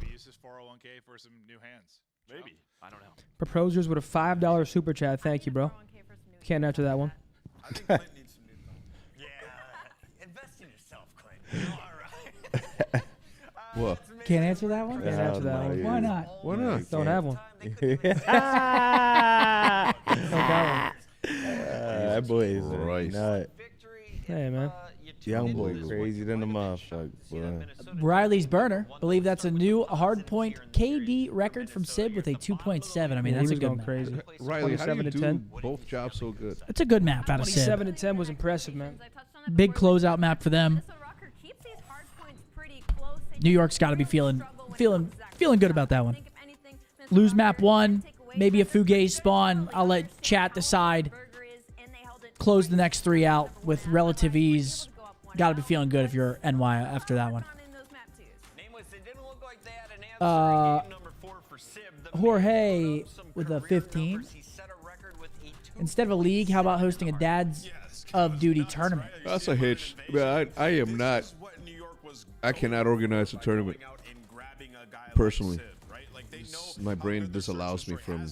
Maybe use his 401k for some new hands. Maybe. I don't know. Proposers with a $5 super chat. Thank you, bro. Can't answer that one. I think Clint needs some new thumbs. Yeah. Invest in yourself, Clint. All right. What? Can't answer that one. Can't answer that one. Why not? Why not? Don't have one. Don't got one. That boy is Christ. a nut. Hey, man. Young boy crazy than the motherfucker. Boy. Riley's burner. Believe that's a new Hardpoint KD record from Sib with a 2.7. I mean, that's a good going map. crazy. Riley, how do you 27 to do 10. both jobs so good? It's a good map out of Sib. 7 and 10 was impressive, man. Big closeout map for them. New York's got to be feeling good about that one. Lose map 1, maybe a Fugazi spawn. I'll let chat decide. Close the next 3 out with relative ease. Got to be feeling good if you're NY after that one. Jorge with a 15. Instead of a league, how about hosting a Dads of Duty tournament? That's a hitch. Man, I am not. I cannot organize a tournament personally. My brain disallows me from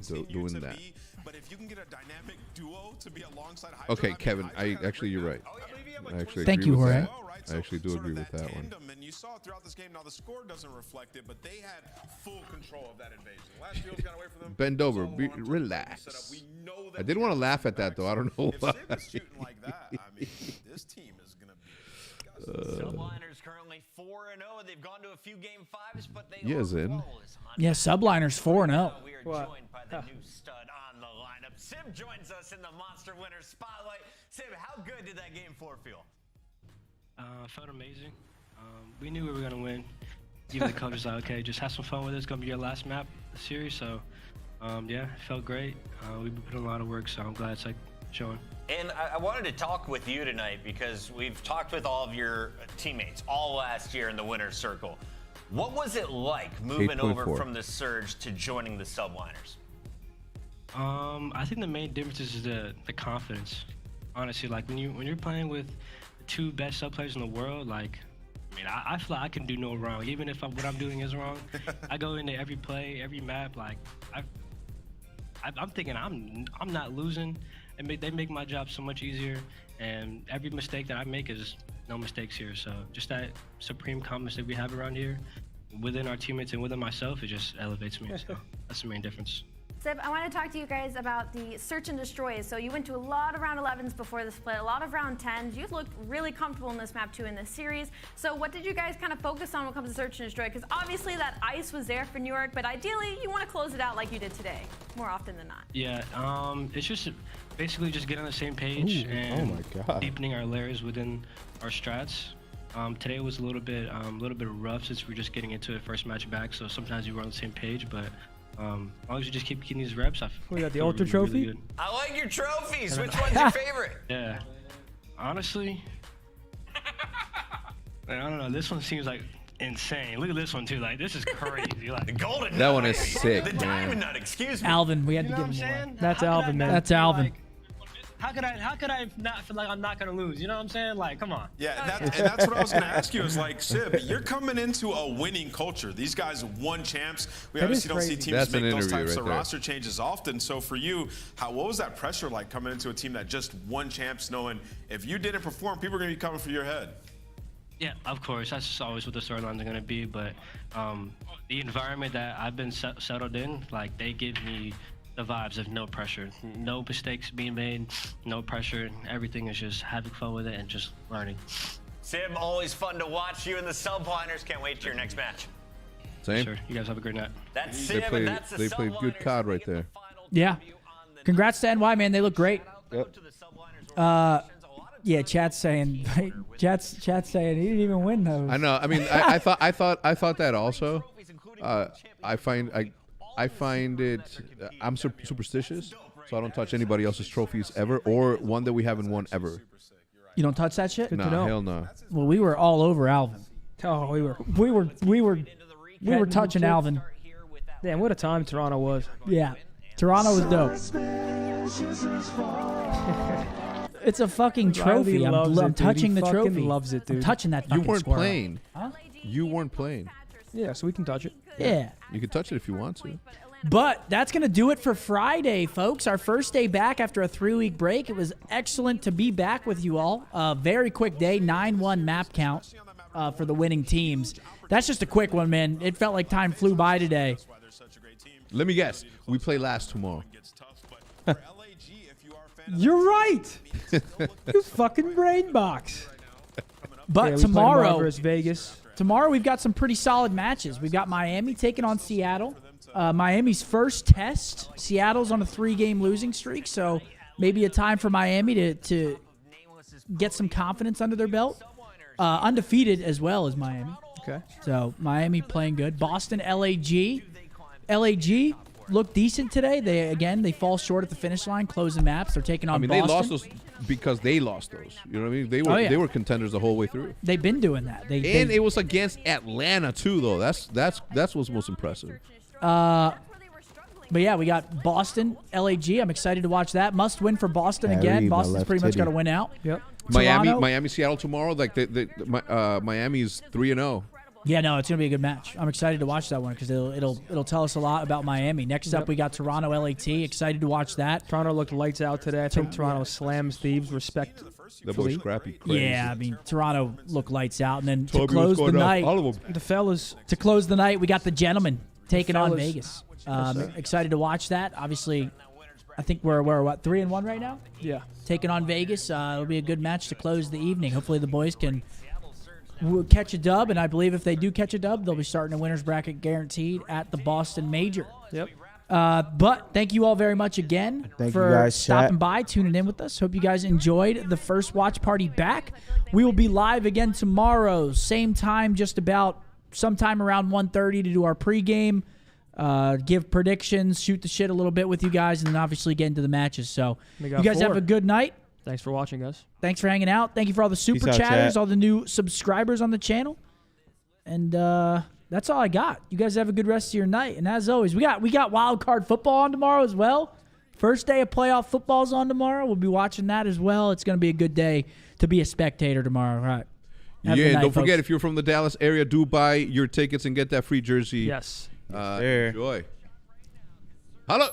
doing that. Okay, Kevin. You're right. I actually Thank agree you, with Jorge. that. I actually do agree with that one. And you saw throughout this game, now the score doesn't reflect it, but they had full control of that invasion. Last field got away from them. Bend over. Relax. I didn't want to laugh at that, though. I don't know why. Shooting like that, I mean, this team is going to be Subliners currently 4-0. They've gone to a few game 5s, but they Yeah, Subliners 4-0. We are joined by the new stud on the lineup. Sib joins us in the Monster Winners Spotlight. Sib, how good did that game 4 feel? Felt amazing. We knew we were gonna win. Even the coach was like, okay, just have some fun with it. It's gonna be your last map of the series. So, yeah, it felt great. We've been putting a lot of work, so I'm glad it's like showing. And I wanted to talk with you tonight because we've talked with all of your teammates all last year in the winner's circle. What was it like moving over from the Surge to joining the Subliners? I think the main difference is the confidence. Honestly, like when you're playing with the 2 best sub players in the world, like, I mean, I feel like I can do no wrong, even if what I'm doing is wrong. I go into every play, every map, like I'm thinking I'm not losing, and they make my job so much easier. And every mistake that I make is no mistakes here. So just that supreme confidence that we have around here, within our teammates and within myself, it just elevates me. So that's the main difference. Sib, I want to talk to you guys about the search and destroys. So you went to a lot of round 11s before the split, a lot of round 10s. You've looked really comfortable in this map too in this series. So what did you guys kind of focus on when it comes to search and destroy? Because obviously that ice was there for New York, but ideally you want to close it out like you did today, more often than not. Yeah, it's just basically just getting on the same page and deepening our layers within our strats. Today was a little bit rough since we're just getting into it first match back. So sometimes we were on the same page, but as long as you just keep getting these reps, we got the Ultra Trophy? Really I like your trophies. Which one's your favorite? Yeah. Honestly, I don't know. This one seems like insane. Look at this one too. Like, this is crazy. Like the golden. That one is sick, The diamond nut. Excuse me. Alvin, we had to give him more. That's Alvin, man. That's Alvin. How could I not feel like I'm not gonna lose? You know what I'm saying? Like, come on. Yeah, and that's what I was going to ask you. Is like, Sib, you're coming into a winning culture. These guys won champs. We obviously don't see teams make those types of roster changes often. So for you, what was that pressure like coming into a team that just won champs, knowing if you didn't perform, people are going to be coming for your head? Yeah, of course. That's just always what the storylines are going to be. But the environment that I've been settled in, like, they give me the vibes of no pressure, no mistakes being made, no pressure. Everything is just having fun with it and just learning. Sib, always fun to watch you in the Subliners. Can't wait to your next match. Same. Sure. You guys have a great night. That's Sib, and that's the They played good COD right there. Yeah. Congrats to NY, man. They look great. Yep. Yeah, chat's saying chat's saying he didn't even win those. I know. I mean, I thought that also. I find it. I'm superstitious, so I don't touch anybody else's trophies ever, or one that we haven't won ever. You don't touch that shit? No, hell no. Well, we were all over Alvin. Oh, we were touching Alvin. Damn, what a time Toronto was. Yeah, Toronto was dope. It's a fucking trophy. I'm touching the trophy. Loves it, dude. I'm touching that. You weren't squirrel. playing. Huh? You weren't playing. Yeah, so we can touch it. Yeah. You can touch it if you want to. But that's going to do it for Friday, folks. Our first day back after a 3-week break. It was excellent to be back with you all. Very quick day, 9-1 map count for the winning teams. That's just a quick one, man. It felt like time flew by today. Let me guess. We play last tomorrow. You're right. You fucking brain box. But Okay, tomorrow, versus Vegas. Tomorrow we've got some pretty solid matches. We've got Miami taking on Seattle. Miami's first test. Seattle's on a 3-game losing streak, so maybe a time for Miami to get some confidence under their belt. Undefeated as well as Miami. Okay. So Miami playing good. Boston, LAG. LAG looked decent today. They fall short at the finish line, closing maps. They're taking on Boston. They lost those because they lost those. You know what I mean? They were contenders the whole way through. They've been doing that. It was against Atlanta too, though. That's what's most impressive. But yeah, we got Boston, LAG. I'm excited to watch that. Must win for Boston again. Boston's pretty much got to win out. Yep. Miami, Seattle tomorrow. Like Miami's 3-0. Yeah, no, it's gonna be a good match. I'm excited to watch that one because it'll tell us a lot about Miami. Next up, we got Toronto, LAT. Excited to watch that. Toronto looked lights out today. I think Toronto slams Thieves. Respect. The boy Scrappy. Crazy. Yeah, I mean Toronto looked lights out, and then to close the night, the fellas. To close the night, we got the gentlemen taking on Vegas. Excited to watch that. Obviously, I think we're what 3-1 right now. Yeah, taking on Vegas. It'll be a good match to close the evening. Hopefully, the boys can catch a dub, and I believe if they do catch a dub, they'll be starting a winner's bracket guaranteed at the Boston Major. Yep. But thank you all very much again for stopping by, tuning in with us. Hope you guys enjoyed the first watch party back. We will be live again tomorrow, same time, just about sometime around 1:30 to do our pregame, give predictions, shoot the shit a little bit with you guys, and then obviously get into the matches. So you guys have a good night. Thanks for watching, guys. Thanks for hanging out. Thank you for all the super chatters, all the new subscribers on the channel. And that's all I got. You guys have a good rest of your night. And as always, we got wild card football on tomorrow as well. First day of playoff football's on tomorrow. We'll be watching that as well. It's going to be a good day to be a spectator tomorrow. All right. Have a good night, don't forget, folks. if you're from the Dallas area, do buy your tickets and get that free jersey. Yes. Enjoy. Hello.